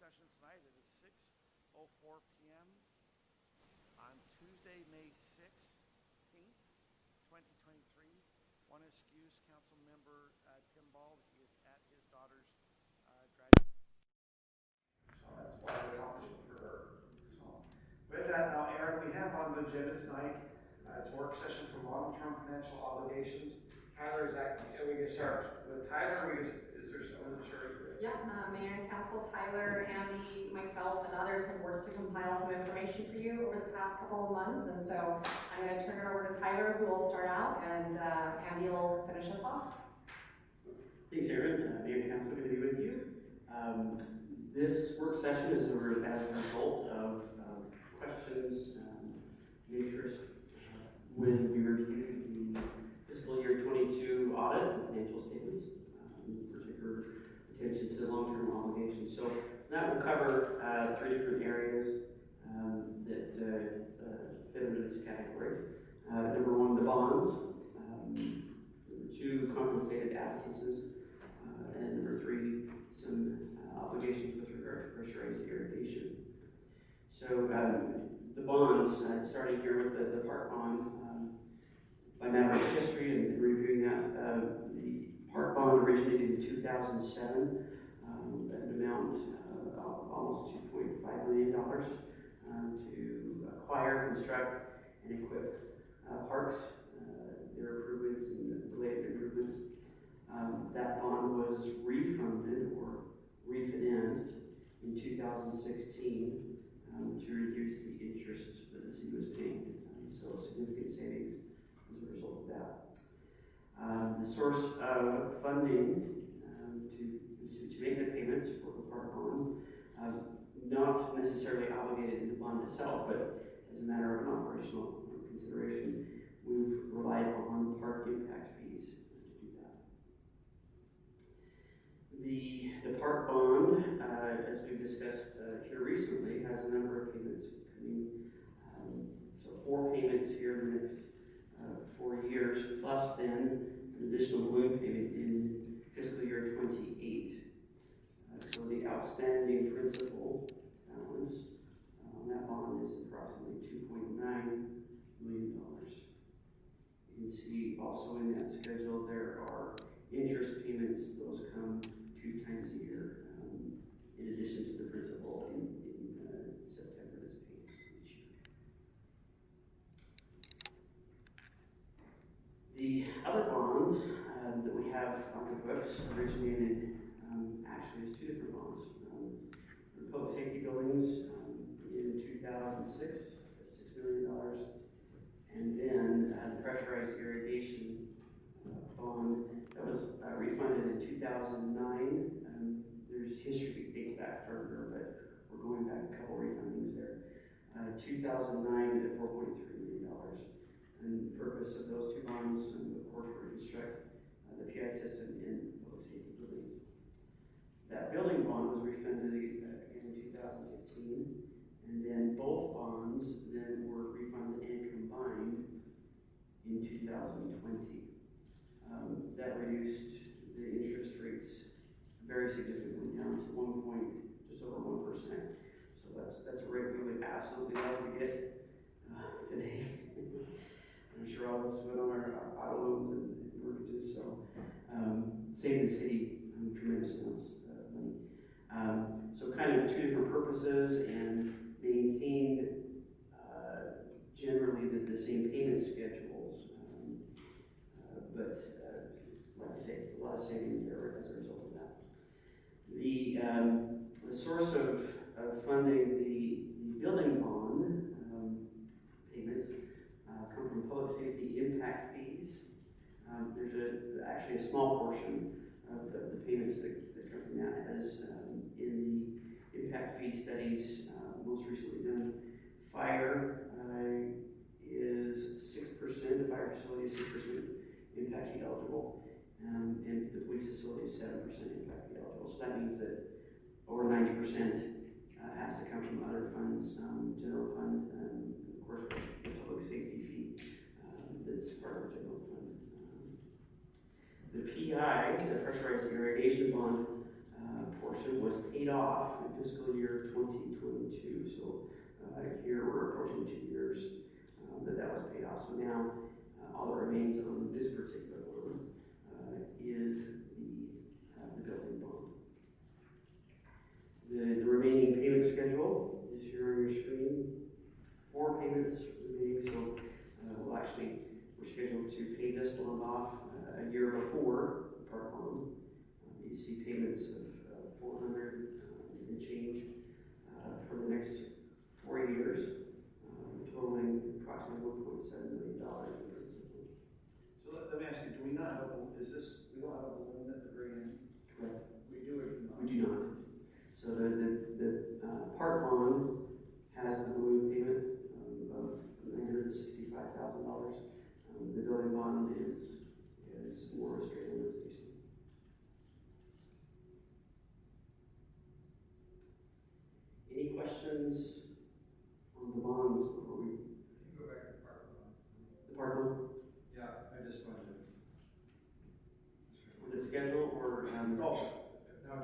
session tonight. It is 6:04 p.m. on Tuesday, May 16th, 2023. Want to excuse Council Member Tim Ball. He is at his daughter's graduation. So that's quite an accomplishment for her. So with that, now, Aaron, we have on the agenda tonight, it's a work session for long-term financial obligations. Tyler, is that, we can start with Tyler, is there someone sure? Yeah, Mayor and Council, Tyler, Andy, myself, and others have worked to compile some information for you over the past couple of months, and so I'm going to turn it over to Tyler, who will start out, and Andy will finish us off. Thanks, Aaron. Mayor and Council, good to be with you. This work session is as a result of questions and interest when we reviewed the fiscal year 22 audit and financial statements, in particular attention to the long-term obligations. So that will cover three different areas that fit into this category. Number one, the bonds. Number two, compensated absences. And number three, some obligations with regard to pressurized irrigation. So the bonds, starting here with the park bond, by matter of history and reviewing that, the park bond originated in 2007 at an amount of almost $2.5 million to acquire, construct, and equip parks, their improvements and related improvements. That bond was refunded or refinanced in 2016 to reduce the interest that the city was paying. So significant savings as a result of that. The source of funding to make the payments for the park bond, not necessarily obligated in the bond itself, but as a matter of an operational consideration, we've relied on park impact fees to do that. The park bond, as we've discussed here recently, has a number of payments coming. So 4 payments here in the next 4 years, plus then an additional balloon payment in fiscal year 28. So the outstanding principal balance on that bond is approximately $2.9 million. You can see also in that schedule there are interest payments. Those come 2 times a year, in addition to the principal in September that's paid each year. The other bonds that we have on the books originated actually as 2 different bonds. The public safety buildings in 2006 at $6 million, and then the pressurized irrigation bond that was refunded in 2009. There's history that dates back further, but we're going back a couple refundings there. 2009 at $4.3 million. And the purpose of those 2 bonds, of course, were to construct the PI system in public safety buildings. That building bond was refunded again in 2015, and then both bonds then were refunded and combined in 2020. That reduced the interest rates very significantly down to just over 1%. So that's a rate we would absolutely love to get today. I'm sure all of us went on our auto loans and mortgages, so saved the city tremendous amounts of money. So kind of 2 different purposes, and maintained generally the same payment schedules, but like I say, a lot of savings there as a result of that. The source of funding the building bond payments come from public safety impact fees. There's actually a small portion of the payments that come from that, as in the impact fee studies most recently done. Fire is 6%, the fire facility is 6% impact fee eligible, and the police facility is 7% impact fee eligible. So that means that over 90% has to come from other funds, general fund, and of course the public safety fee that's part of the general fund. The PI, the pressurized irrigation bond portion, was paid off in fiscal year 2022. So here we're approaching 2 years that was paid off. So now all that remains on this particular loan is the building bond. The remaining payment schedule is here on your screen. 4 payments remaining, so we're scheduled to pay this bond off a year before the park bond. You see payments of $400 and change for the next 4 years, totaling approximately $1.7 million in principal. So let me ask you, do we not have we don't have a balloon at the very end? Correct. We do or do not? We do not. So the park bond has the balloon payment of $965,000. The building bond is more of a straight amortization. Any questions on the bonds before we? Can you go back to the park one? The park bond? Yeah, I just wanted to. With the schedule or? No,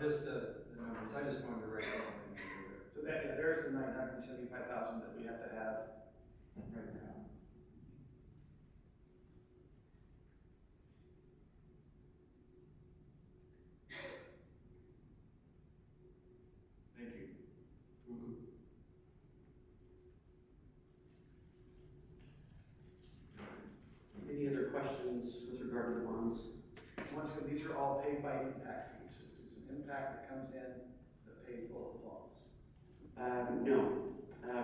just the numbers, I just wanted to write down the number So there's the $975,000 that we have to have. there right now. Thank you. Any other questions with regard to the bonds? Once again, these are all paid by impact fees. It's an impact that comes in that pays both the bonds. No.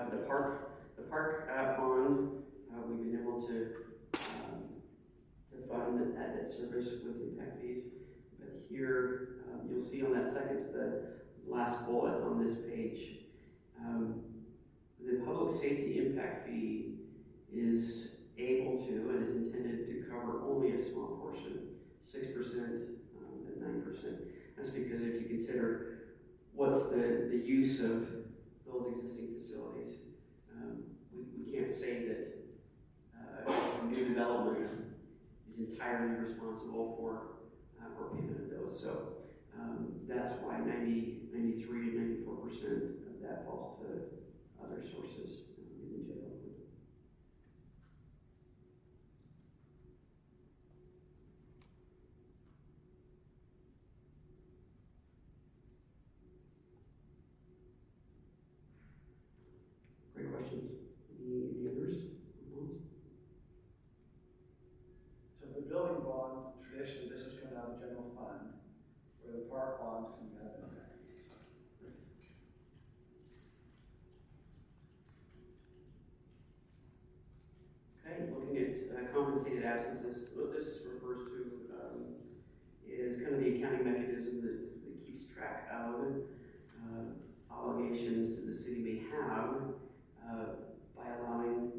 The park bond, we've been able to fund that debt service with impact fees. But here, you'll see on that second to the last bullet on this page, the public safety impact fee is able to and is intended to cover only a small portion, 6% and 9%. That's because if you consider what's the use of those existing facilities, we can't say that new development is entirely responsible for payment of those. So that's why 93 to 94% of that falls to other sources in the general fund. Great questions. Any others? So the building bond, traditionally, this is coming out of the general fund, where the park bond's coming out of impact fees. Okay, looking at compensated absences, what this refers to is kind of the accounting mechanism that keeps track of obligations that the city may have by allowing,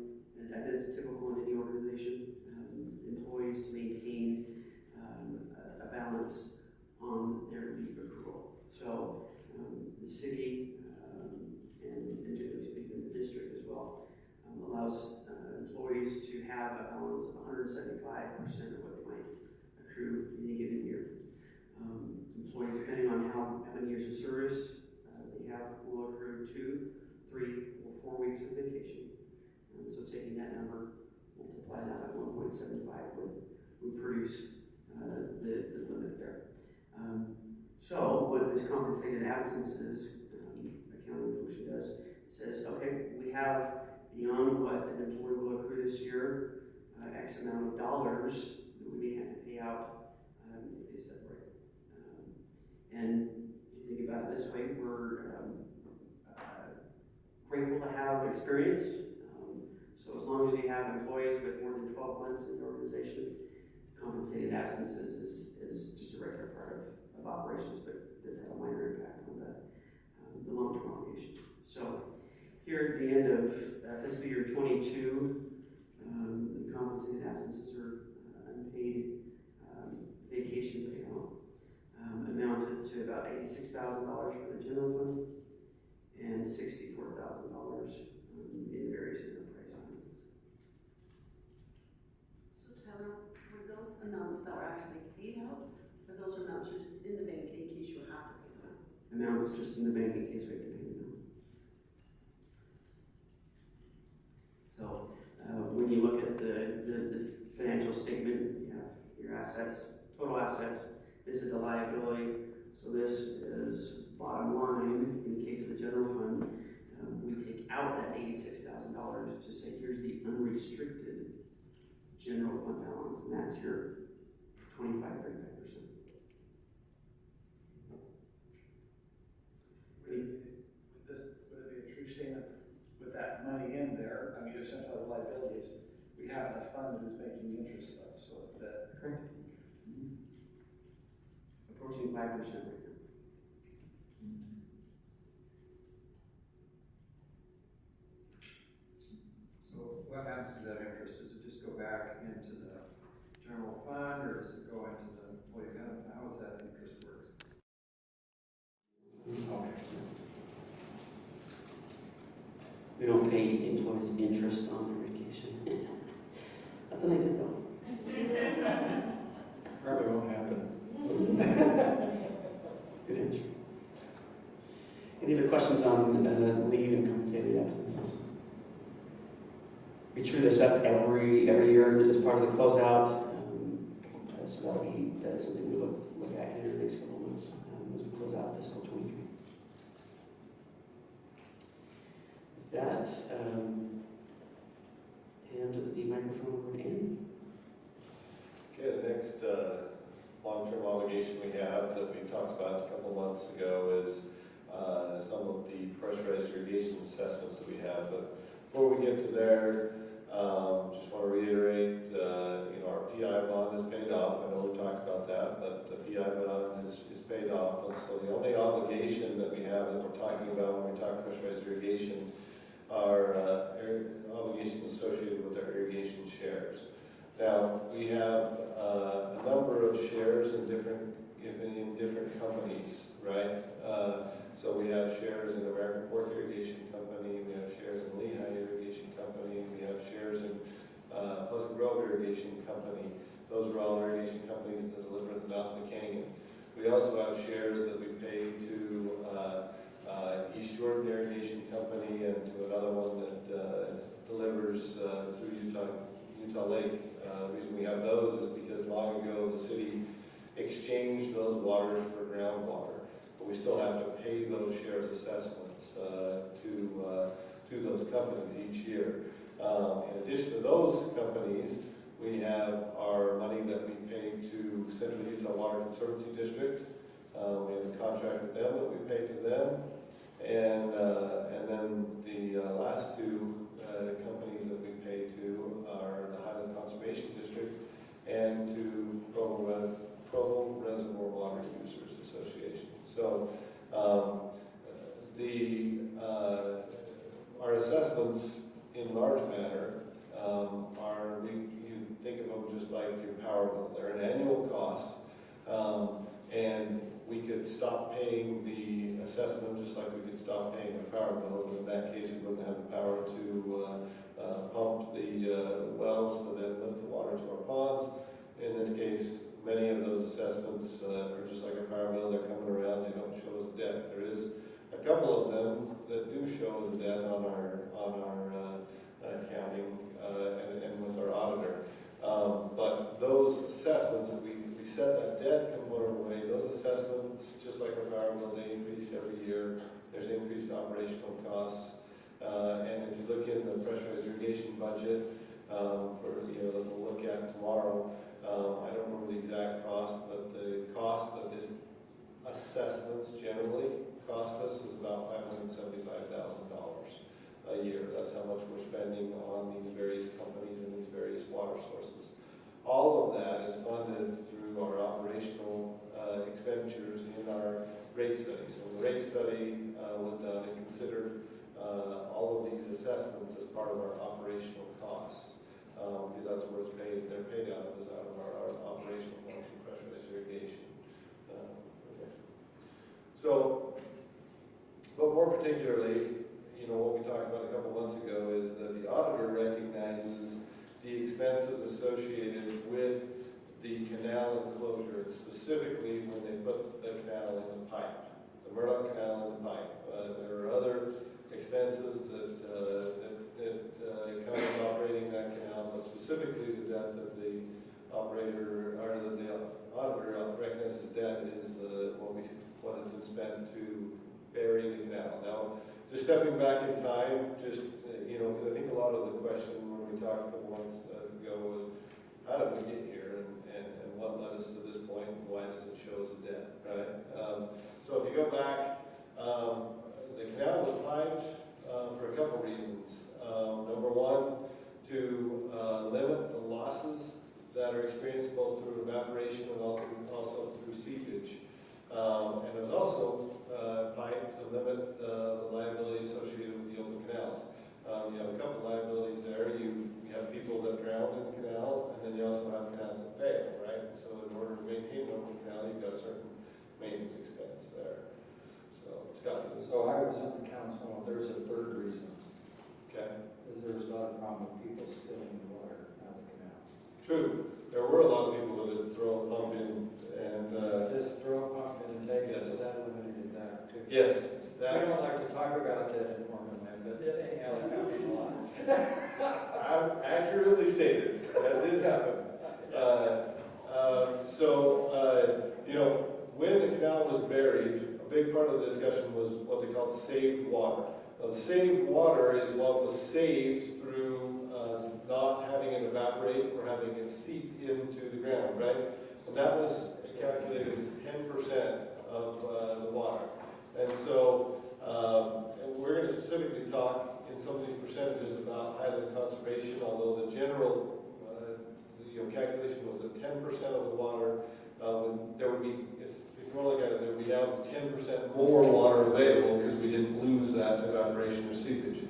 as is typical in any organization, employees to maintain a balance on their leave accrual. So the city, and generally speaking the district as well, allows employees to have a balance of 175% of what they might accrue in any given year. Employees, depending on how many years of service they have, will accrue 2, 3, or 4 weeks of vacation. So taking that number, multiply that by 1.75 would produce the limit there. So what this compensated absences accounting function does, says, okay, we have beyond what an employee will accrue this year, X amount of dollars that we may have to pay out if they separate. And if you think about it this way, we're grateful to have experience. So as long as you have employees with more than 12 months in the organization, compensated absences is just a regular part of operations, but does have a minor impact on the long-term obligations. So here at the end of fiscal year 22, the compensated absences or unpaid vacation payout amounted to about $86,000 for the general fund and $64,000 in various enterprise funds. So Tyler, were those amounts that were actually paid out, or those amounts are just in the bank in case you have to pay them out? Amounts just in the bank in case we general fund balance, and that's your 25-35%. Would it be a true statement with that money in there? I mean, your centralized liabilities, we have enough fund that's making interest though, so that. Correct. Approaching 5% right now. So what happens to that interest? Does it just go back into the general fund, or does it go into the employee benefit? How does that interest work? Okay. We don't pay employees interest on their vacation. That's an idea though. Probably won't happen. Good answer. Any other questions on leave and compensated absences? We true this up every year as part of the closeout. So that'll be something we look at here in the next couple of months as we close out fiscal 23. With that, hand the microphone over to Andy. Okay, the next long-term obligation we have that we talked about a couple months ago is some of the pressurized irrigation assessments that we have. But before we get to there, just want to reiterate, our PI bond is paid off. I know we talked about that, but the PI bond is paid off. And so the only obligation that we have that we're talking about when we talk pressurized irrigation are obligations associated with our irrigation shares. Now, we have a number of shares in different companies, right? So we have shares in American Fork Irrigation Company, we have shares in Lehigh Irrigation Company, we have shares in Pleasant Grove Irrigation Company. Those are all irrigation companies that deliver at the mouth of the canyon. We also have shares that we pay to East Jordan Irrigation Company and to another one that delivers through Utah Lake. The reason we have those is because long ago the city exchanged those waters for groundwater, but we still have to pay those shares assessments to those companies each year. In addition to those companies, we have our money that we pay to Central Utah Water Conservancy District. We have a contract with them that we pay to them, and then the last two companies that we pay to are the Highland Conservation District and to Provo Reservoir Water Users Association. So our assessments in large manner you think of them just like your power bill. They're an annual cost, and we could stop paying the assessment just like we could stop paying a power bill, but in that case we wouldn't have the power to pump the wells to then lift the water to our ponds. In this case, many of those assessments are just like a power bill. They're coming around, they don't show as a debt. There is a couple of them that do show as a debt on our accounting and with our auditor. But those assessments, if we set that debt component away, those assessments, just like our power bill, they increase every year. There's increased operational costs. And if you look in the pressurized irrigation budget that we'll look at tomorrow, I don't remember the exact cost, but the cost of this assessments generally cost us is about $575,000 a year. That's how much we're spending on these various companies and these various water sources. All of that is funded through our operational expenditures in our rate study. So the rate study was done and considered all of these assessments as part of our operational costs, because that's where it's paid. They're paid out of our operational function, pressurized irrigation. So, but more particularly, what we talked about a couple months ago is that the auditor recognizes the expenses associated with the canal enclosure, specifically when they put the canal in the pipe, the Murdoch Canal in the pipe. There are other expenses that come with operating that canal, but specifically the debt that the operator or that the auditor recognizes debt is what has been spent to bury the canal. Now, just stepping back in time, because I think a lot of the question when we talked a couple months ago was, how did we get here and what led us to this point and why does it show as a debt, right? So if you go back, the canal was piped for a couple reasons. Number one, to limit the losses that are experienced both through evaporation and also through seepage. And it was also piped to limit the liability associated with the open canals. You have a couple liabilities there. You have people that drown in the canal, and then you also have canals that fail, right? So in order to maintain an open canal, you've got a certain maintenance expense there. So, Scott. So I was on the council, there's a third reason, Okay. is there was a lot of problem with people spilling the water out of the canal. True. There were a lot of people that would throw a pump in and, Just throw a pump in and take it, so Yes. that eliminated that too. yes, We that, don't like to talk about that in Mormon land, but it anyhow, that happened a lot. accurately stated. That did happen. You know, when the canal was buried, a big part of the discussion was what they called saved water. Now, the saved water is what was saved through not having it evaporate or having it seep into the ground, right? And that was calculated as 10% of the water. And so and we're going to specifically talk in some of these percentages about highland conservation, although the general calculation was that 10% of the water, there would be, if you want to look at it, there would be now 10% more water available because we didn't lose that to evaporation or seepage.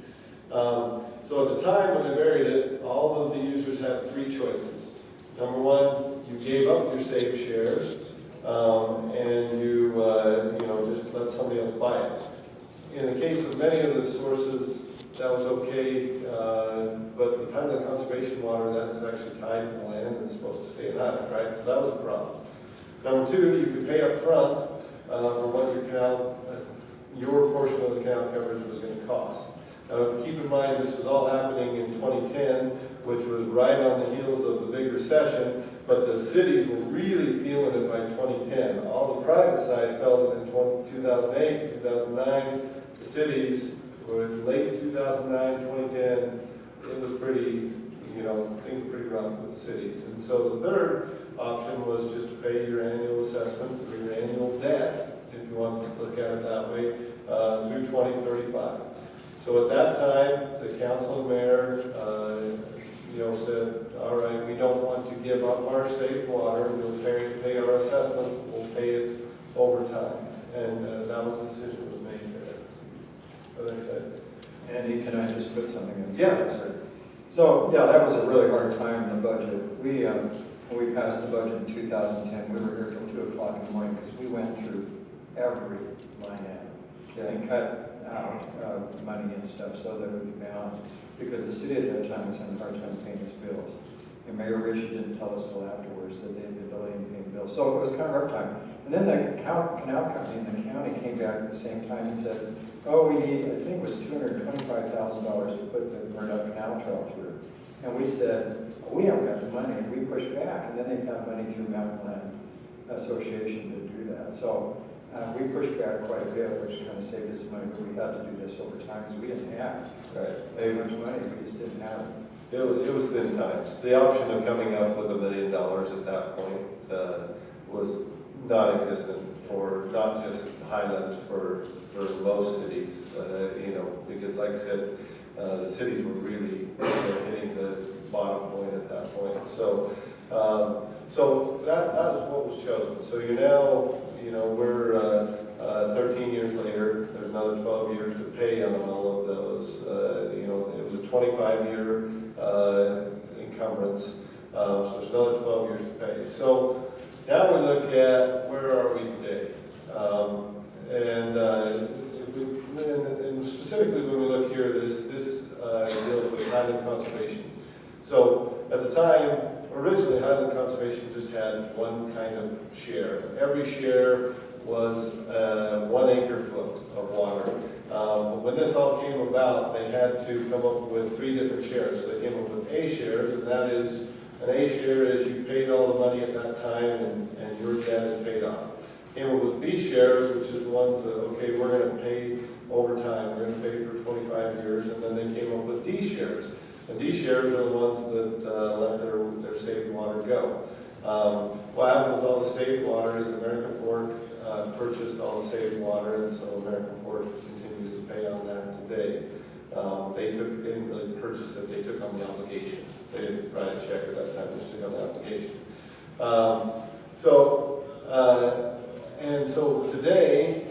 So at the time when they buried it, all of the users had three choices. Number one, you gave up your saved shares, and you just let somebody else buy it. In the case of many of the sources, that was okay, but with highland conservation water, that's actually tied to the land and it's supposed to stay in that, right? So that was a problem. Number two, you could pay up front for what your portion of the canal coverage was going to cost. Now, keep in mind, this was all happening in 2010, which was right on the heels of the big recession, but the cities were really feeling it by 2010. All the private side felt it in 2008, 2009. The cities were late 2009, 2010. It was pretty, things were pretty rough with the cities. And so the third option was just to pay your annual assessment or your annual debt, if you want to look at it that way, through 2035. So at that time, the council and mayor, said, all right, we don't want to give up our safe water. We'll pay our assessment. We'll pay it over time. And that was the decision that was made there. As I said. Andy, can I just put something in? Yeah. So, yeah, that was a really hard time in the budget. When we passed the budget in 2010, we were here till 2 o'clock in the morning because we went through every line item and cut out money and stuff so that it would be balanced, because the city at that time was having a hard time paying its bills. And Mayor Ritchie didn't tell us till afterwards that they had the ability to pay bills. So it was kind of a rough time. And then the canal company in the county came back at the same time and said, oh, we need, I think it was $225,000 to put the burned up canal trail through. And we said, we haven't got the money, and we pushed back. And then they found money through Mountain Land Association to do that. So we pushed back quite a bit, which kind of saved us money, but we had to do this over time because we didn't have very much money. We just didn't have it. It was thin times. The option of coming up with $1 million at that point was non-existent for not just Highlands, for most cities. Because like I said, the cities were really hitting the bottom point at that point. So that was what was chosen. So you're now, we're 13 years later. There's another 12 years to pay on all of those. It was a 25-year encumbrance. So there's another 12 years to pay. So now we look at where are we today, and specifically when we look here, this deals with highland conservation. So at the time, originally Highland Conservation just had one kind of share. Every share was 1 acre-foot of water. When this all came about, they had to come up with 3 different shares. So they came up with A shares, and that is, an A share is you paid all the money at that time and your debt is paid off. Came up with B shares, which is the ones that, okay, we're going to pay over time. We're going to pay for 25 years, and then they came up with D shares. And D shares are the ones that let their saved water go. What happened with all the saved water is American Fork purchased all the saved water, and so American Fork continues to pay on that today. They didn't really purchase it, they took on the obligation. They didn't write a check at that time, they just took on the obligation. And so today,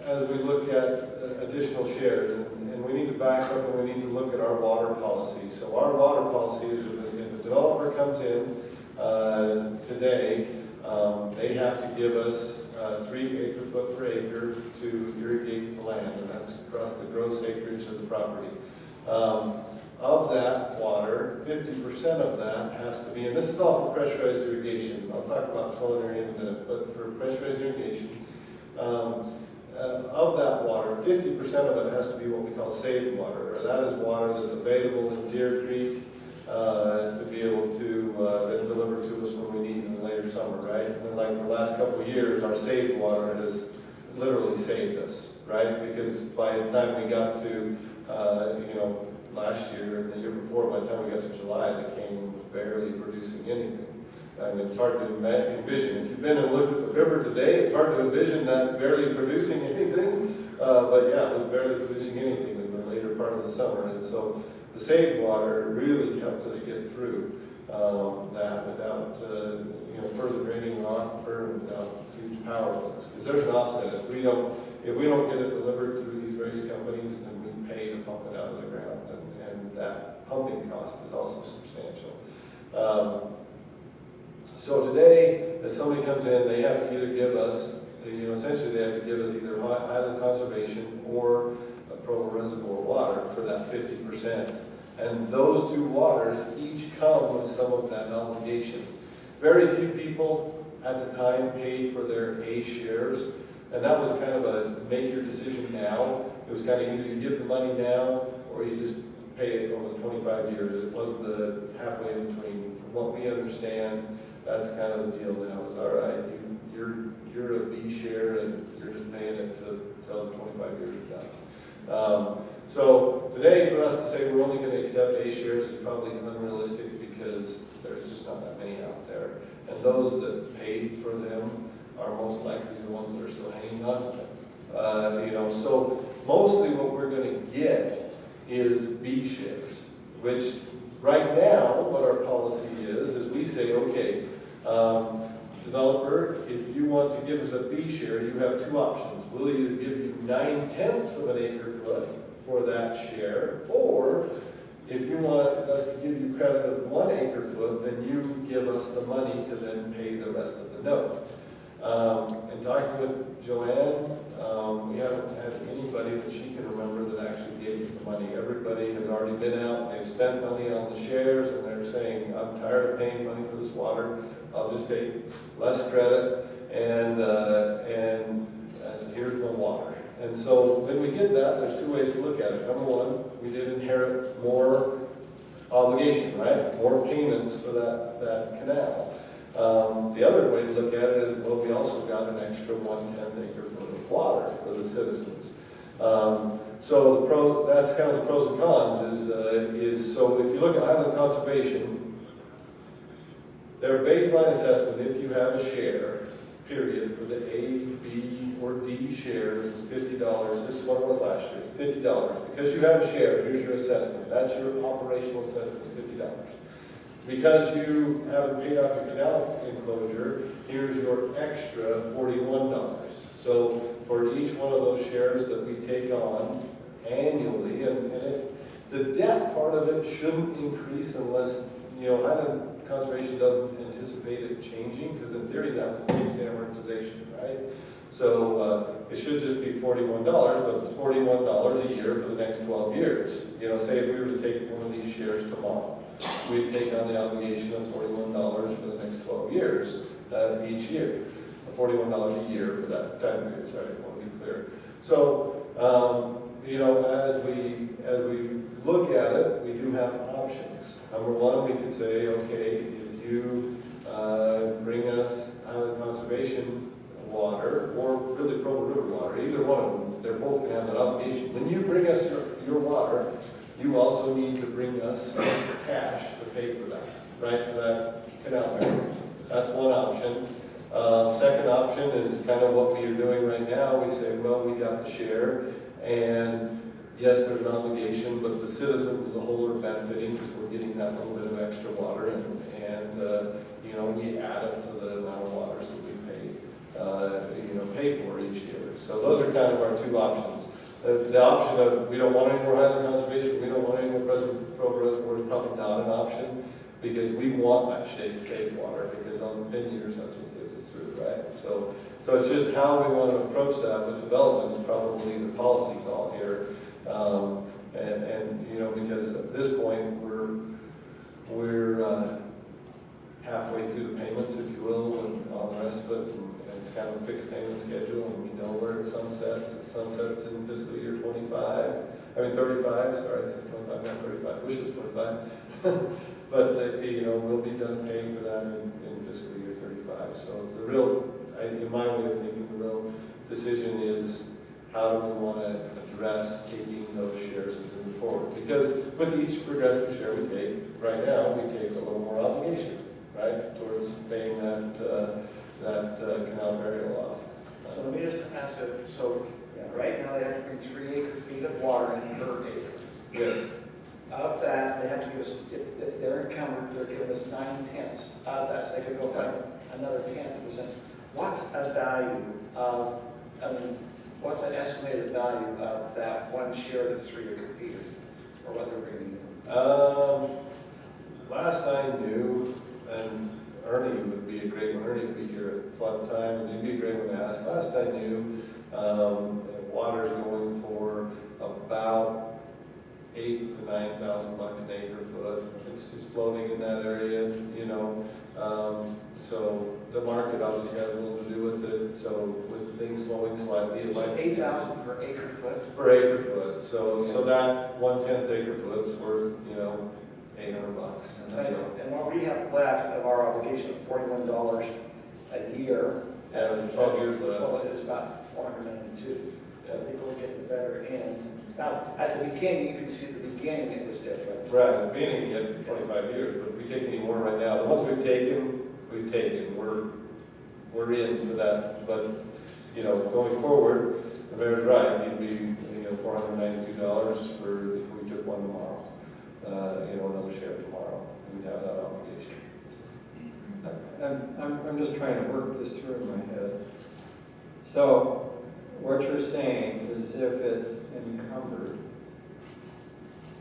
as we look at additional shares, and we need to back up and we need to look at our water policy. So our water policy is if a developer comes in today, they have to give us 3 acre-foot per acre to irrigate the land, and that's across the gross acreage of the property. Of that water, 50% of that has to be, and this is all for pressurized irrigation. I'll talk about culinary in a minute, but for pressurized irrigation, of that water, 50% of it has to be what we call saved water. That is water that's available in Deer Creek to be able to then deliver to us when we need in the later summer, right? And like the last couple of years, our saved water has literally saved us, right? Because by the time we got to, last year and the year before, by the time we got to July, the cane was barely producing anything. And it's hard to envision. If you've been and looked at the river today, it's hard to envision that barely producing anything. But yeah, it was barely producing anything in the later part of the summer. And so the saved water really helped us get through that without further draining the aquifer and without huge power plants. Because there's an offset. If we don't get it delivered through these various companies, then we pay to pump it out of the ground. And that pumping cost is also substantial. So today, as somebody comes in, they have to either give us, essentially they have to give us either Highland Conservation or a Provo Reservoir water for that 50%. And those two waters each come with some of that obligation. Very few people at the time paid for their A shares, and that was kind of a make your decision now. It was kind of either you give the money now or you just pay it over the 25 years. It wasn't the halfway in between. From what we understand, that's kind of the deal now. Is all right, you're a B share and you're just paying it until the 25 years are done. So today, for us to say we're only going to accept A shares is probably unrealistic because there's just not that many out there, and those that paid for them are most likely the ones that are still hanging on to them. So mostly what we're going to get is B shares, which right now what our policy is we say, okay, developer, if you want to give us a B share, you have two options. We'll either give you 9/10 of an acre foot for that share, or if you want us to give you credit of 1 acre foot, then you give us the money to then pay the rest of the note. In talking with Joanne, we haven't had anybody that she can remember that actually gave us the money. Everybody has already been out, they've spent money on the shares, and they're saying, I'm tired of paying money for this water, I'll just take less credit, and here's my water. And so when we get that, there's two ways to look at it. Number one, we did inherit more obligation, right? More payments for that canal. The other way to look at it is, well, we also got an extra 1/10 acre foot of water for the citizens. So that's kind of the pros and cons is so if you look at Highland Conservation, their baseline assessment, if you have a share, period, for the A, B, or D shares is $50. This is what it was last year, it's $50. Because you have a share, here's your assessment. That's your operational assessment, $50. Because you haven't paid off your canal enclosure, here's your extra $41. So for each one of those shares that we take on annually, the debt part of it shouldn't increase unless, Highland Conservation doesn't anticipate it changing, because in theory that was fixed amortization, right? So it should just be $41, but it's $41 a year for the next 12 years. Say if we were to take one of these shares tomorrow, we'd take on the obligation of $41 for the next 12 years each year. $41 a year for that time period, sorry, I want to be clear. So, as we look at it, we do have options. Number one, we could say, okay, if you bring us Highland Conservation water, or really Provo River water, either one of them, they're both going to have that obligation. When you bring us your water, you also need to bring us cash to pay for that, right, for that canal barrier. That's one option. Second option is kind of what we are doing right now. We say, well, we got the share, and yes, there's an obligation, but the citizens as a whole are benefiting because we're getting that little bit of extra water, and you know, we add it to the amount of waters that we pay for each year. So those are kind of our two options. The option of we don't want any more Highland conservation, we don't want any more Provo Reservoir is probably not an option, because we want that safe water, because on the 10 years that's what gets us through, right? So it's just how we want to approach that with development is probably the policy call here. And you know, because at this point we're halfway through the payments, if you will, and all the rest of it, and it's kind of a fixed payment schedule, and we know where it sunsets. It sunsets in fiscal year 35. I mean 35. Sorry, I said 25, not 35. Wish it was 25. But you know, we'll be done paying for that in fiscal year 35. So the real, in my way of thinking, the real decision is how do we want to address taking those shares and moving forward? Because with each progressive share we take, right now we take a little more obligation, right, towards paying that canal burial off. So let me just ask right now they have to bring 3 acre-feet of water in per acre. Yes. Of that, they have to give us, if they're encumbered, they're giving us 9/10 of that, so they could go find another 10%. What's a value of, what's an estimated value of that one share that's 3 acre-feet, or what they're bringing in? Last I knew, and Ernie would be a great one, Ernie would be here at flood time, and he'd be a great one to ask. Last I knew, water's going for about $8,000 to $9,000 an acre foot. It's floating in that area, you know. So the market obviously has a little to do with it. So with things slowing slightly, it might be $8,000 per acre foot. per acre foot. So that 1/10 acre foot's worth, you know, $800. And what we have left of our obligation of $41 a year, And 12 years left. so it is about $492. So I think we're getting better in. Now, at the beginning, you can see at the beginning it was different. Right, at the beginning, you had 25 years, but if we take any more right now, the ones we've taken. We're in for that, but, you know, going forward, the mayor's right, it'd be, you know, $492 for if we took one tomorrow, you know, another share tomorrow, we'd have that obligation. I'm just trying to work this through in my head. So what you're saying is if it's encumbered,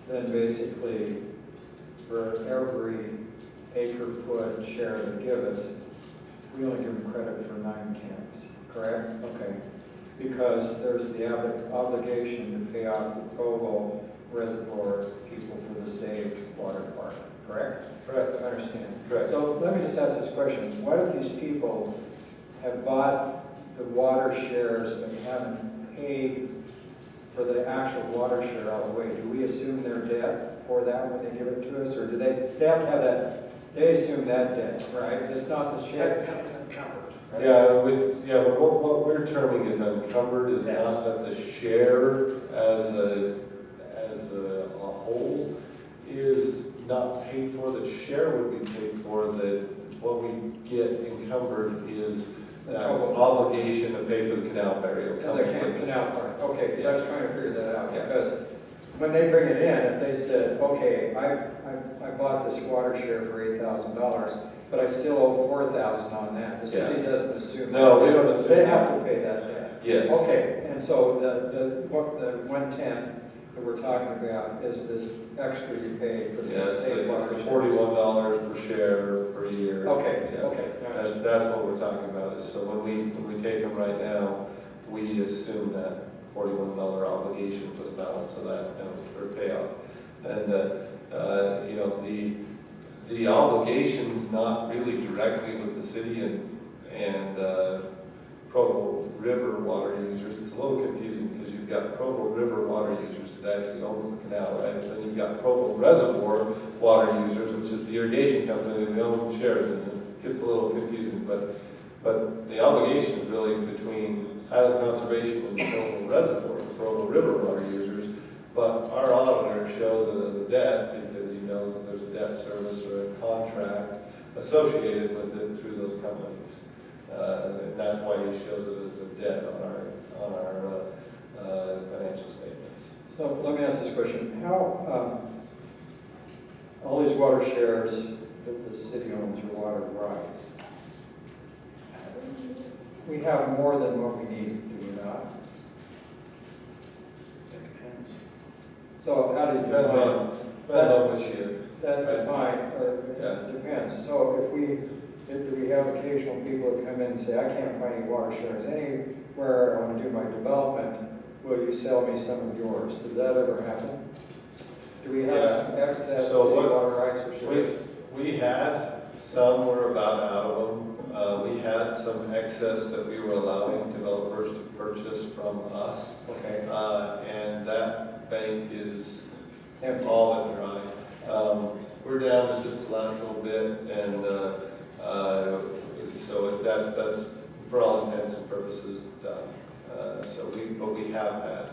then basically for every acre foot share they give us, we only give them credit for 9/10, correct? Okay. Because there's the obligation to pay off the Provo Reservoir people for the saved water park, correct? Correct. I understand. Correct. So let me just ask this question. What if these people have bought the water shares but haven't paid for the actual water share all the way? Do we assume their debt for that when they give it to us, or do they have to have that? They assume that debt, right? It's not the share. Yeah, but what we're terming as encumbered is not that the share as a whole is not paid for. The share would be paid for. What we get encumbered is obligation to pay for the canal burial. The canal part. Okay, because I was trying to figure that out. Because when they bring it in, if they said, okay, I bought this water share for $8,000, but I still owe $4,000 on that, the city doesn't assume that. No, we don't assume. They have to pay that debt. Yes. Okay, and so the 1/10 that we're talking about is this extra you pay for the Yes, state water it's share. $41 per share per year. Okay, Yeah. okay. That's what we're talking about. Is so when we take them right now, we assume that $41 obligation for the balance of that for payoff, and you know the obligation's not really directly with the city and Provo River water users. It's a little confusing because you've got Provo River water users that actually owns the canal, right? But then you've got Provo Reservoir water users, which is the irrigation company that we own shares in. It gets a little confusing, but the obligation is really between Highland Conservation and Provo Reservoir, Provo River water users. But our auditor auditor shows it as a debt because he knows that there's a debt service or a contract associated with it through those companies. And that's why he shows it as a debt on our financial statements. So let me ask this question. How, all these water shares that the city owns or water rights, we have more than what we need, do we not? It depends. So how do you Depends on which year. that define, or Yeah. it depends. So do we have occasional people that come in and say, I can't find any water shares anywhere, I want to do my development, will you sell me some of yours? Did that ever happen? Do we have Yeah. some excess So city what- water rights for shares? We had, some were about out of them. We had some excess that we were allowing developers to purchase from us. Okay. And that bank is Empty. all but dry. We're down to just the last little bit, and so that's for all intents and purposes done. But we have had,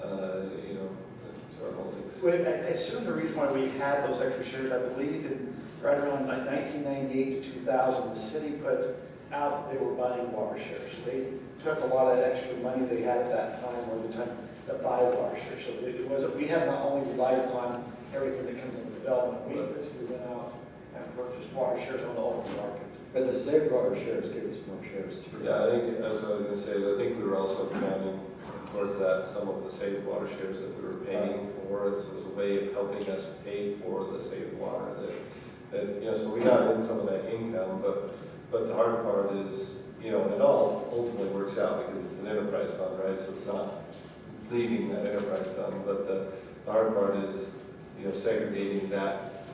our holdings. Well, I assume the reason why we had those extra shares, I believe in right around like 1998 to 2000, the city put out, they were buying water shares. So they took a lot of that extra money they had at that time or the time to buy water shares. So it wasn't, we have not only relied upon everything that comes in the development, we physically went out and purchased water shares on the open market. But the saved water shares give us more shares too. Yeah, I think, that's what I was gonna say, is I think we were also counting towards that, some of the saved water shares that we were paying for, and so it was a way of helping us pay for the saved water so we got in some of that income, but the hard part is, it all ultimately works out because it's an enterprise fund, right? So it's not leaving that enterprise fund, but the hard part is, segregating that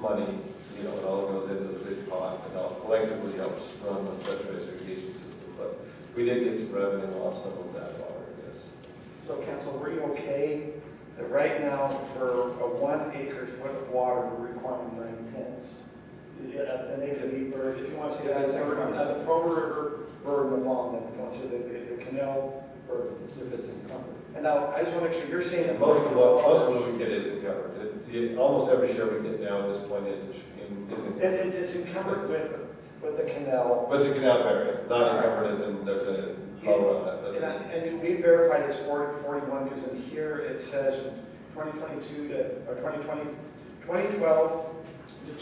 money, it all goes into the big pot and all collectively helps run the pressurized irrigation system. But we did get some revenue off some of that water, yes. So council, were you okay that right now for a 1 acre foot of water, we're requiring 9/10? An acre deeper, if you want to see that, it's the Provo River burden of all, then if you want to see the canal burden. If it's encumbered. And now, I just want to make sure you're saying. And most of what we get isn't covered. Almost every share we get now at this point isn't It's encumbered with the canal. with the canal area, not encumbered as in there's a lower on it. And we verified it's 41, because in here it says 2022 or 2012 to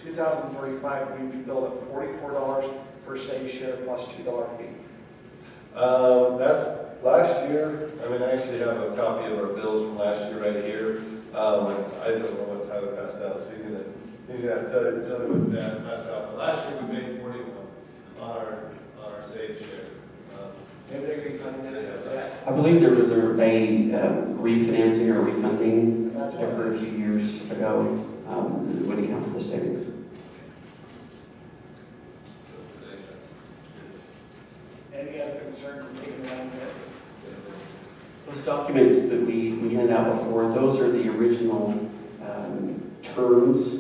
2035, we billed at $44 per say share plus $2 fee. That's last year. I actually have a copy of our bills from last year right here. I don't know what Tyler passed out, so he's gonna tell you what that passed out. But last year we paid 41 on our save share. Maybe they're refunding this at that. I believe there was a refinancing or refunding That's that occurred a few years ago, that would account for the savings. Any other concerns in taking the 9 minutes? Those documents that we handed out before, those are the original terms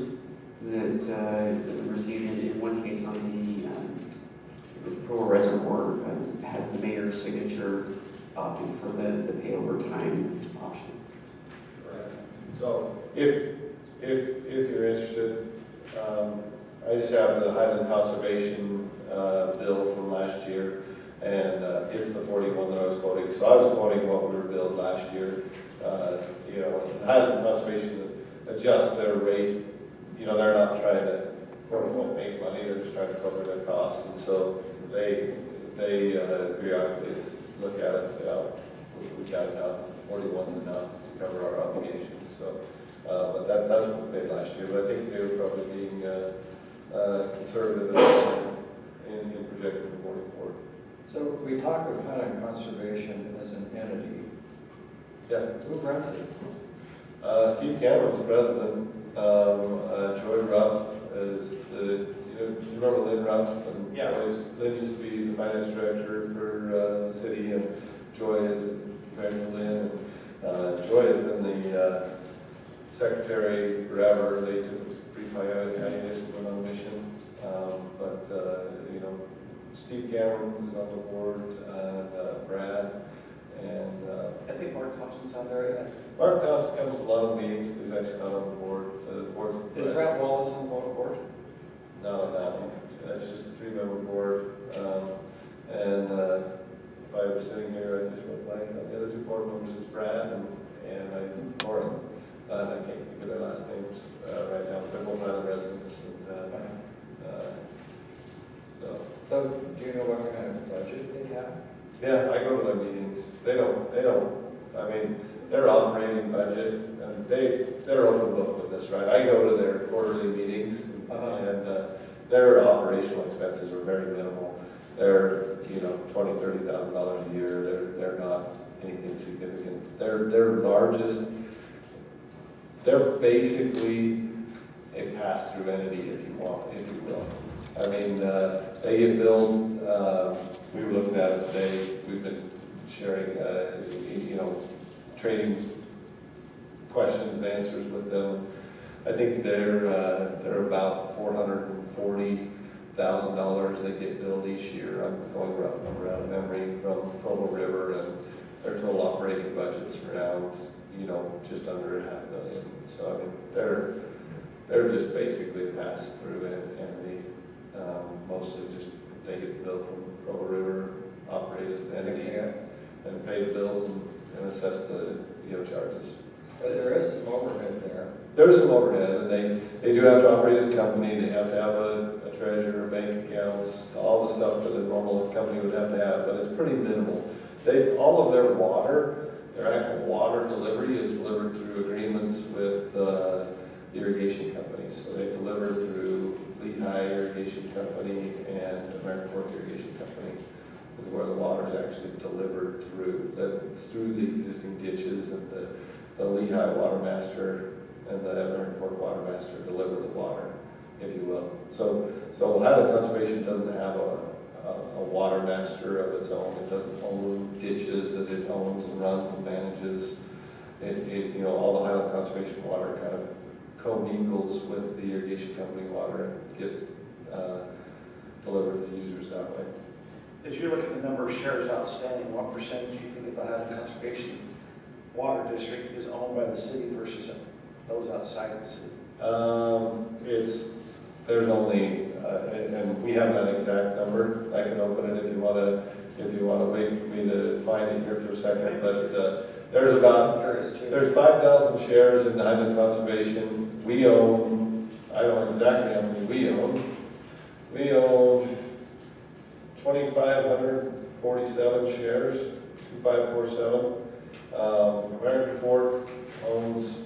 that we received. In one case on the Provo Reservoir, has the mayor's signature opting for the pay over time option. Right. So if you're interested, I just have the Highland Conservation bill from last year, and it's the 41 that I was quoting. So I was quoting what we were billed last year. Highland Conservation adjusts their rate. They're not trying to quote unquote make money. They're just trying to cover their costs, and so they periodically look at it and say, oh, we've got enough. 41's enough to cover our obligations. So, but that's what we paid last year. But I think they were probably being conservative in projecting the 44. So we talk of Highland Conservation as an entity. Yeah. Who runs it? Steve Cameron's the president. Joy Ruff is the, you remember Lynn Ruff? And Yeah. Lynn used to be the finance director for the city, and Joy is married to Lynn. Joy has been the secretary forever. They took a brief hiatus and went on a mission. Steve Cameron is on the board, and Brad, And I think Mark Thompson's on there. Mark Thompson comes to a lot of meetings, but he's actually not on the board. The board's. Is Brent Wallace on the board? Not on that one. That's just a 3-member board. And if I was sitting here, I just went blank on the other 2 board members. It's Brad and Lauren. I can't think of their last names right now, but they're both island residents. So, do you know what kind of budget they have? Yeah, I go to their meetings. They don't, I mean, their operating budget, and they're open book with this, right? I go to their quarterly meetings, and their operational expenses are very minimal. They're, $20,000, $30,000 a year. They're not anything significant. Their largest, they're basically a pass-through entity, if you will. I mean, they get billed, we were looking at it today, we've been sharing, trading questions and answers with them. I think they're about $440,000 they get billed each year. I'm going rough number out of memory from Provo River, and their total operating budget's around, just under $500,000. So I mean, they're just basically a pass-through entity. Mostly just they get the bill from Provo River, operate as an entity, and pay the bills and assess the charges. But there is some overhead there. There's some overhead, and they do have to operate as a company. They have to have a treasurer, bank accounts, all the stuff that a normal company would have to have, but it's pretty minimal. All of their water, their actual water delivery is delivered through agreements with the irrigation companies. So they deliver through Lehigh Irrigation Company and American Fork Irrigation Company is where the water is actually delivered through. It's through the existing ditches, and the Lehigh Water Master and the American Fork Water Master deliver the water, if you will. So Highland Conservation doesn't have a water master of its own. It doesn't own ditches that it owns and runs and manages. All the Highland Conservation water kind of co-mingles with the irrigation company water and gets delivered to the users that way. As you look at the number of shares outstanding, what percentage do you think of the Highland Conservation Water District is owned by the city versus those outside of the city? There's only, and we have that exact number. I can open it if you want to wait for me to find it here for a second. But there's 5,000 shares in Highland Conservation. We own, I don't know exactly how many we own. We own 2,547 shares, 2,547. American Fork owns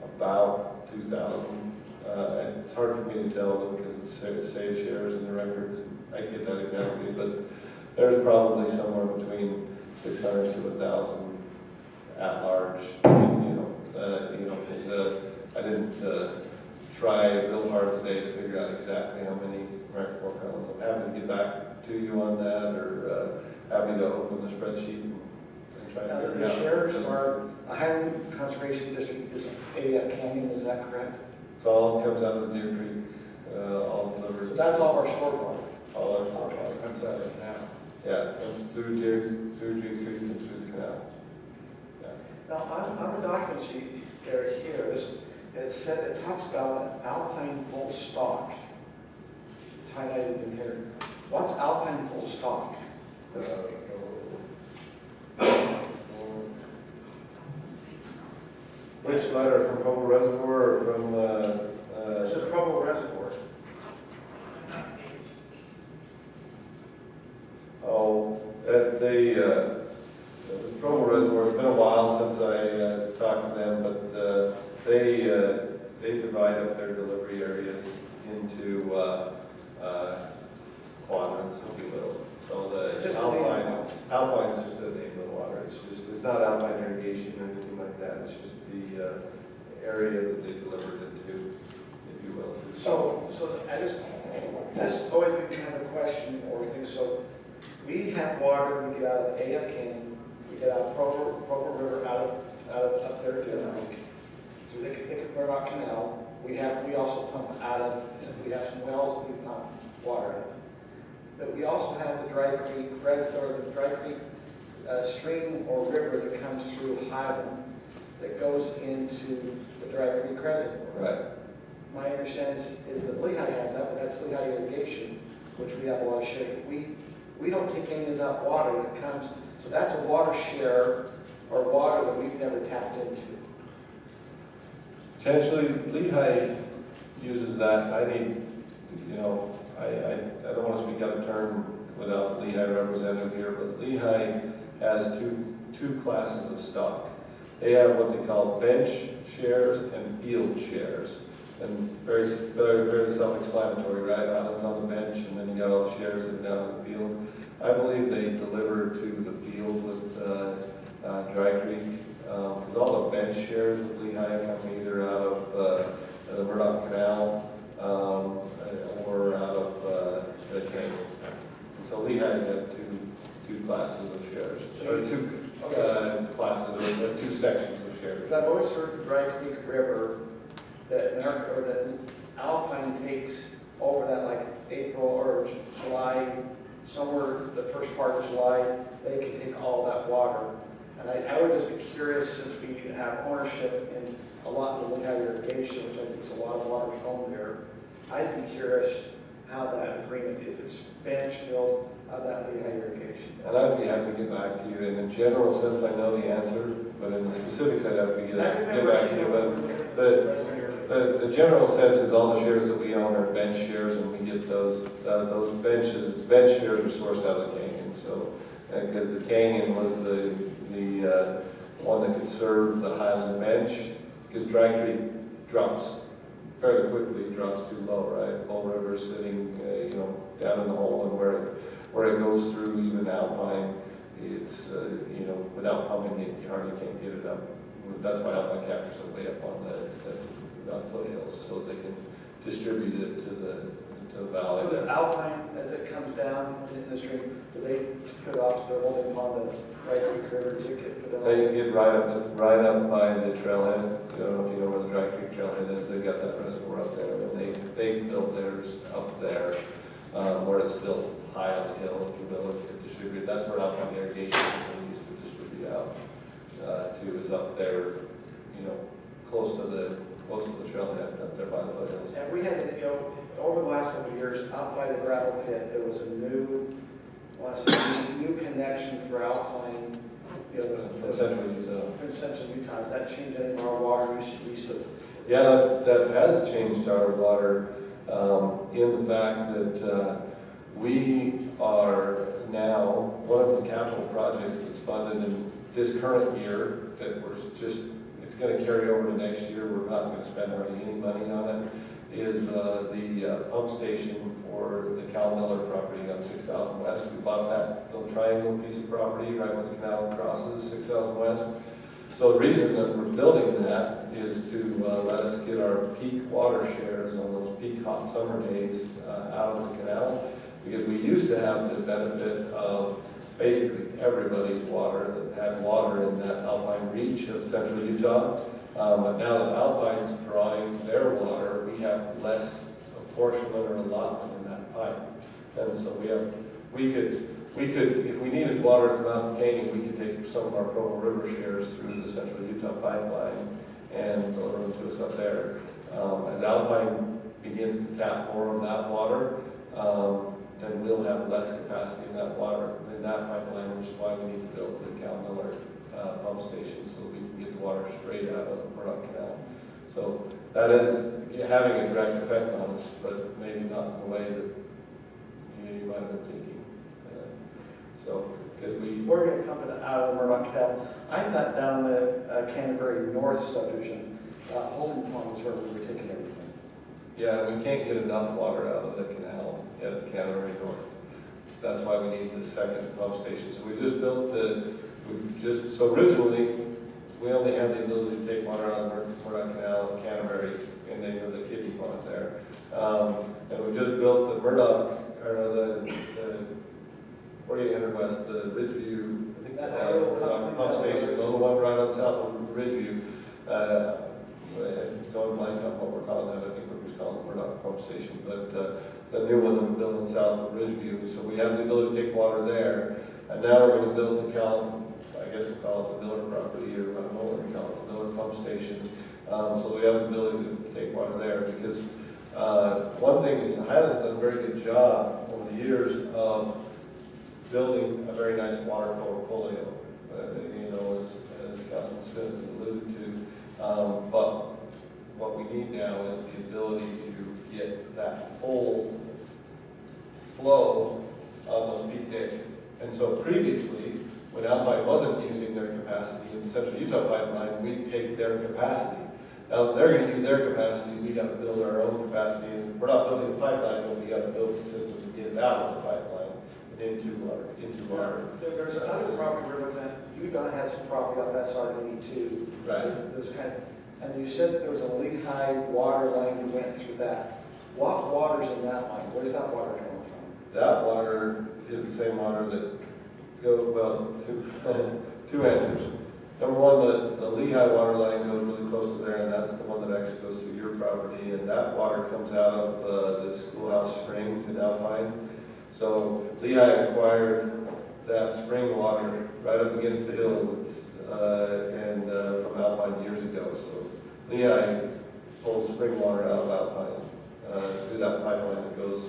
about 2,000. It's hard for me to tell because it's saved shares in the records. I can get that exactly, but there's probably somewhere between 600 to 1,000 at large. Because I didn't try real hard today to figure out exactly how many American Fork owns. I'm happy to get back to you on that, or happy to open the spreadsheet and try to figure The out. shares are, the Highland Conservation District is AF Canyon, is that correct? It all comes out of Deer Creek, all delivered. So that's all our short water. All our short water. Comes out of now. Yeah, it comes through Deer Creek and through the canal. Yeah. Now, on the documents that are here, it talks about an alpine full stock. It's highlighted in here. What's alpine full stock? Which letter, from Provo Reservoir or from, This is Provo Reservoir. the Provo Reservoir, it's been a while since I talked to them, but they divide up their delivery areas into quadrants, if you will. So It's the just a name. alpine is just a name of the water. It's not alpine irrigation or anything like that. It's just the area that they delivered it to, if you will. So that's always been kind of a question or thing. So we have water, we get out of AF Canyon, we get out of Provo River, out of up there to Deer Creek. So they can burn out canal. We also pump out of, we have some wells that we pump water out of. But we also have the Dry Creek Reservoir, the Dry Creek stream or river that comes through Highland that goes into the Dry Creek Reservoir. Right. My understanding is that Lehigh has that, but that's Lehigh Irrigation, which we have a lot of share. We don't take any of that water that comes, so that's a water share or water that we've never tapped into. Potentially, Lehigh uses that. I need, you know, I don't want to speak out of turn without Lehigh representative here, but Lehigh has two classes of stock. They have what they call bench shares and field shares. And very self-explanatory, right? Islands on the bench, and then you got all the shares that are down in the field. I believe they deliver to the field with Dry Creek, because all the bench shares with Lehigh come either out of the Murdoch Canal or out of the canyon. So Lehigh have two classes of shares, or two classes, or two sections of shares. I've always heard the Dry Creek River that Alpine takes over that like April or July, somewhere the first part of July, they can take all that water. And I would just be curious, since we have ownership in a lot of the Lehigh Irrigation, which I think is a lot of water home there, I'd be curious how that agreement, if it's bench filled, how that Lehigh Irrigation. And I'd be happy to get back to you. In a general sense, I know the answer, but in the specifics, I'd have to get back to you. But the general sense is all the shares that we own are bench shares, and we get those bench shares are sourced out of the canyon. So, because the canyon was the one that could serve the Highland bench, because Dry Creek drops fairly quickly, drops too low, right? Bull River is sitting, down in the hole, and where it goes through even Alpine, it's without pumping it, you hardly can't get it up. That's why Alpine captures it way up on the foothills, so they can distribute it to the valley. So does Alpine, as it comes down in the stream, do they put it off to their holding pond, the Dry Creek River, does it get put on? They get right up by the trailhead. I don't know if you know where the Dry Creek trailhead is. They've got that reservoir up there, and they built theirs up there, where it's still high on the hill, if you will, it get distributed. That's where Alpine Irrigation used to distribute out to, is up there, close to the trailhead up there by the foothills. And we had, over the last couple of years, out by the gravel pit, there was a new connection for Alpine, From Central Utah. from Central Utah. Has that changed any of our water used to? Yeah, that has changed our water in the fact that we are now, one of the capital projects that's funded in this current year, that it's going to carry over to next year, we're not going to spend hardly any money on it, is the pump station for the Cal Miller property on 6000 West. We bought that little triangle piece of property right where the canal crosses 6000 West. So the reason that we're building that is to let us get our peak water shares on those peak hot summer days out of the canal, because we used to have the benefit of basically everybody's water that had water in that alpine reach of central Utah. But now that Alpine's drawing their water, we have less apportionment or allotment in that pipe. And so we could, if we needed water at the mouth of the canyon, we could take some of our Provo River shares through the central Utah pipeline and deliver them to us up there. As Alpine begins to tap more of that water, then we'll have less capacity in that water, in that pipeline, which is why we need to build the Cal Miller pump station, so we can get the water straight out of the Murdoch Canal. So that is having a direct effect on us, but maybe not in the way that you might have been thinking. Because we're going to pump it out of the Murdoch Canal. I thought down the Canterbury North subdivision, holding pond was where we were taking everything. Yeah, we can't get enough water out of the canal at Canterbury North. That's why we need the second pump station. So we just built so originally, we only had the ability to take water out of the Murdoch Canal, Canterbury, and then the kiddie pond there. And we just built the Murdoch, or the 4800 West, the Ridgeview, I think pump station, the little one right on south of Ridgeview. Going blank on what we're calling that, I think we're just calling it Murdoch pump station, but the new one that we're building south of Ridgeview. So we have the ability to take water there. And now we're gonna build the I guess we'll call it the Miller property, or I don't know what we call it, the Miller pump station. So we have the ability to take water there, because one thing is, Highlands done a very good job over the years of building a very nice water portfolio, you know, as Councilman Smith alluded to. But what we need now is the ability to get that full flow on those peak days. And so previously, when Alpine wasn't using their capacity in Central Utah Pipeline, we'd take their capacity. Now they're going to use their capacity, we got to build our own capacity. And we're not building the pipeline, but we got to build the system to get it out of the pipeline and into our. There's another property represent, UDOT has some property on that side of me too. Right. Those kind of, and you said that there was a Lehigh water line that went through that. What water's in that line? Where's that water coming from? That water is the same water that goes, well, two answers. Number one, the Lehigh water line goes really close to there, and that's the one that actually goes through your property, and that water comes out of the Schoolhouse Springs in Alpine. So Lehigh acquired that spring water right up against the hills, from Alpine years ago. So Lehigh pulls spring water out of Alpine through that pipeline that goes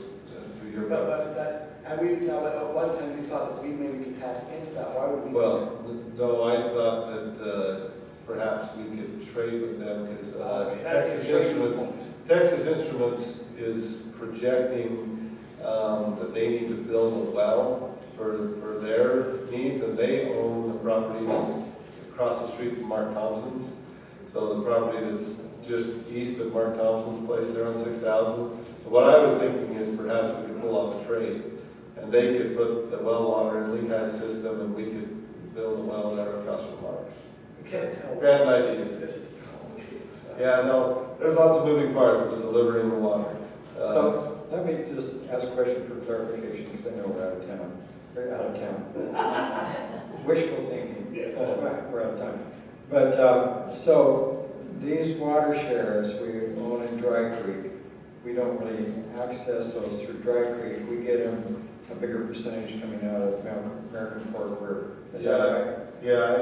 through your property. But that's, and we, you know, at one time we thought that we maybe could tap into that. Why would we? Well, no, I thought that perhaps we could trade with them, because Texas Instruments is projecting that they need to build a well for their needs, and they own the property that's across the street from Mark Thompson's. So the property that's just east of Mark Thompson's place there on 6,000. So what I was thinking is perhaps we could pull off a trade, and they could put the well water in Lehigh's system, and we could build a well there across from Mark's. We can't tell. Grand ideas. This is complicated stuff. Yeah, no, there's lots of moving parts to delivering the water. So let me just ask a question for clarification, because I know we're out of town. We're out of town. Wishful thinking. Yes. We're out of time. But, so these water shares we own in Dry Creek, we don't really access those through Dry Creek. We get them a bigger percentage coming out of American Fork River. Is that right? Yeah,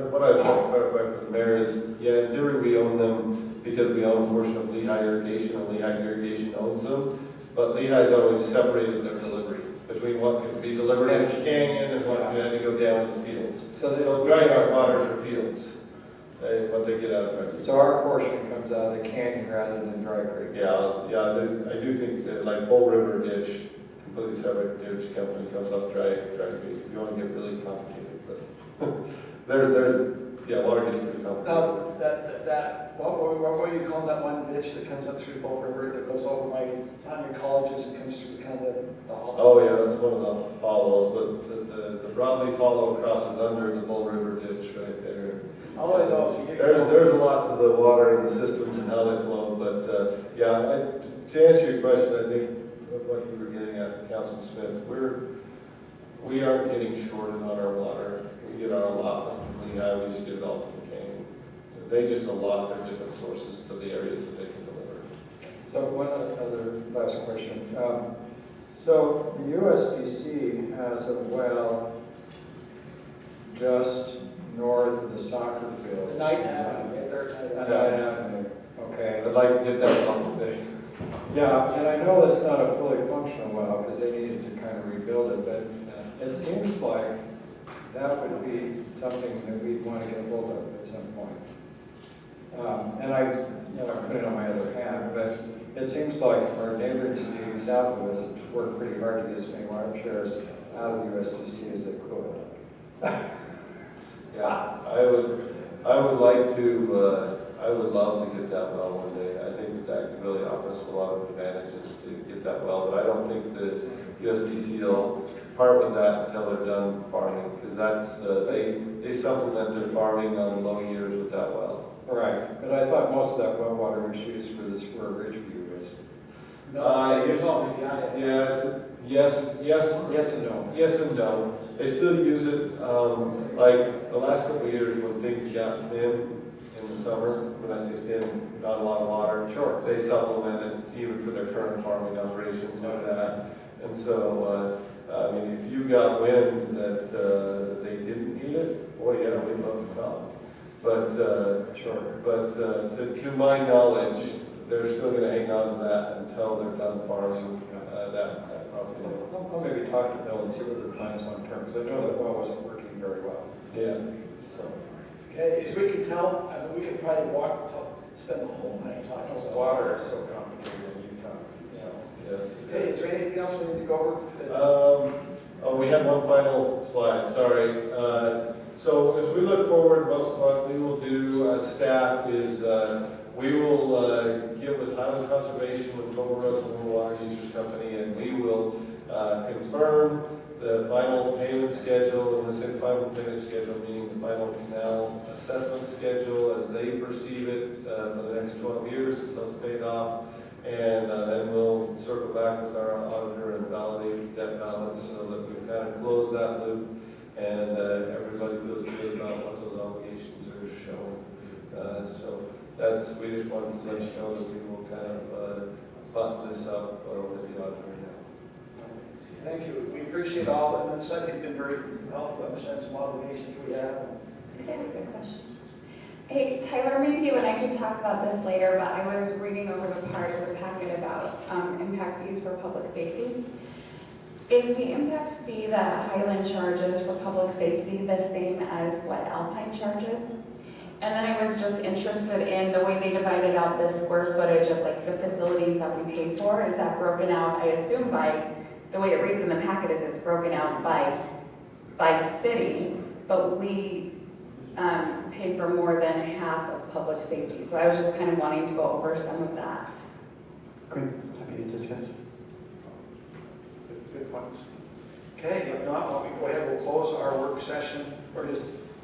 what I've clarified with the mayor is, yeah, in theory we own them because we own a portion of Lehigh Irrigation, and Lehigh Irrigation owns them. But Lehigh's always separated their delivery between what could be delivered in Canyon and what had to go down to the fields. So dry our water for fields, what they get out of Dry Creek. So our portion comes out of the canyon rather than Dry Creek. Yeah, I do think that, like Bull River Ditch, completely separate ditch company comes up Dry Creek. You want to get really complicated, but water gets pretty complicated. Now, what do you call that one ditch that comes up through Bull River that goes over my town your colleges and comes through kind of the hollow? Oh yeah, that's one of the hollows, but the broadleaf hollow crosses under the Bull River Ditch right there. All I know is you get. There's a lot to the water and the systems and how they flow, but to answer your question, I think what you were getting at, Councilman Smith, we aren't getting shorted on our water. We get our allotment from Lehigh, we just get it all from the canyon. They just allot their different sources to the areas that they can deliver. So one other last question. So the USDC has a well just north of the soccer field. The Night Avenue, right there. Night Avenue, okay. I'd like to get that one today. Yeah, and I know that's not a fully functional well because they needed to kind of rebuild it, but it seems like that would be something that we'd want to get hold of at some point. And I put it on my other hand, but it seems like our neighboring city south of us have worked pretty hard to get as many water shares out of the USDC as they could. Yeah, I would like to, I would love to get that well one day. I think that could really offer us a lot of advantages to get that well, but I don't think the USDC will part with that until they're done farming, because that's, they supplement their farming on low years with that well. Right, but I thought most of that well water was used for this, where Ridgeview is. It's all the Yes Yes and no. Yes and no. They still use it, like the last couple of years when things got thin in the summer, when I say thin, not a lot of water. Sure. They supplement it even for their current farming operations like that. And so, I mean, if you got wind that they didn't need it, boy, yeah, we'd love to talk. But, to my knowledge, they're still gonna hang on to that until they're done farming that property. I'll maybe talk to Bill and see what their plans long term, because I know that well wasn't working very well. Yeah. So, Okay, as we can tell, I mean, we could probably spend the whole night talking about water is so complicated in Utah. So, Yes. Okay, is there anything else we need to go over? Oh, we have one final slide, sorry. So as we look forward, what we will do as staff is we will get with Highland Conservation, with Toll Brook Water Users Company, and we will confirm the final payment schedule. And when I say final payment schedule, meaning the final canal assessment schedule as they perceive it for the next 12 years until it's paid off. And then we'll circle back with our auditor and validate debt balance so that we've kind of closed that loop and everybody feels good about what those obligations are showing. So we just wanted to let you know that we will kind of button this up with the auditor now. Thank you. We appreciate all, and it's, I think, been very helpful to understand some obligations we have. Could I ask a question? Hey, Tyler, maybe you and I could talk about this later, but I was reading over the part of the packet about impact fees for public safety. Is the impact fee that Highland charges for public safety the same as what Alpine charges? And then I was just interested in the way they divided out the square footage of like the facilities that we pay for. Is that broken out, I assume by, the way it reads in the packet is it's broken out by city, but we pay for more than half of public safety. So I was just kind of wanting to go over some of that. Great, happy to discuss. Good points. Okay, if not, why don't we go ahead, we'll close our work session. We're just,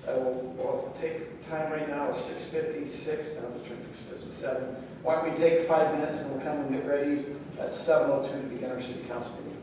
we'll take time right now, it's 6:56, now I'm just trying to fix this, 7. Why don't we take 5 minutes and we'll come and get ready at 7:02 to begin our city council meeting.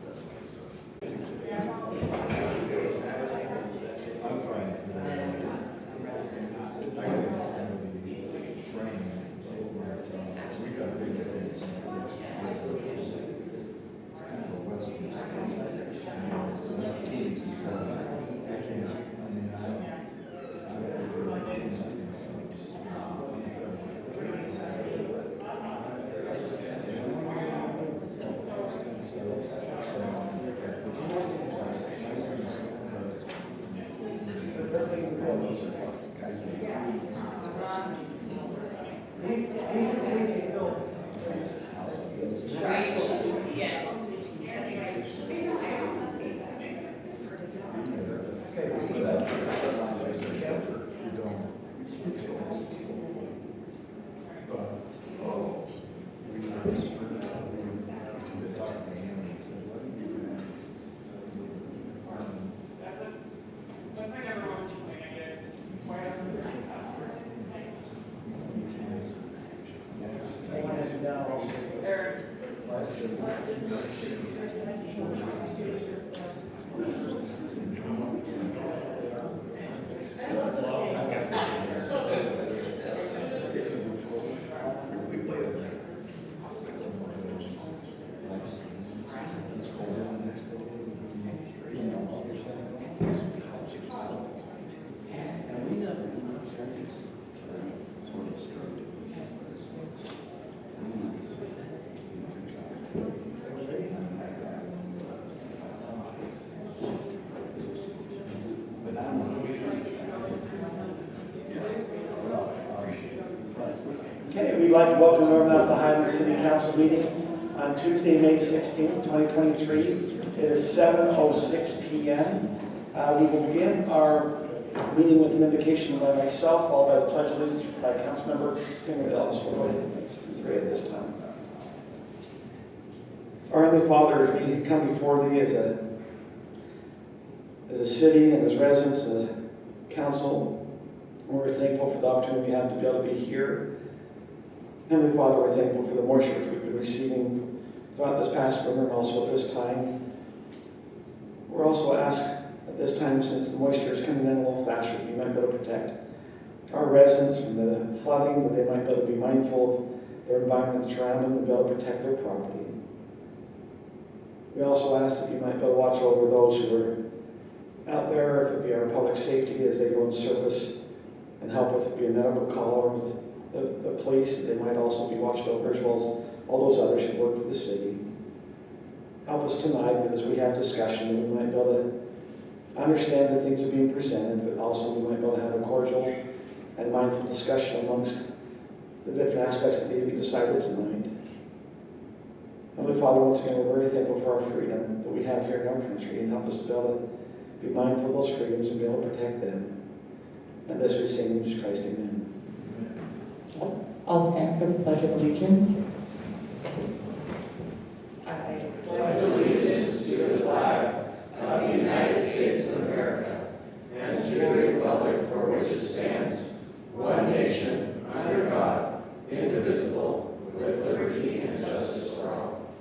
Okay, we'd like to welcome everyone to the Highland City Council meeting on Tuesday, May 16th, 2023. It is 7:06 p.m. We will begin our meeting with an invocation by myself, followed by the Pledge of Allegiance by Councilmember Fingerville. So go ahead, let's pray at this time. Our Heavenly Father, as we come before Thee as a city and as residents, as a council, we're thankful for the opportunity we have to be able to be here. Heavenly Father, we're thankful for the moisture which we've been receiving throughout this past winter and also at this time. We're also asked at this time, since the moisture is coming in a little faster, that you might be able to protect our residents from the flooding, that they might be able to be mindful of their environment around them and be able to protect their property. We also ask that you might be able to watch over those who are out there, if it be our public safety as they go in service, and help with it be a medical call or with the police. They might also be watched over, as well as all those others who work for the city. Help us tonight that as we have discussion, we might be able to understand that things are being presented, but also we might be able to have a cordial and mindful discussion amongst the different aspects that need to be decided tonight. Heavenly Father, once again, we're very thankful for our freedom that we have here in our country, and help us to be able to be mindful of those freedoms and be able to protect them. And this we say in Jesus Christ, amen. I'll stand for the Pledge of Allegiance. I pledge allegiance to the flag of the United States of America and to the republic for which it stands, one nation, under God, indivisible, with liberty and justice for all.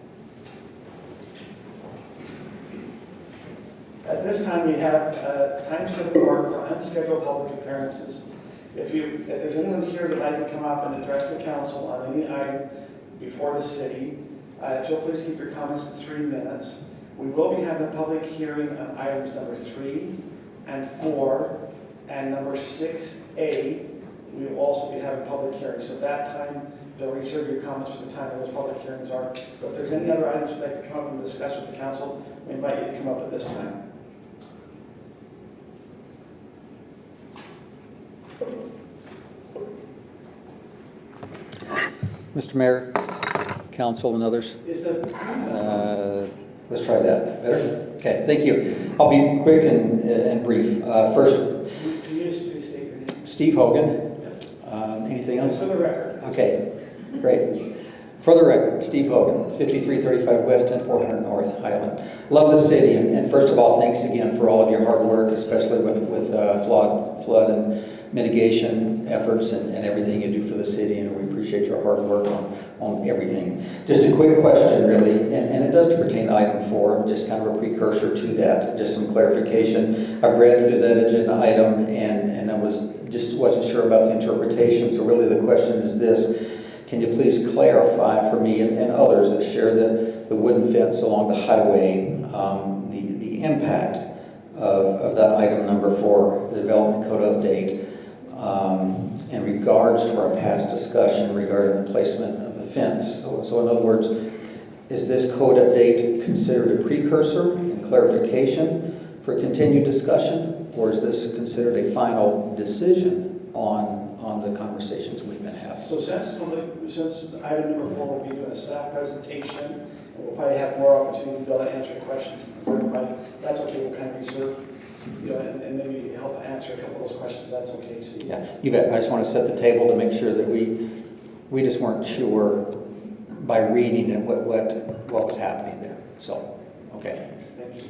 At this time, we have time set apart for unscheduled public appearances. If there's anyone here that'd like to come up and address the council on any item before the city, if you'll please keep your comments to 3 minutes. We will be having a public hearing on items number 3 and 4 and number 6A. We will also be having public hearings. So at that time, they'll reserve your comments for the time those public hearings are. But if there's any other items you'd like to come up and discuss with the council, we invite you to come up at this time. Mr. Mayor, council, and others. Let's try that. Better? Okay, thank you. I'll be quick and brief. First, Can you just please state your name? Steve Hogan. Anything else? For the record. Okay, great. For the record, Steve Hogan, 5335 West and 400 North, Highland. Love the city, and first of all, thanks again for all of your hard work, especially with flood and mitigation efforts and everything you do for the city, and we appreciate your hard work on everything. Just a quick question, really, and it does pertain to item 4, just kind of a precursor to that, just some clarification. I've read through that agenda item, and I wasn't sure about the interpretation, so really the question is this: can you please clarify for me and others that share the wooden fence along the highway, the impact of that item number 4, the development code update, in regards to our past discussion regarding the placement of the fence? So in other words, is this code update considered a precursor and clarification for continued discussion, or is this considered a final decision on the conversations we've been having? So since item number 4 will be doing a staff presentation, and we'll probably have more opportunity to be able to answer questions and clarify. That's okay, we'll kind of reserve, and maybe help answer a couple of those questions. That's okay. So yeah, you bet. I just want to set the table to make sure that we just weren't sure by reading it what was happening there. So, okay.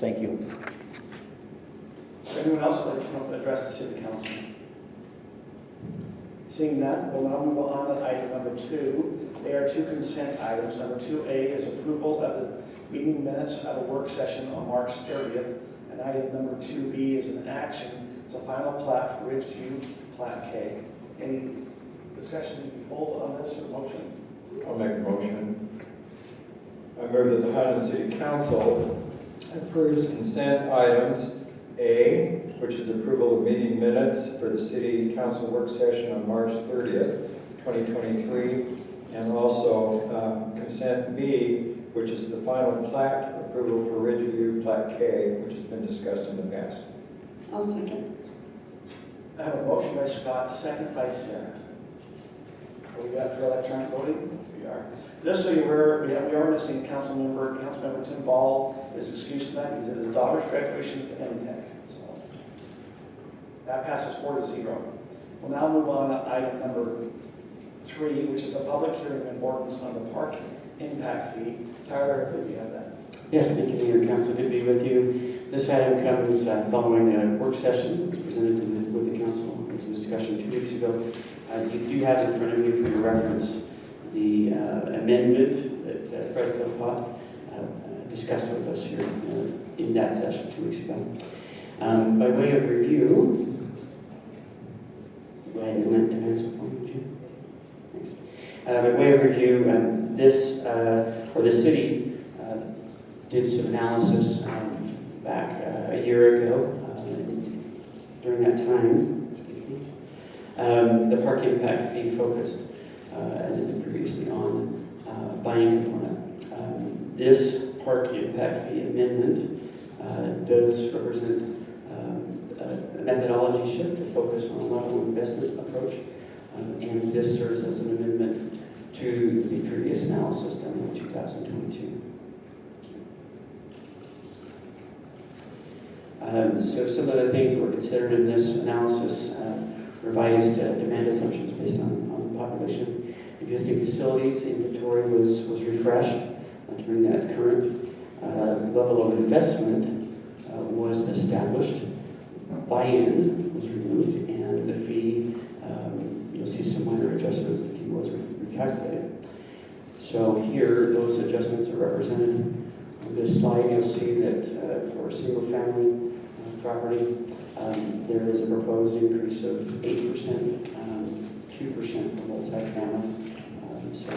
Thank you. Anyone else would like to come up and address the city council? Seeing that, we'll now move on to item number 2. They are 2 consent items. Number 2A is approval of the meeting minutes of a work session on March 30th. And item number 2B is an action. It's a final plat for Ridgeview Plat K. Any discussion to be pulled on this or motion? I'll make a motion. I move that the Highland City Council approves consent items A, which is approval of meeting minutes for the City Council work session on March 30th, 2023, and also consent B, which is the final plat approval for Ridgeview Plat K, which has been discussed in the past. I'll second. I have a motion by Scott, second by Sarah. What we got for electronic voting? We are. Just so you're aware, we are missing Councilmember Tim Ball is excused tonight. He's at his daughter's graduation at MTech. So that passes 4-0. We'll now move on to item number 3, which is a public hearing and ordinance on the parking impact fee. Tyler, I believe you have that. Yes, thank you, Mayor, Council. Good to be with you. This item comes following a work session that was presented with the council and some discussion 2 weeks ago. You do have in front of you for your reference the amendment that Fred Philpott discussed with us here in that session 2 weeks ago. By way of review, go ahead and advance the form, would you? Thanks. By way of review, the city did some analysis back a year ago. During that time, the park impact fee focused, as it did previously, on buy-in component. This park impact fee amendment does represent a methodology shift to focus on a level investment approach, and this serves as an amendment to the previous analysis done in 2022. So some of the things that were considered in this analysis, revised demand assumptions based on population. Existing facilities inventory was refreshed to bring that current. Level of investment was established. Buy-in was removed, and the fee, you'll see some minor adjustments. The fee was recalculated. So here, those adjustments are represented. On this slide, you'll see that for a single-family property, there is a proposed increase of 8%, 2% for multifamily. So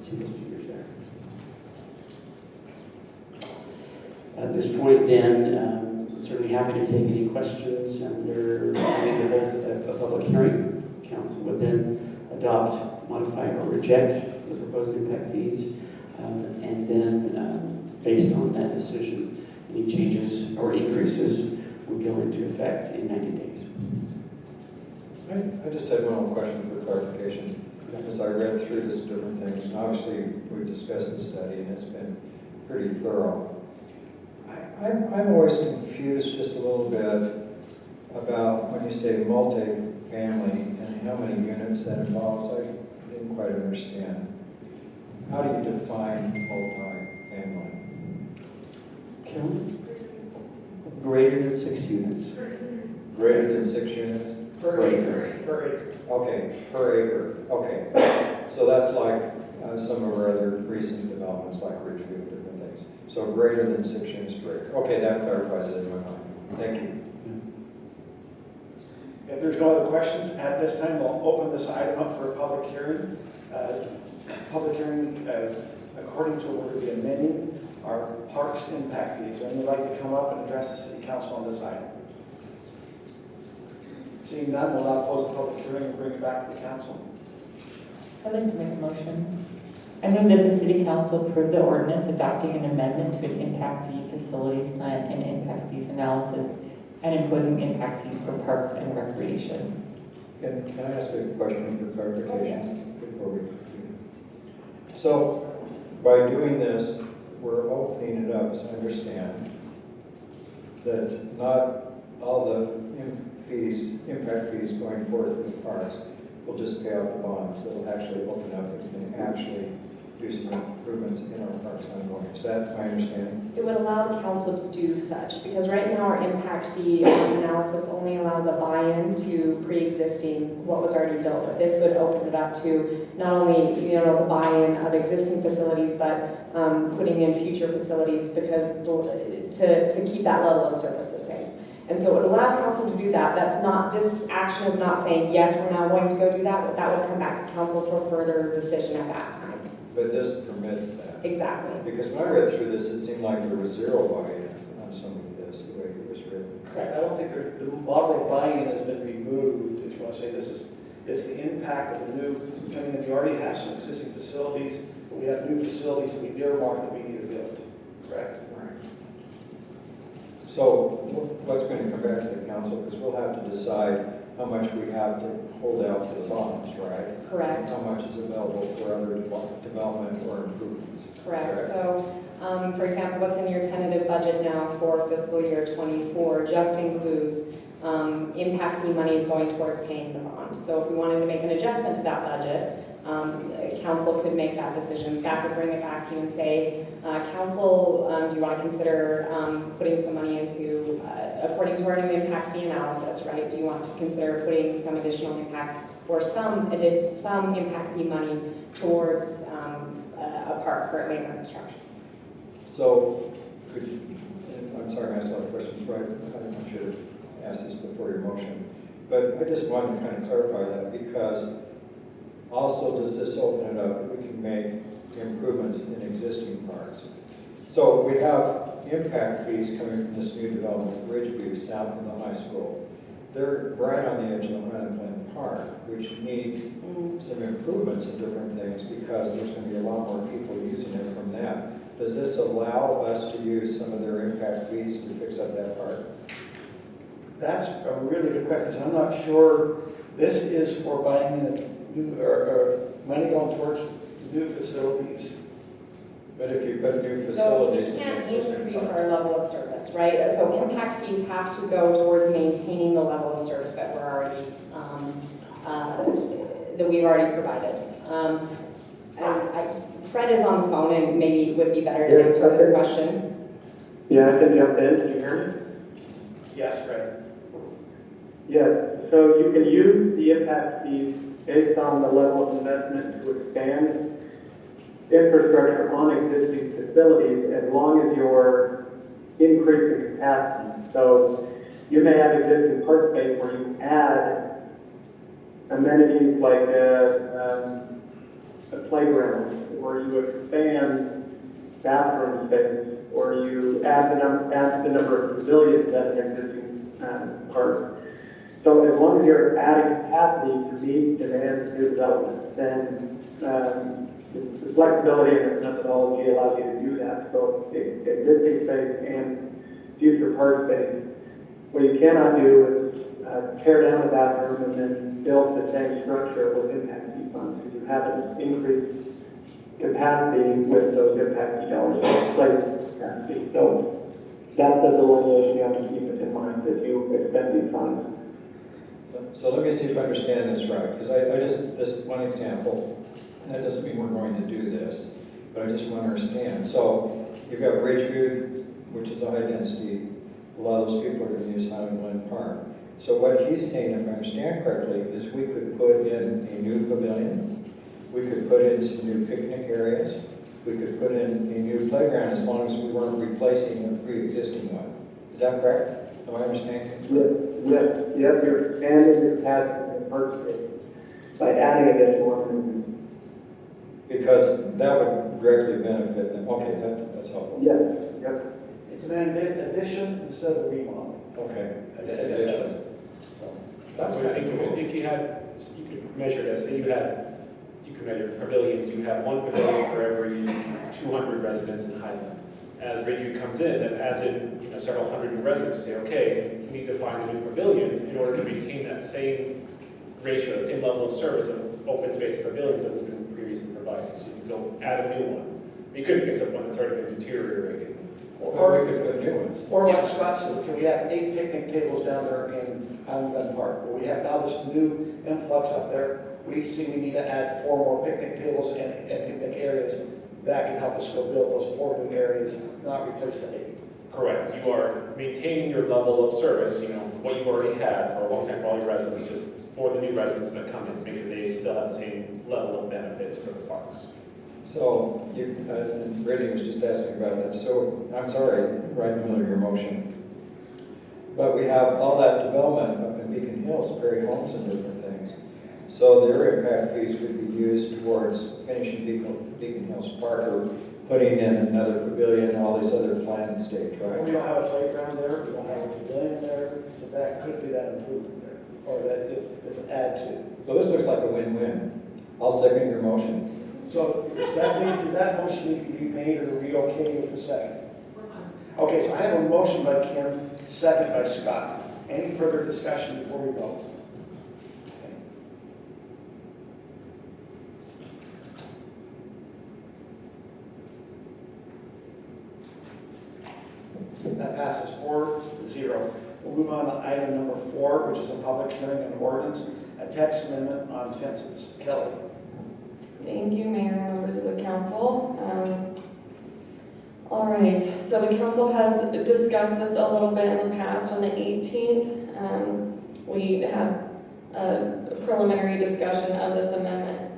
see those figures there. At this point, then, certainly happy to take any questions, and they're happy to hold a public hearing. Council would then adopt, modify, or reject the proposed impact fees, and then, based on that decision, any changes or increases would go into effect in 90 days. I just had one more question for clarification. As I read through this different things, and obviously we discussed the study and it's been pretty thorough. I'm always confused just a little bit about when you say multi-family and how many units that involves. I didn't quite understand. How do you define multi-family? Kim? Greater than 6 units. Greater than 6 units? Per acre. Per acre. Okay, per acre. Okay. So that's like some of our other recent developments like Ridgefield, different things. So greater than 6 units per acre. Okay, that clarifies it in my mind. Thank you. If there's no other questions, at this time, we'll open this item up for a public hearing. According to what we're going to be amending our parks impact fees. And we'd like to come up and address the city council on this item. Seeing none, we'll now close the public hearing and bring it back to the council. I'd like to make a motion. I move that the city council approve the ordinance adopting an amendment to an impact fee facilities plan and impact fees analysis and imposing impact fees for parks and recreation. Can I ask a question for clarification before we continue? So by doing this, we're opening it up, as I understand, that not all the impact fees going forward for the parks will just pay out the bonds. They'll actually open up and can actually do some improvements in our parks ongoing. Is that my understanding? It would allow the council to do such, because right now our impact fee analysis only allows a buy-in to pre-existing what was already built. But this would open it up to not only the buy-in of existing facilities, but putting in future facilities, because to keep that level of service the same. And so it would allow council to do that. This action is not saying, yes, we're now going to go do that, but that would come back to council for further decision at that time. But this permits that. Exactly. Because when I read through this, it seemed like there was zero buy-in on some of this, the way it was written. Correct. I don't think the model of buy-in has been removed, if you want to say it's the impact of the new, I mean, we already have some existing facilities, but we have new facilities that we earmarked that we need to build. Correct? Right. So what's going to come back to the council, because we'll have to decide how much we have to hold out for the bonds, right? Correct. How much is available for other development or improvements. Correct. So, for example, what's in your tentative budget now for fiscal year 24 just includes impact fee monies going towards paying the bond. So if we wanted to make an adjustment to that budget, council could make that decision. Staff would bring it back to you and say, council, do you want to consider putting some money into, according to our new impact fee analysis, right? Do you want to consider putting some additional impact or some impact fee money towards a park currently under construction? So, could you, I'm sorry I asked a lot of questions, right? I should have asked this before your motion. But I just wanted to kind of clarify that, because also does this open it up that we can make improvements in existing parks? So we have impact fees coming from this new development, Ridgeview, south of the high school. They're right on the edge of the Highland Glen Park, which needs some improvements in different things because there's going to be a lot more people using it from that. Does this allow us to use some of their impact fees to fix up that park? That's a really good question. I'm not sure. This is for buying new, or money going towards new facilities. But if you put new So we facilities in can't the existing increase park. our level of service, right? So impact fees have to go towards maintaining the level of service that we're already, that we've already provided. Fred is on the phone and maybe it would be better to answer this question. Yeah, I can jump in. Can you hear me? Yes, Fred. Yes. So you can use the impact fees based on the level of investment to expand infrastructure on existing facilities as long as you're increasing capacity. So you may have existing park space where you add amenities like a playground, or you expand bathroom space, or you add the number of pavilions at an existing park. So as long as you're adding capacity to meet demand for new development, then the flexibility in the methodology allows you to do that. So existing space and future park space. What you cannot do is tear down the bathroom and then build the same structure with impact fee funds, because you haven't increased capacity with those impact fee dollars in place capacity. So that's the delineation you have to keep in mind if you expend these funds. So let me see if I understand this right, because I just, this is one example. That doesn't mean we're going to do this, but I just want to understand. So you've got Ridgeview, which is a high density. A lot of those people are going to use Highland Glen Park. So what he's saying, if I understand correctly, is we could put in a new pavilion. We could put in some new picnic areas. We could put in a new playground as long as we weren't replacing a pre-existing one. Is that correct? Am I understanding? Yes, you're expanding the capacity in park space by adding additional amenities. Because that would directly benefit them. Okay, that's helpful. Yes, yep. It's an addition instead of a remodel. Okay. It's an addition. That's So I think if you had, you could measure it as, say you could measure pavilions, you have one pavilion for every 200 residents in Highland. As Ridgeview comes in, that adds in several hundred new residents, say, okay, we need to find a new pavilion in order to maintain that same ratio, the same level of service of open space pavilions that we've been previously provided. So you can go add a new one. You couldn't fix up one that's already been deteriorating. Or we could put new ones. Or like Scott said, can we have 8 picnic tables down there in Highland Glen Park? Where we have now this new influx up there. We see we need to add 4 more picnic tables and picnic areas. That can help us go build those 4 new areas, not replace the 8. Correct. You are maintaining your level of service, what you already had for a long time for all your residents, just for the new residents that come in, to make sure they still have the same level of benefits for the parks. So, and Brady was just asking about that. So, I'm sorry, right in the middle of your motion. But we have all that development up in Beacon Hills, Perry Homes and different things. So their impact fees could be used towards finishing Beacon Hills Park or putting in another pavilion and all these other planned stage, right? We don't have a playground there, we don't have a pavilion there, so that could be that improvement there, or that it's an add to. So this looks like a win-win. I'll second your motion. So Stephanie, does that motion need to be made, or are we okay with the second? Okay, so I have a motion by Kim, second by Scott. Any further discussion before we vote? That passes 4-0. We'll move on to item number 4, which is a public hearing and ordinance, a text amendment on fences. Kelly. Thank you, Mayor and members of the council. All right, so the council has discussed this a little bit in the past. On the 18th, we had a preliminary discussion of this amendment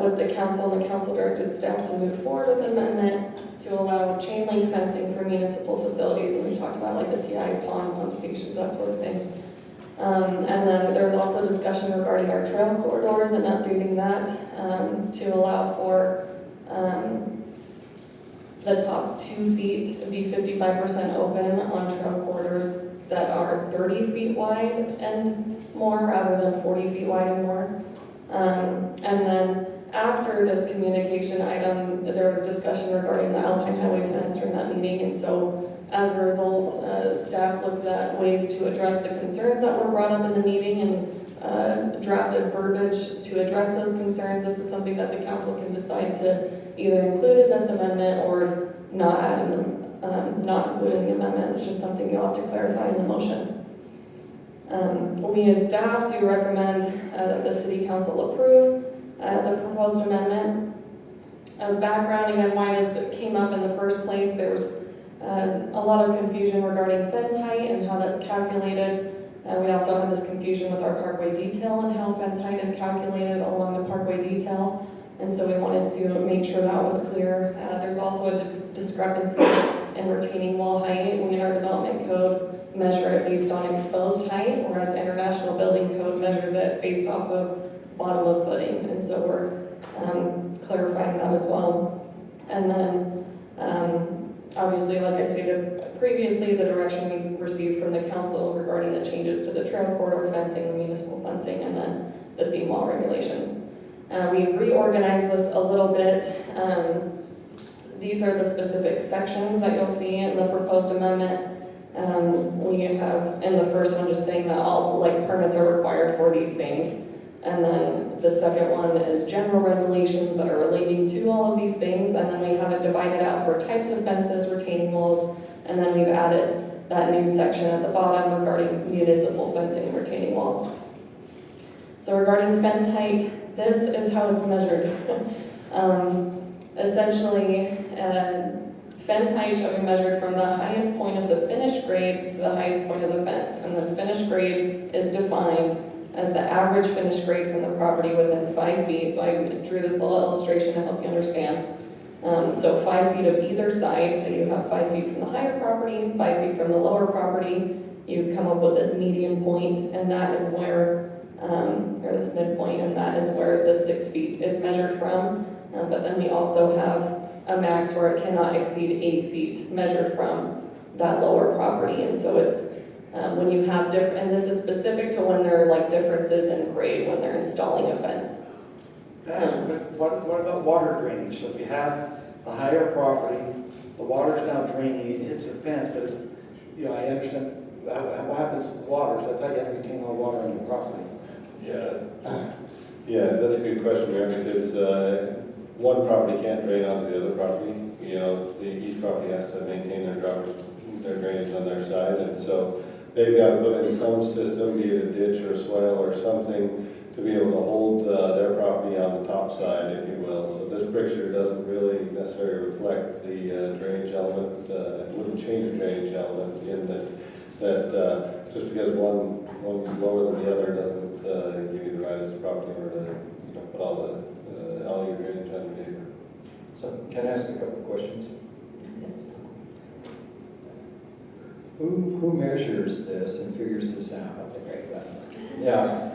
with the council, and the council directed staff to move forward with the amendment to allow chain link fencing for municipal facilities, and we talked about like the PI pond, pump stations, that sort of thing. And then there was also discussion regarding our trail corridors and updating that to allow for the top 2 feet be 55% open on trail corridors that are 30 feet wide and more rather than 40 feet wide and more. And then after this communication item, there was discussion regarding the Alpine Highway fence during that meeting, and so as a result, staff looked at ways to address the concerns that were brought up in the meeting and drafted verbiage to address those concerns. This is something that the council can decide to either include in this amendment or not add in the, not include in the amendment. It's just something you'll have to clarify in the motion. We as staff do recommend that the city council approve the proposed amendment. Background again, why this came up in the first place, there was a lot of confusion regarding fence height and how that's calculated. We also had this confusion with our parkway detail and how fence height is calculated along the parkway detail. And so we wanted to make sure that was clear. There's also a discrepancy in retaining wall height. We in our development code measure it based on exposed height, whereas International Building Code measures it based off of bottom of footing. And so we're clarifying that as well. And then obviously, like I stated previously, the direction we've received from the council regarding the changes to the trail corridor fencing, the municipal fencing, and then the theme wall regulations. We reorganized this a little bit. These are the specific sections that you'll see in the proposed amendment. We have, in the first one, just saying that all permits are required for these things. And then the second one is general regulations that are relating to all of these things. And then we have it divided out for types of fences, retaining walls, and then we've added that new section at the bottom regarding municipal fencing and retaining walls. So regarding fence height, this is how it's measured. Essentially, fence height shall be measured from the highest point of the finished grade to the highest point of the fence. And the finished grade is defined as the average finished grade from the property within 5 feet. So I drew this little illustration to help you understand. So 5 feet of either side, so you have 5 feet from the higher property, 5 feet from the lower property. You come up with this median point, and that is where, or this midpoint, and that is where the 6 feet is measured from. But then we also have a max where it cannot exceed 8 feet measured from that lower property. And so it's when you have different, and this is specific to when there are differences in grade when they're installing a fence. What about water drainage? So if you have a higher property, the water's now draining, it hits the fence, but I understand what happens to the water, so that's how you have to contain all water on your property. Yeah, that's a good question, Mayor, because one property can't drain onto the other property. Each property has to maintain their drainage on their side, and so they've got to put in some system, be it a ditch or a swale or something, to be able to hold their property on the top side, if you will. So this picture doesn't really necessarily reflect the drainage element. It wouldn't change the drainage element in that just because one's lower than the other doesn't give you the right as a property owner to put all your drainage on your neighbor. So can I ask a couple of questions? Yes. Who measures this and figures this out? Yeah.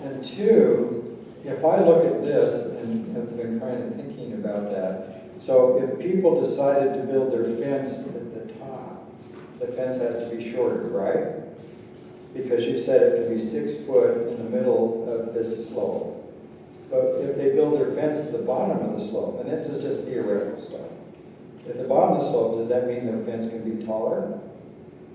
And two, if I look at this and have been kind of thinking about that, so if people decided to build their fence at the top, the fence has to be shorter, right? Because you said it can be 6 foot in the middle of this slope. But if they build their fence to the bottom of the slope, and this is just theoretical stuff, at the bottom of the slope, does that mean their fence can be taller?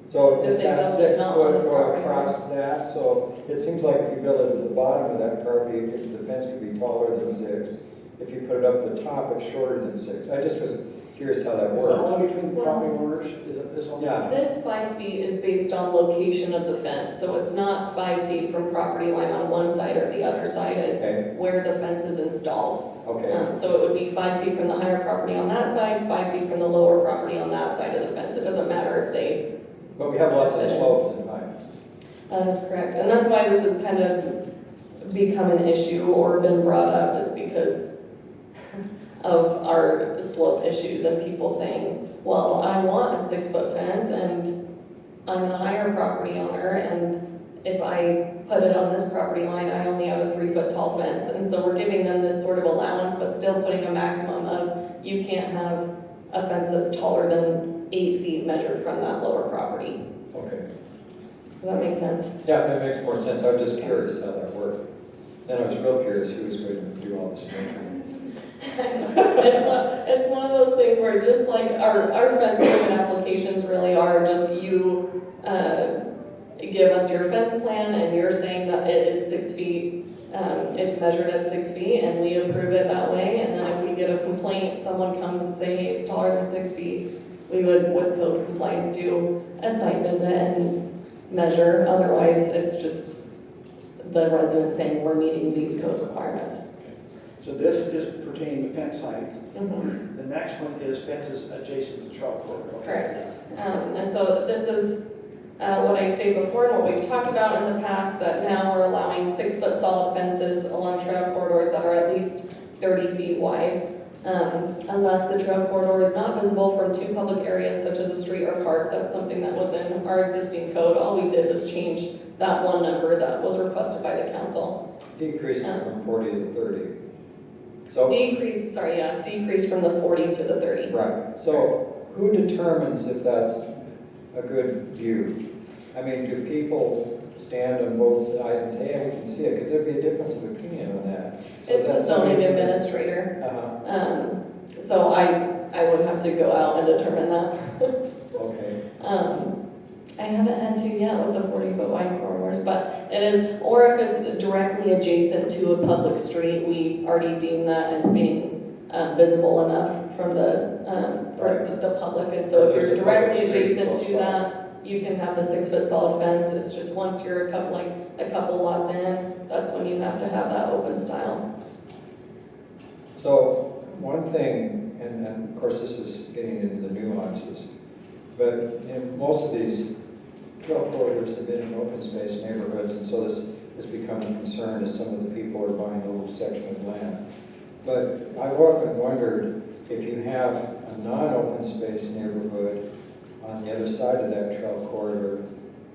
So is that 6 foot go across that? So it seems like if you build it at the bottom of that property, the fence could be taller than 6. If you put it up at the top, it's shorter than 6. I just was curious how that works. How long between the property owners? Is it this one? Yeah. This 5 feet is based on location of the fence, so it's not 5 feet from property line on one side or the other side. It's where the fence is installed. Okay. So it would be 5 feet from the higher property on that side, 5 feet from the lower property on that side of the fence. It doesn't matter if they. But we have lots of slopes and height. That is correct, and that's why this has kind of become an issue or been brought up, is because of our slope issues and people saying, well, I want a 6 foot fence and I'm the higher property owner, and if I put it on this property line, I only have a 3 foot tall fence. And so we're giving them this sort of allowance, but still putting a maximum of, you can't have a fence that's taller than 8 feet measured from that lower property. Okay. Does that make sense? Yeah, that makes more sense. I was just curious how that worked. Then I was real curious who was going to do all this measuring. It's one of those things where just like our fence permit applications really are just you give us your fence plan and you're saying that it is 6 feet, it's measured as 6 feet and we approve it that way. And then if we get a complaint, someone comes and say, hey, it's taller than 6 feet, we would, with code compliance, do a site visit and measure. Otherwise, it's just the resident saying we're meeting these code requirements. So this is pertaining to fence height. Mm-hmm. The next one is fences adjacent to child corridor. Correct. And so this is what I stated before and what we've talked about in the past, that now we're allowing 6-foot solid fences along trail corridors that are at least 30 feet wide. Unless the trail corridor is not visible from 2 public areas such as a street or park. That's something that was in our existing code. All we did was change that one number that was requested by the council. Decreased from 40 to 30. So decrease from the 40 to the 30. Right. So who determines if that's a good view? I mean, do people stand on both sides and say, hey, we can see it? Because there'd be a difference of opinion on that. So it's the zoning administrator. So I would have to go out and determine that. Okay. I haven't had to yet with the 40-foot wide corridors, but it is, or if it's directly adjacent to a public street, we already deem that as being visible enough from the public. And so if you're directly adjacent to that, you can have the 6-foot solid fence. It's just once you're a couple lots in, that's when you have to have that open style. So one thing, and of course this is getting into the nuances, but in most of these trail corridors have been in open space neighborhoods, and so this has become a concern as some of the people are buying a little section of land. But I've often wondered if you have a non-open space neighborhood on the other side of that trail corridor,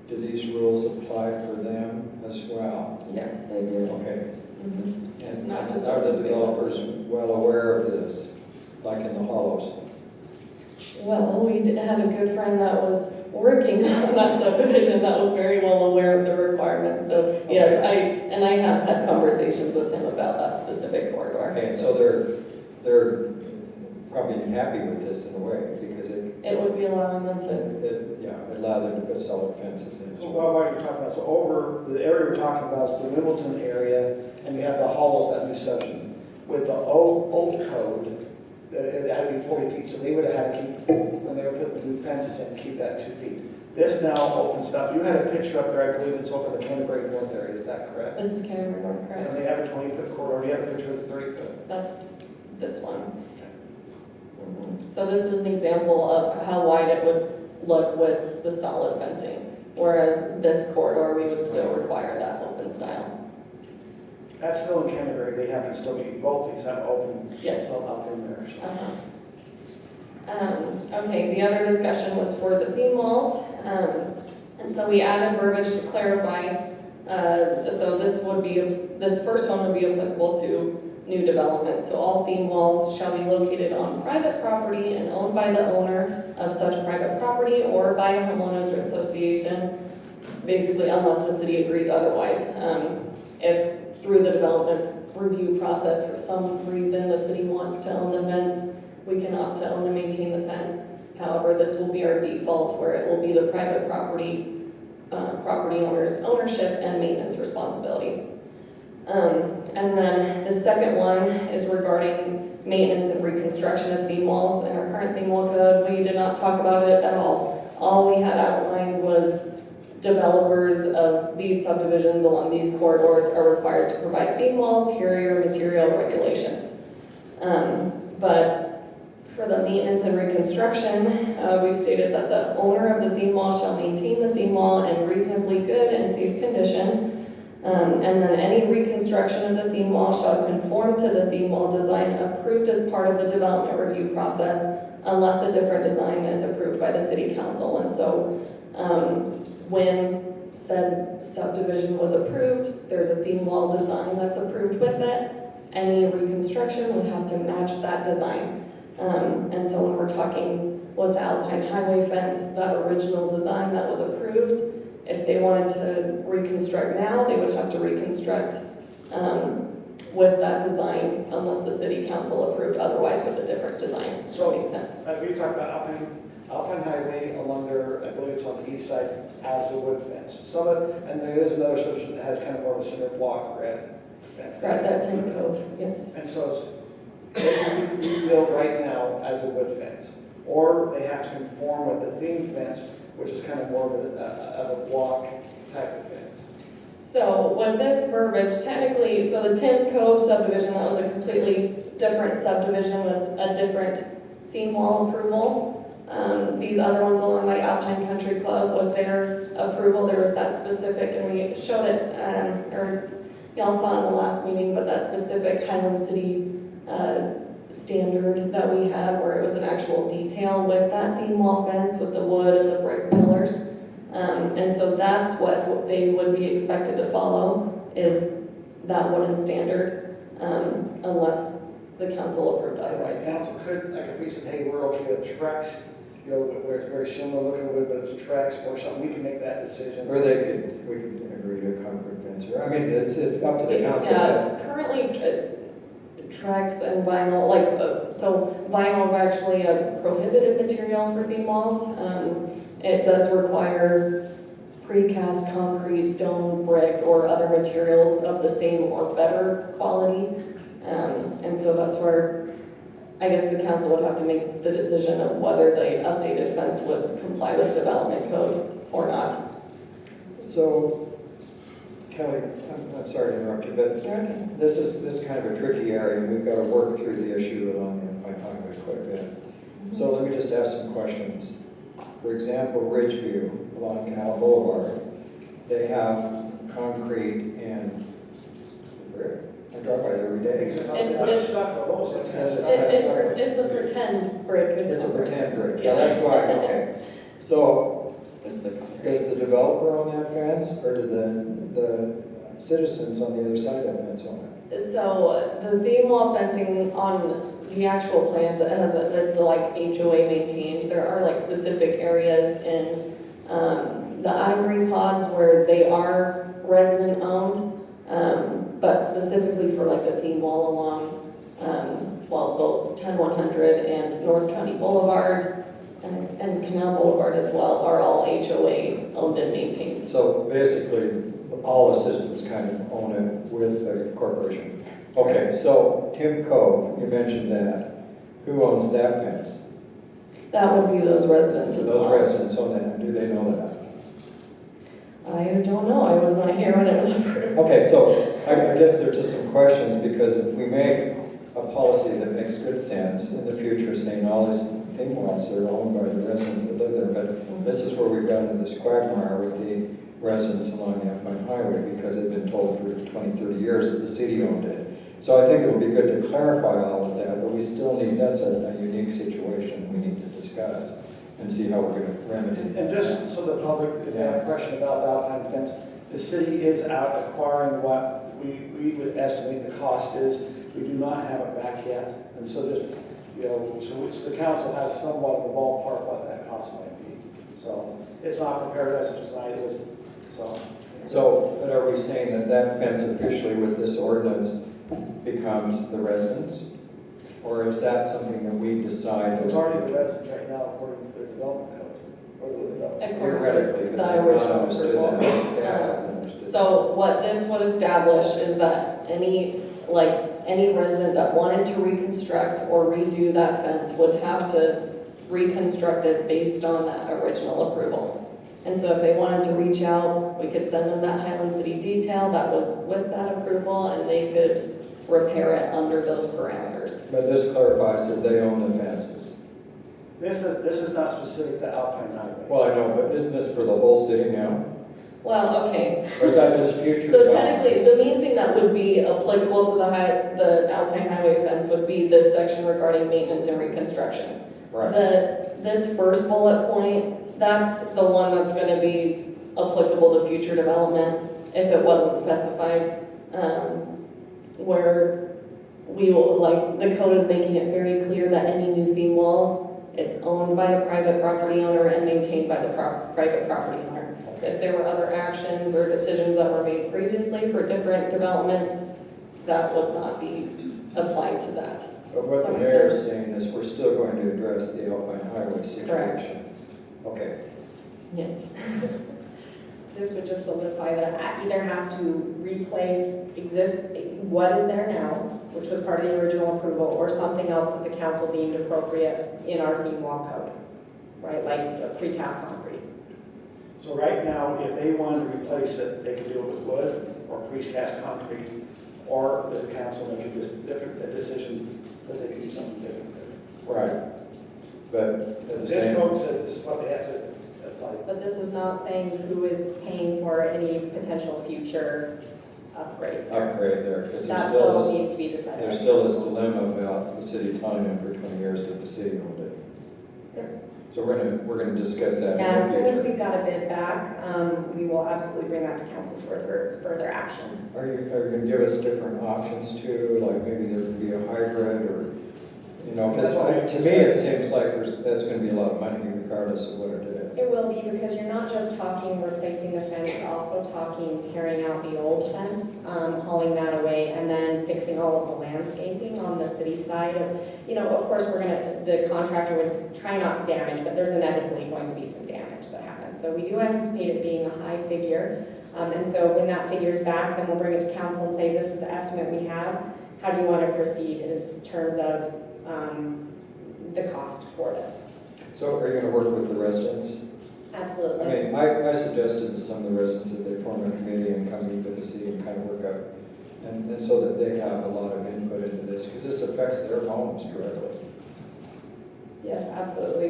do these rules apply for them as well? Yes, they do. Okay. Mm-hmm. It's not And just are the open space developers subdivisions. well aware of this, like in the hollows? Well, we had a good friend that was working on that subdivision that was very well aware of the requirements. So yes, I have had conversations with him about that specific corridor. Okay, so they're probably happy with this in a way because it would be allowing them to allow them to put solid fences in. So while you're talking about, so over the area we're talking about is the Wimbledon area, and we have the hollows, that new section. With the old code, it had to be 40 feet, so they would have had to keep, when they were putting the new fences in, keep that 2 feet. This now opens up, you had a picture up there, I believe it's over the Canterbury North area, is that correct? This is Canterbury North, correct? And they have a 20-foot corridor, do you have a picture of the 30-foot? That's this one. Mm-hmm. So this is an example of how wide it would look with the solid fencing, whereas this corridor, we would still require that open style. That's still in Canterbury, they have to still be, both these have open, yes, still up in there. So. Okay, the other discussion was for the theme walls, and so we added verbiage to clarify. So this first one would be applicable to new development. So all theme walls shall be located on private property and owned by the owner of such private property or by a homeowners association, basically unless the city agrees otherwise. If through the development review process, for some reason, the city wants to own the fence, we can opt to own and maintain the fence. However, this will be our default, where it will be the private property owner's ownership and maintenance responsibility. And then the second one is regarding maintenance and reconstruction of theme walls. In our current theme wall code, we did not talk about it at all. All we had outlined was developers of these subdivisions along these corridors are required to provide theme walls, carrier material regulations. But for the maintenance and reconstruction, we've stated that the owner of the theme wall shall maintain the theme wall in reasonably good and safe condition. And then any reconstruction of the theme wall shall conform to the theme wall design approved as part of the development review process, unless a different design is approved by the city council. And so when said subdivision was approved, there's a theme wall design that's approved with it. Any reconstruction would have to match that design. And so when we're talking with the Alpine Highway fence, that original design that was approved, if they wanted to reconstruct now, they would have to reconstruct with that design unless the city council approved otherwise with a different design. So, makes sense. As we talked about Alpine Highway along there, I believe it's on the east side, has a wood fence. And there is another subdivision that has kind of more of a cinder block red fence. Right, that Tin Cove, yes. And so it's built right now as a wood fence. Or they have to conform with the theme fence, which is kind of more of a block type of fence. So with this verbiage, technically, so the Tin Cove subdivision, that was a completely different subdivision with a different theme wall approval. These other ones along like Alpine Country Club, with their approval, there was that specific, and we showed it, or y'all saw it in the last meeting, but that specific Highland City standard that we had where it was an actual detail with that theme wall fence with the wood and the brick pillars. And so that's what they would be expected to follow, is that wooden standard, unless the council approved otherwise. Council could, like if we said, hey, we're okay with Trex, you know, where it's very similar looking wood, but it's Trex or something, we can make that decision. Or we could agree to a concrete fence, or, I mean, it's up to the council. Yeah, currently, Trex and vinyl, so vinyl is actually a prohibited material for theme walls. It does require precast concrete, stone, brick, or other materials of the same or better quality. And so that's where I guess the council would have to make the decision of whether the updated fence would comply with development code or not. So, Kelly, I'm sorry to interrupt you, but this is kind of a tricky area, and we've got to work through the issue along the Alpine Highway quite a bit. So let me just ask some questions. For example, Ridgeview along Canal Boulevard, they have concrete and brick. I drive by there every day. It's a pretend brick. It's a pretend brick. Yeah, that's why. Okay. So, does the developer own that fence, or do the citizens on the other side of that fence own it? So the theme wall fencing on the actual plans, it's like HOA maintained. There are like specific areas in the ivory pods where they are resident owned. But specifically for like the theme wall along, both 10100 and North County Boulevard and Canal Boulevard as well are all HOA owned and maintained. So basically, all the citizens kind of own it with the corporation. Okay, so Tin Cove, you mentioned that. Who owns that fence? That would be those residents as well. Those residents own that. Do they know that? I don't know. I was not here when it was approved. Okay, so I guess there's just some questions, because if we make a policy that makes good sense in the future, saying all these theme walls are owned by the residents that live there, but this is where we've got into this quagmire with the residents along the Alpine Highway, because they've been told for 20, 30 years that the city owned it. So I think it would be good to clarify all of that, but we still need, that's a unique situation we need to discuss and see how we're going to remedy it. And just so the public, if they have a question about the Alpine fence, the city is out acquiring what we would estimate the cost is. We do not have it back yet. And so just, you know, so the council has somewhat of a ballpark what that cost might be. So it's not prepared as of tonight, it was, So, but are we saying that that fence officially with this ordinance becomes the residence? Or is that something that we decide? it's already the residence right now according to their development code. Or the development. Theoretically, but The original approval. So what this would establish is that any resident that wanted to reconstruct or redo that fence would have to reconstruct it based on that original approval. And so if they wanted to reach out, we could send them that Highland City detail that was with that approval, and they could repair it under those parameters. But this clarifies that they own the fences. This is not specific to Alpine Highway. Well, I know, but isn't this for the whole city now? Well, okay. Or is that just future? So technically, the main thing that would be applicable to the Alpine Highway fence would be this section regarding maintenance and reconstruction. Right. This first bullet point, that's the one that's going to be applicable to future development if it wasn't specified. Where we will, like, the code is making it very clear that any new it's owned by the private property owner and maintained by the private property owner. If there were other actions or decisions that were made previously for different developments, that would not be applied to that. But what Does the that make mayor is sense? saying is we're still going to address the Alpine Highway situation. Okay. Yes. This would just solidify that it either has to replace what is there now, which was part of the original approval, or something else that the council deemed appropriate in our theme wall code, right, like precast concrete. So right now, if they wanted to replace it, they could do it with wood or precast concrete, or the council make a decision that they could do something different. Right. But at the This same code says this is what they have to apply. But this is not saying who is paying for any potential future upgrade. there, because That still needs to be decided. there's still this dilemma about the city telling them for 20 years that the city owned it. So we're gonna discuss that. Yeah, in as the soon as future. we've got a bid back, we will absolutely bring that to council for further action. Are you gonna give us different options too, like maybe there could be a hybrid or, you know, because to me it seems like that's gonna be a lot of money regardless of what it is. It will be, because you're not just talking replacing the fence, you're also talking tearing out the old fence, hauling that away, and then fixing all of the landscaping on the city side of, of course, the contractor would try not to damage, but there's inevitably going to be some damage that happens. So we do anticipate it being a high figure, and so when that figure's back, then we'll bring it to council and say, this is the estimate we have. How do you want to proceed in terms of the cost for this? So are you gonna work with the residents? Absolutely. I mean, I suggested to some of the residents that they form a committee and come meet with the city and kind of work out, and so that they have a lot of input into this, because this affects their homes directly. Yes, absolutely.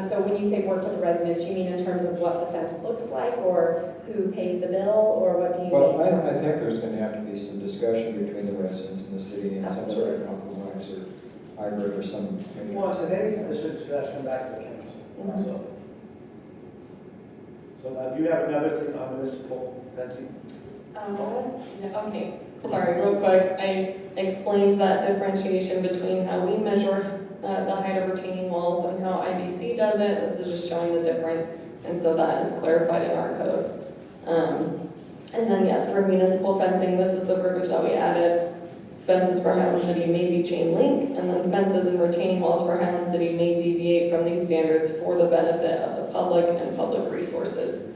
So when you say work with the residents, do you mean in terms of what the fence looks like, or who pays the bill, or what do you Well, mean? I think there's going to have to be some discussion between the residents and the city and some sort of compromise or hybrid or some. Well, I said anything, this should come back to the council. Mhm. So now, do you have another thing on municipal fencing? Okay, sorry, real quick. I explained that differentiation between how we measure the height of retaining walls and how IBC does it. This is just showing the difference, and so that is clarified in our code. And then yes, for municipal fencing, this is the verbiage that we added. Fences for Highland City may be chain link, and then fences and retaining walls for Highland City may deviate from these standards for the benefit of the public and public resources.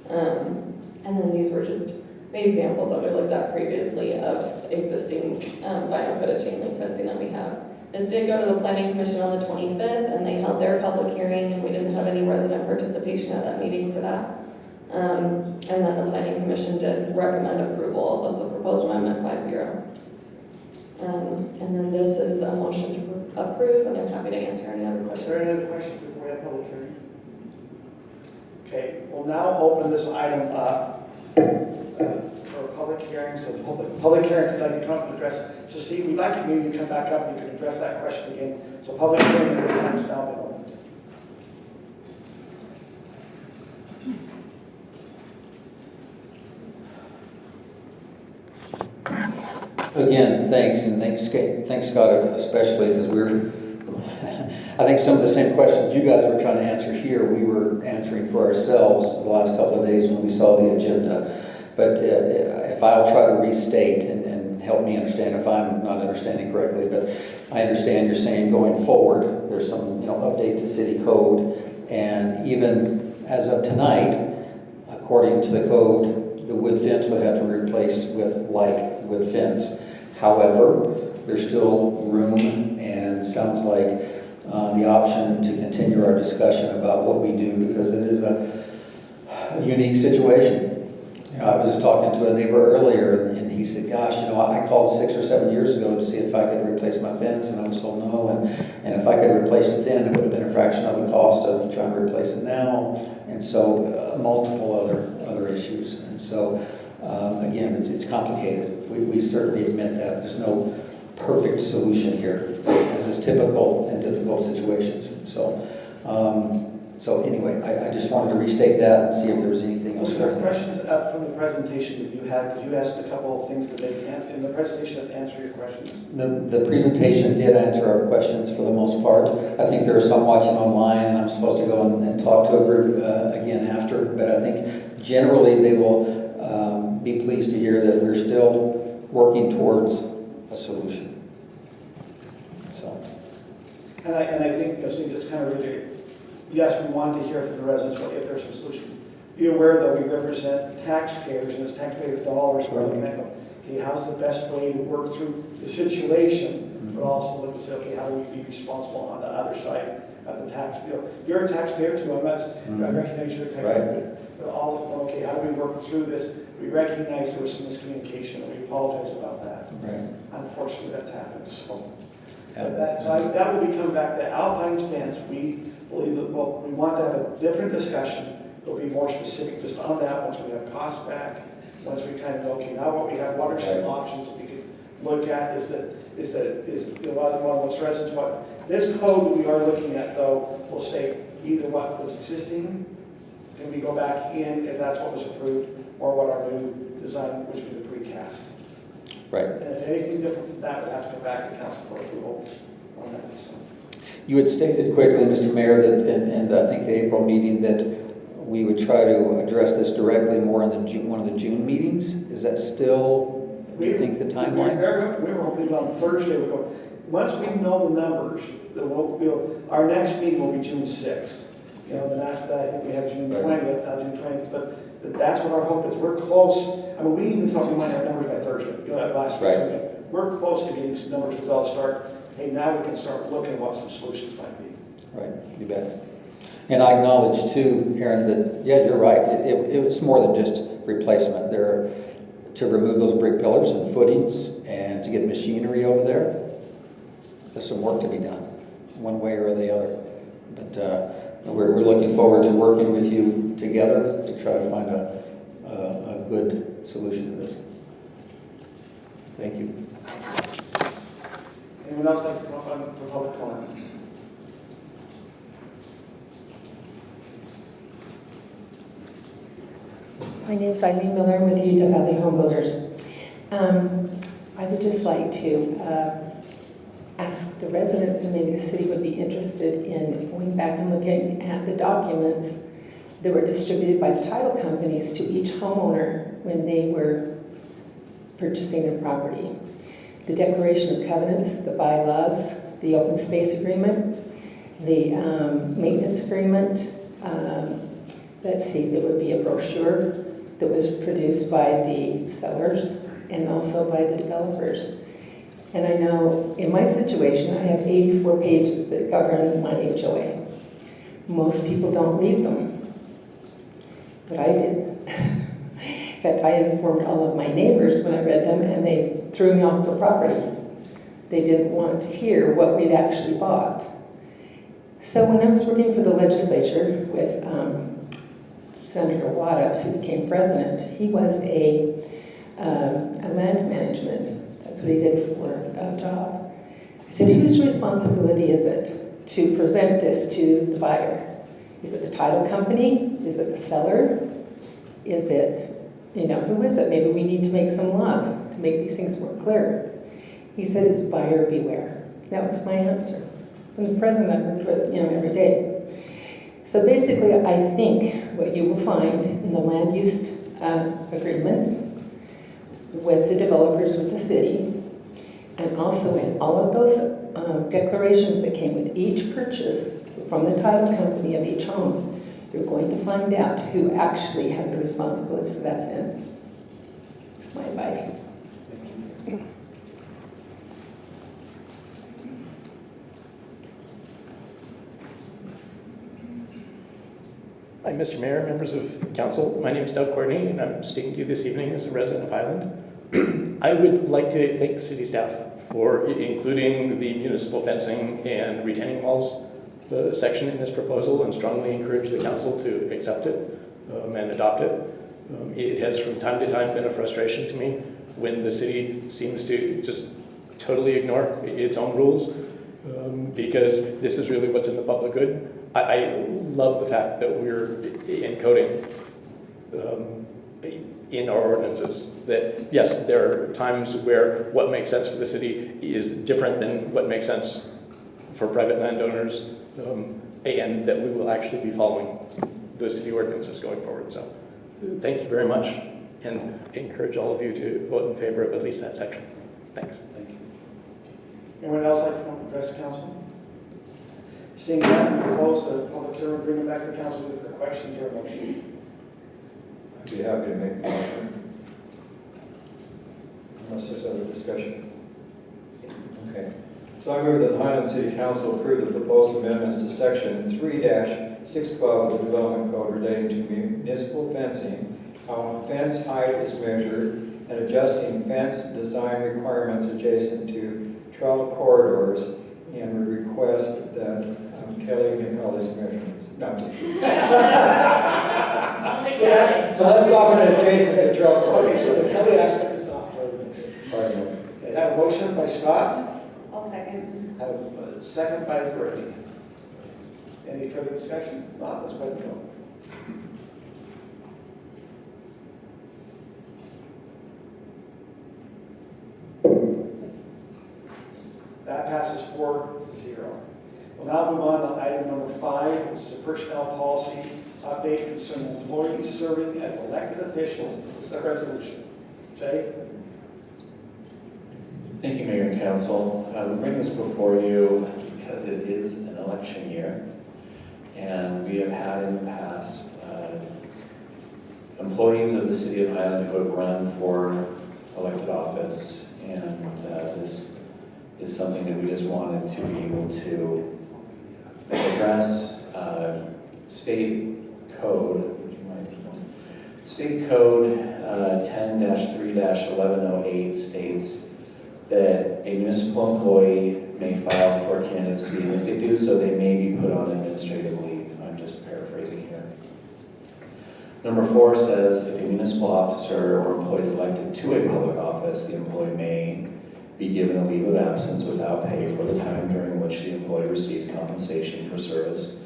And then these were just the examples that we looked at previously of existing vinyl coated chain link fencing that we have. This did go to the Planning Commission on the 25th, and they held their public hearing, and we didn't have any resident participation at that meeting for that. And then the Planning Commission did recommend approval of the proposed amendment 5-0. And then this is a motion to approve, and I'm happy to answer any other Is there questions. any other questions before we have public hearing? Okay, we'll now open this item up for a public hearing. So public hearing, if you'd like to come up and address. So Steve, we'd like you to come back up and you can address that question again. So public hearing at this time is now been opened. Again, thanks, and thanks Scott especially, because I think some of the same questions you guys were trying to answer here, we were answering for ourselves the last couple of days when we saw the agenda. But if I'll try to restate and help me understand if I'm not understanding correctly, but I understand you're saying going forward, there's some update to city code, and even as of tonight, according to the code, the wood fence would have to be replaced with like wood fence. However, there's still room and sounds like the option to continue our discussion about what we do, because it is a unique situation. I was just talking to a neighbor earlier, and he said, gosh, I called 6 or 7 years ago to see if I could replace my fence, and I was told no, and if I could replace it then, it would have been a fraction of the cost of trying to replace it now, and so multiple other issues. And so, again, it's complicated. We certainly admit that. There's no perfect solution here, as is typical in difficult situations. So, So anyway, I just wanted to restate that and see if there was anything else. Was there questions up from the presentation that you had? Because you asked a couple of things that they can't, in the presentation, answer your questions. The presentation did answer our questions for the most part. I think there are some watching online, and I'm supposed to go and talk to a group again after, but I think generally they will be pleased to hear that we're still working towards a solution. So. And I think, Steve, it's kind of really, yes, we want to hear from the residents if there's some solutions. Be aware that we represent taxpayers, and it's taxpayer dollars we're looking at. Okay, how's the best way to work through the situation, but also look and say, okay, how do we be responsible on the other side of the tax bill? You're a taxpayer too, and I recognize you're a taxpayer. Right. But all, okay, how do we work through this? We recognize there was some miscommunication, and we apologize about that. Right. Unfortunately, that's happened. So, Yeah. that will be coming back to Alpine's fence. We believe that, well, we want to have a different discussion. We'll be more specific just on that once we have costs back. Once we kind of know, okay, now what we have watershed options we could look at is you know, one of those residents, what this code that we are looking at though will state either what was existing, can we go back in if that's what was approved, or what our new design, which was a precast. Right. And if anything different from that would have to come back to council for approval on that. So. You had stated quickly, Mr. Mayor, that, and I think the April meeting, that we would try to address this directly more in the one of the June meetings. Is that still, do you think, the timeline? We were hoping on Thursday. Once we know the numbers, our next meeting will be June 6th. You know, then after that, I think we have June 20th, now June 20th, but that's what our hope is. We're close. I mean, we even thought we might have numbers by Thursday, you know, that last week. Right. We're close to getting some numbers to well start. Hey, now we can start looking at what some solutions might be. Right, you bet. And I acknowledge too, Aaron, that, yeah, you're right. It was more than just replacement. To remove those brick pillars and footings and to get machinery over there, there's some work to be done, one way or the other. But we're looking forward to working with you together to try to find a good solution to this. Thank you. Anyone else like to come up for public comment? My name is Eileen Miller. I'm with Utah Valley Home Builders. I would just like to ask the residents, and maybe the city would be interested in going back and looking at the documents that were distributed by the title companies to each homeowner when they were purchasing their property. The declaration of covenants, the bylaws, the open space agreement, the maintenance agreement. Let's see, there would be a brochure that was produced by the sellers and also by the developers. And I know in my situation, I have 84 pages that govern my HOA. Most people don't read them, but I did. In fact, I informed all of my neighbors when I read them, and they threw me off the property. They didn't want to hear what we'd actually bought. So when I was working for the legislature with Senator Wattups, who became president, he was a land management. That's what he did for a job. I said, whose responsibility is it to present this to the buyer? Is it the title company? Is it the seller? Is it, you know, who is it? Maybe we need to make some laws to make these things more clear. He said, it's buyer beware. That was my answer. From the president I worked with, you know, every day. So basically, I think what you will find in the land use agreements with the developers, with the city, and also in all of those declarations that came with each purchase from the title company of each home, you're going to find out who actually has the responsibility for that fence. That's my advice. Hi, Mr. Mayor, members of council. My name is Doug Courtney, and I'm speaking to you this evening as a resident of Highland. I would like to thank city staff for including the municipal fencing and retaining walls section in this proposal, and strongly encourage the council to accept it and adopt it. It has from time to time been a frustration to me when the city seems to just totally ignore its own rules because this is really what's in the public good. I love the fact that we're encoding in our ordinances that, yes, there are times where what makes sense for the city is different than what makes sense for private landowners, and that we will actually be following the city ordinances going forward. So thank you very much, and encourage all of you to vote in favor of at least that section. Thanks. Thank you. Anyone else like to come address the council? Seeing that, we close the public hearing, bring it back to council for questions or motion. I'd be happy to make a motion. Unless there's other discussion. Okay. So I move that the Highland City Council approve the proposed amendments to section 3-612 of the Development Code relating to municipal fencing, how fence height is measured, and adjusting fence design requirements adjacent to travel corridors, and we request that Kelly make all these measurements. No, I'm just kidding. So let's stop it adjacent to travel corridors. Okay, so the Kelly aspect is not part of the motion. Pardon me. They have a motion by Scott, I'll second. have a second by Brittany. Any further discussion? Not, let's go ahead and vote. That passes 4-0. We'll now move on to item number 5, which is a personnel policy update concerning employees serving as elected officials. This is a resolution. Jay? Thank you, Mayor and Council. We bring this before you because it is an election year, and we have had in the past employees of the City of Highland who have run for elected office, and this is something that we just wanted to be able to address. State code, would you mind? State code 10-3-1108 states that a municipal employee may file for candidacy, and if they do so, they may be put on administrative leave. I'm just paraphrasing here. Number 4 says if a municipal officer or employee is elected to a public office, the employee may be given a leave of absence without pay for the time during which the employee receives compensation for service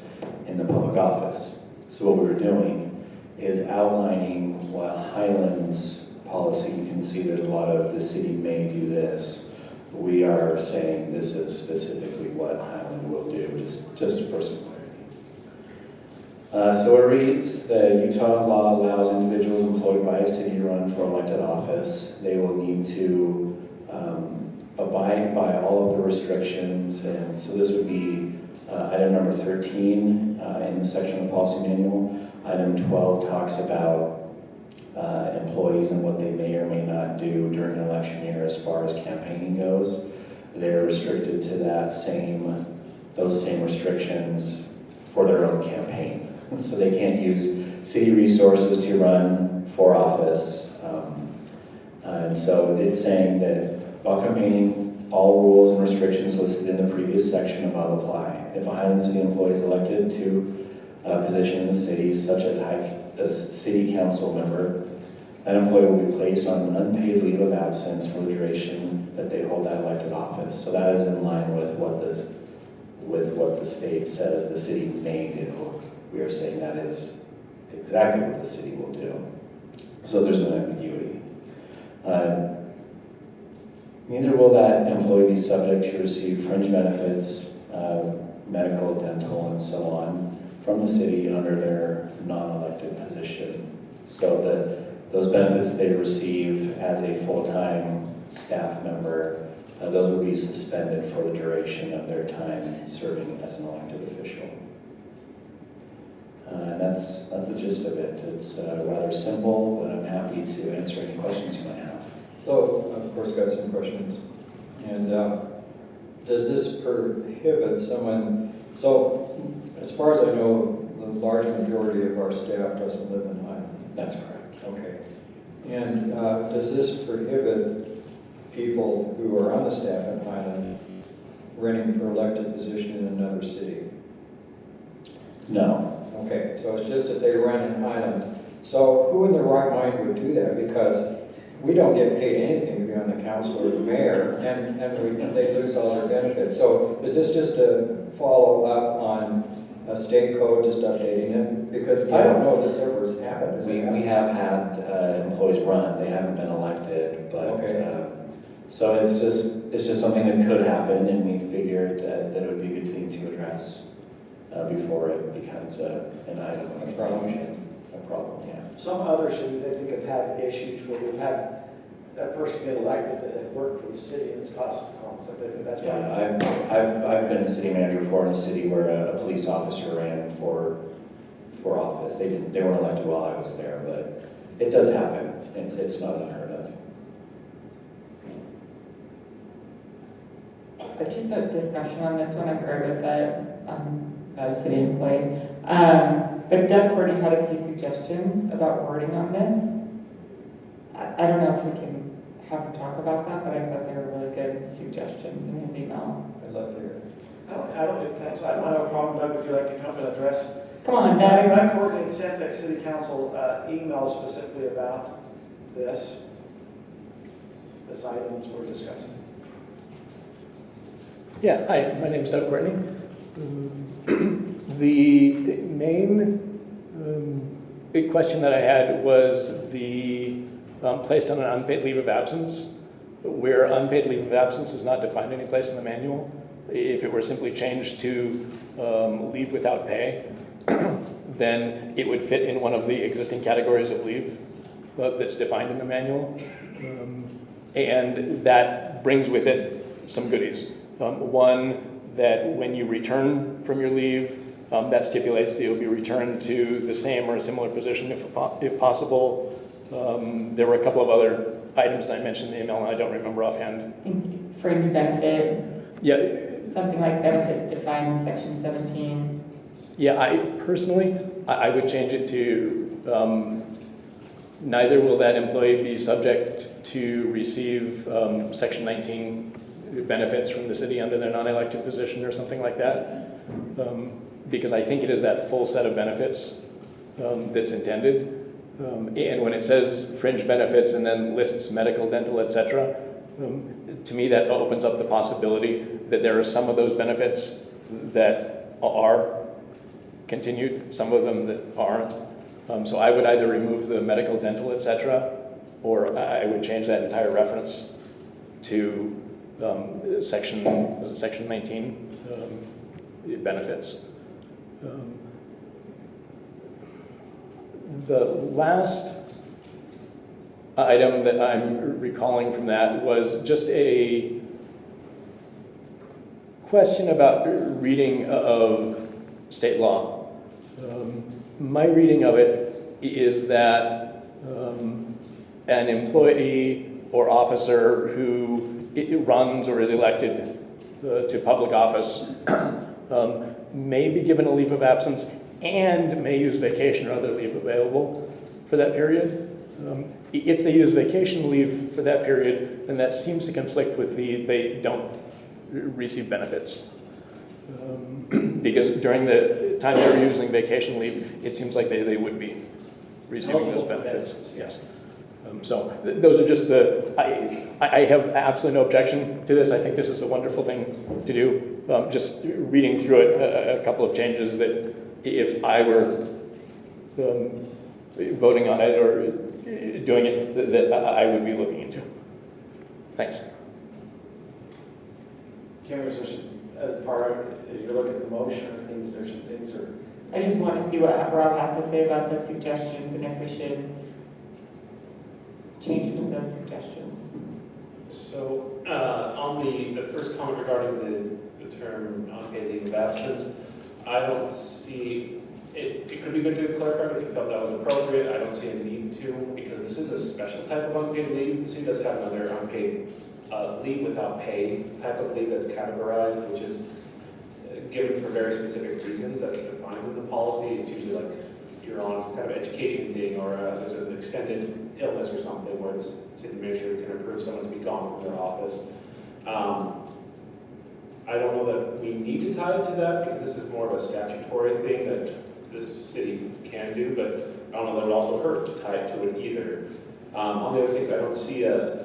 in the public office. So what we're doing is outlining what Highland's policy, you can see there's a lot of the city may do this. We are saying this is specifically what Highland will do, just for some clarity. So it reads, the Utah law allows individuals employed by a city to run for elected office. They will need to abide by all of the restrictions, and so this would be item number 13 in the section of the policy manual. Item 12 talks about employees and what they may or may not do during an election year as far as campaigning goes. They're restricted to those same restrictions for their own campaign. So they can't use city resources to run for office. And so it's saying that while campaigning, all rules and restrictions listed in the previous section above apply. If a Highland City employee is elected to a position in the city, such as a city council member, that employee will be placed on an unpaid leave of absence for the duration that they hold that elected office. So that is in line with what the state says the city may do. We are saying that is exactly what the city will do. So there's no ambiguity. Neither will that employee be subject to receive fringe benefits, medical, dental, and so on, from the city under their non-elected position. So those benefits they receive as a full-time staff member, those will be suspended for the duration of their time serving as an elected official. And that's the gist of it. It's rather simple, but I'm happy to answer any questions you might have. So, of course, got some questions. And does this prohibit someone, so as far as I know, the large majority of our staff doesn't live in Highland. That's correct. Okay. And does this prohibit people who are on the staff in Highland running for elected position in another city? No. Okay, so it's just that they run in Highland. So who in their right mind would do that? Because we don't get paid anything to be on the council or the mayor, and they lose all their benefits. So is this just a follow-up on a state code, just updating it? Because I don't know if this ever has happened. Has it We happened? have had employees run, they haven't been elected, but, Okay. so it's just something that could happen, and we figured that it would be a good thing to address before it becomes an item of contention, a problem, yeah. Some other cities, I think, have had issues where they've had that person get elected that had worked for the city and it's caused some conflict. I think that's why. Yeah, I've been a city manager before in a city where a police officer ran for office. They weren't elected while I was there, but it does happen. It's not unheard of. Just a discussion on this one. I'm great with that. I'm not a city employee. But Doug Courtney had a few suggestions about wording on this. I don't know if we can have him talk about that, but I thought they were really good suggestions in his email. I'd love to hear it. I don't have a problem, Doug, would you like to come and address? Come on, Doug. Doug Courtney had sent that city council email specifically about this items we're discussing. Yeah, hi, my name is Doug Courtney. The main big question that I had was the placed on an unpaid leave of absence, where unpaid leave of absence is not defined any place in the manual. If it were simply changed to leave without pay, then it would fit in one of the existing categories of leave that's defined in the manual. And that brings with it some goodies. One, that when you return from your leave, that stipulates that you'll be returned to the same or a similar position if possible. There were a couple of other items I mentioned in the email and I don't remember offhand. I think fringe benefit. Yeah. Something like benefits defined in section 17. Yeah, I personally would change it to neither will that employee be subject to receive section 19 benefits from the city under their non-elected position or something like that. Because I think it is that full set of benefits that's intended. And when it says fringe benefits and then lists medical, dental, etc., to me that opens up the possibility that there are some of those benefits that are continued, some of them that aren't. So I would either remove the medical, dental, etc., or I would change that entire reference to section 19 benefits. The last item that I'm recalling from that was just a question about reading of state law. My reading of it is that an employee or officer who runs or is elected to public office may be given a leave of absence and may use vacation or other leave available for that period. If they use vacation leave for that period, then that seems to conflict with they don't receive benefits. Because during the time they're using vacation leave, it seems like they would be receiving those benefits. Yes. So those are just I have absolutely no objection to this. I think this is a wonderful thing to do. Just reading through it, a couple of changes that if I were voting on it or doing it, that I would be looking into. Thanks. Kim, as part of, as you look at the motion or things, there's some things or... I just want to see what Rob has to say about those suggestions and if we should change it to those suggestions. So on the first comment regarding the term unpaid leave of absence, I don't see, it could be good to clarify if you felt that was appropriate. I don't see a need to, because this is a special type of unpaid leave. The city does have another unpaid leave without pay type of leave that's categorized, which is given for very specific reasons that's defined in the policy. It's usually like you're on some kind of education thing or there's an extended illness or something where the city administrator can approve someone to be gone from their office. I don't know that we need to tie it to that because this is more of a statutory thing that this city can do, but I don't know that it would also hurt to tie it to it either. On the other things, I don't see the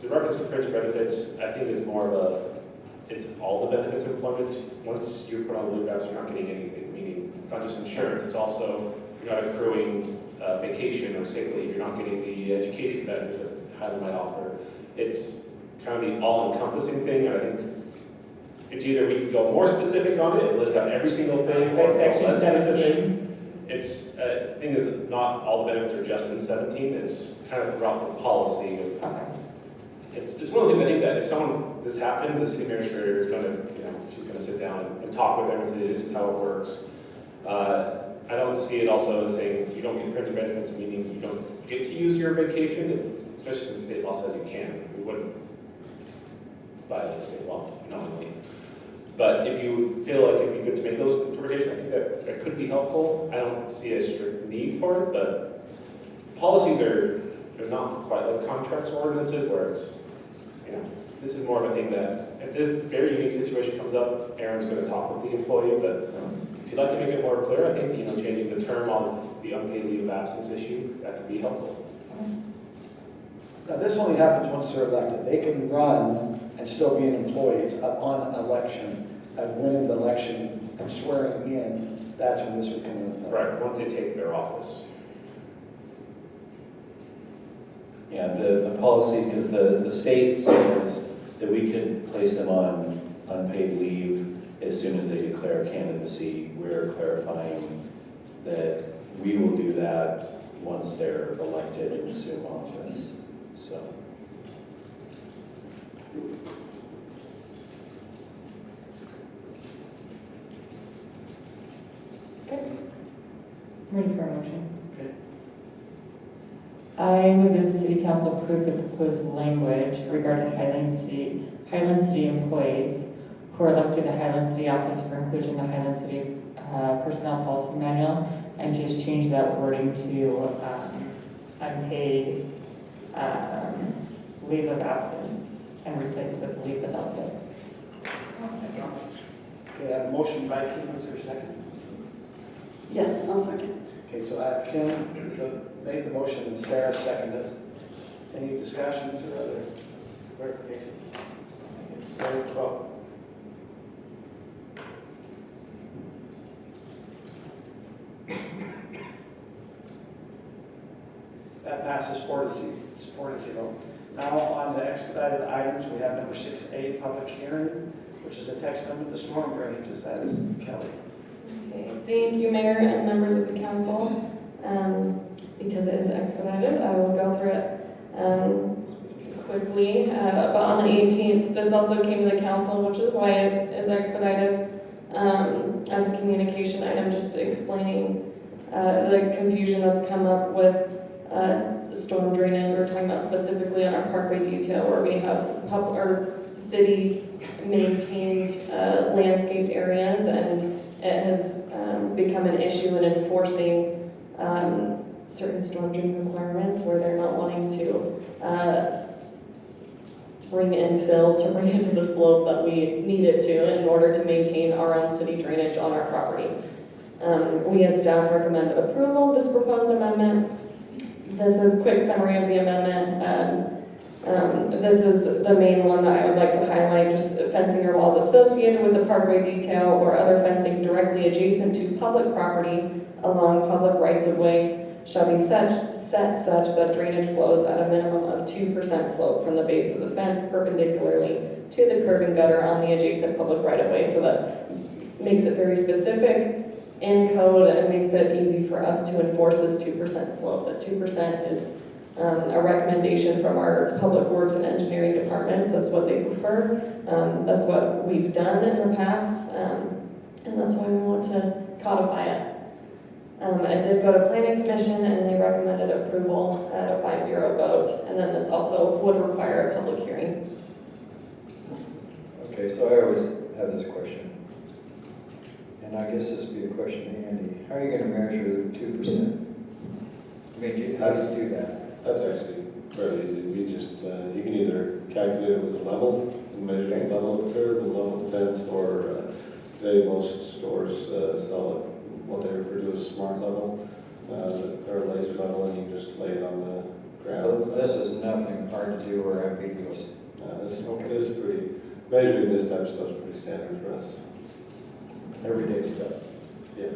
reference to fringe benefits, I think it's more of it's all the benefits of employment. Once you're put on the leave apps, you're not getting anything, meaning it's not just insurance, it's also, you're not accruing vacation or sick leave, you're not getting the education benefits that Highland might offer. It's kind of the all-encompassing thing, and I think it's either we can go more specific on it and list out every single thing, or Section less specific. 17. It's, the thing is that not all the benefits are just in 17, it's kind of throughout the policy of, it's one of the things I think that if this happened, the city administrator is going to, she's going to sit down and talk with them and say, this is how it works. I don't see it also as saying you don't get fringe benefits, meaning you don't get to use your vacation, especially since state law says you can. We wouldn't violate state law knowingly. But if you feel like it'd be good to make those interpretations, I think that could be helpful. I don't see a strict need for it, but policies they're not quite like contracts or ordinances where it's, this is more of a thing that if this very unique situation comes up, Aaron's going to talk with the employee, but if you'd like to make it more clear, I think, changing the term on the unpaid leave of absence issue, that could be helpful. Now, this only happens once they're elected. They can run and still be an employee. It's upon election, and winning the election and swearing in, that's when this would come into play. Right, once they take their office. Yeah, the policy, because the state says that we could place them on unpaid leave as soon as they declare candidacy. We're clarifying that we will do that once they're elected and assume office. So. Okay. Ready for a motion? I move that the city council approve the proposed language regarding Highland City employees who are elected to Highland City office for inclusion in the Highland City Personnel Policy Manual, and just change that wording to unpaid leave of absence and replace it with leave without pay. I'll second. Okay, I have a motion by Kim, is there a second? Yes, I'll second. Okay, so I have Kim made the motion and Sarah seconded. Any discussions or other clarifications? Ready to vote? That passes 4-0. Now on the expedited items, we have number 6A, public hearing, which is a text amendment to the storm drainages. That is Kelly. Okay, thank you, Mayor and members of the council. Because it is expedited, I will go through it quickly. But on the 18th, this also came to the council, which is why it is expedited as a communication item, just explaining the confusion that's come up with storm drainage. We're talking about specifically on our parkway detail where we have public or city maintained landscaped areas, and it has become an issue in enforcing certain storm drain requirements where they're not wanting to bring in fill to bring it to the slope that we need it to in order to maintain our own city drainage on our property. We as staff recommend approval of this proposed amendment. This is a quick summary of the amendment. This is the main one that I would like to highlight, just fencing or walls associated with the parkway detail or other fencing directly adjacent to public property along public rights-of-way shall be set such that drainage flows at a minimum of 2% slope from the base of the fence perpendicularly to the curb and gutter on the adjacent public right-of-way. So that makes it very specific in code and makes it easy for us to enforce this 2% slope. That 2% is a recommendation from our public works and engineering departments. That's what they prefer. That's what we've done in the past, and that's why we want to codify it. It did go to Planning Commission, and they recommended approval at a 5-0 vote. And then this also would require a public hearing. Okay, so I always have this question, and I guess this would be a question to Andy. How are you going to measure the 2%? I mean, how do you do that? That's actually fairly easy. We just, you can either calculate it with a level and measure the level of the curb and level of the fence, or today most stores sell it what they refer to as smart level, or laser level, and you just lay it on ground. This is nothing hard to do or ambiguous. This is pretty, measuring this type of stuff is pretty standard for us. Everyday stuff. Yeah.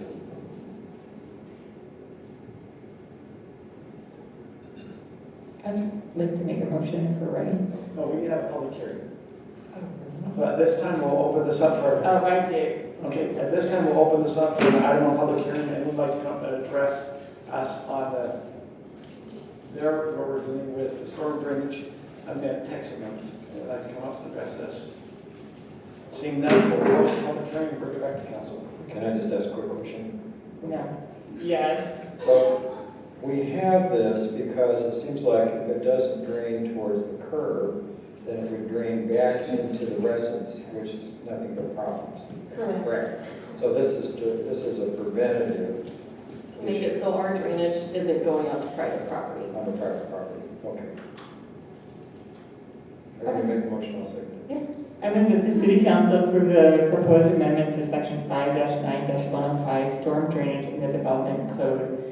I'd like to make a motion if we're ready. No, we have a public hearing. But this time we'll open this up for. Oh, I see. Okay, at this time we'll open this up for an item on public hearing, and would like to come and address us on where we're dealing with the storm drainage amendment, text amendment. I'd like to come up and address this. Seeing none, we'll close the public hearing and bring it back to council. Can I just ask a quick question? No. Yes. So we have this because it seems like if it doesn't drain towards the curb, then it would drain back into the residence, which is nothing but problems. Correct. So this is a preventative To make it so our drainage isn't going onto private property. on the private property. Okay. Are you going to make the motion? I'll second it. I move that the city council approve the proposed amendment to section 5-9-105 storm drainage in the development code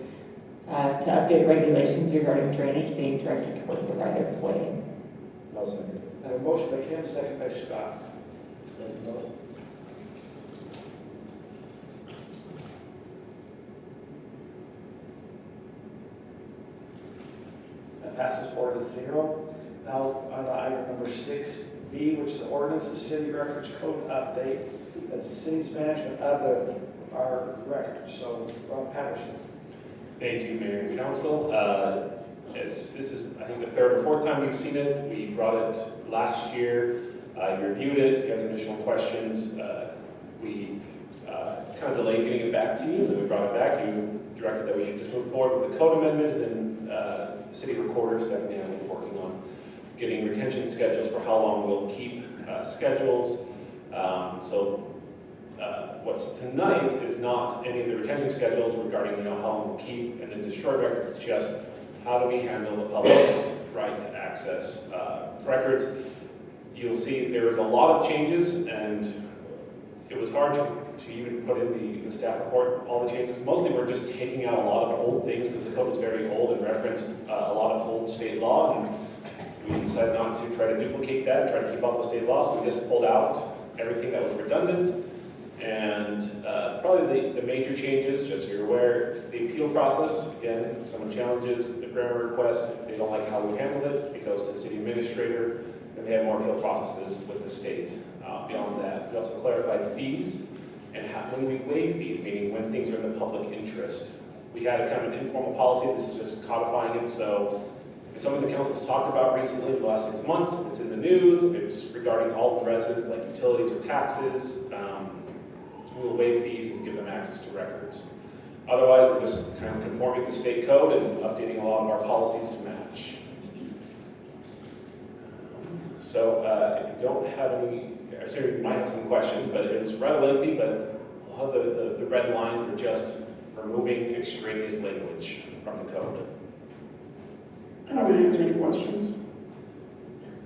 to update regulations regarding drainage being directed toward the right of way. I'll second it. I have a motion by Kim, second by Scott. That passes 4-0. Now, on item number 6B, which is the ordinance of city records code update. That's the city's management of our records. So, Ron Patterson. Thank you, Mayor and Council. This is, I think, the third or fourth time we've seen it. We brought it last year. You reviewed it. You had some additional questions. We kind of delayed getting it back to you, and then we brought it back. You directed that we should just move forward with the code amendment, and then the city recorder, Stephanie, and I will be working on getting retention schedules for how long we'll keep schedules. What's tonight is not any of the retention schedules regarding how long we'll keep and then destroy records. It's just how do we handle the public's right to access records. You'll see there is a lot of changes, and it was hard to even put in the staff report all the changes. Mostly we're just taking out a lot of old things because the code is very old and referenced a lot of old state law, and we decided not to try to duplicate that, try to keep up with state law, so we just pulled out everything that was redundant. And probably the major changes, just so you're aware, the appeal process, again, if someone challenges the grammar request, if they don't like how we handled it, it goes to the city administrator, and they have more appeal processes with the state. Beyond that, we also clarified fees, and when we waive fees, meaning when things are in the public interest. We had a kind of an informal policy, this is just codifying it, so if something the council's talked about recently in the last 6 months, it's in the news, if it's regarding all the residents, like utilities or taxes, we will waive fees and give them access to records. Otherwise, we're just kind of conforming to state code and updating a lot of our policies to match. So if you don't have any, I'm sure you might have some questions, but it was rather lengthy, but a lot of the red lines were just removing extraneous language from the code. I would answer any questions.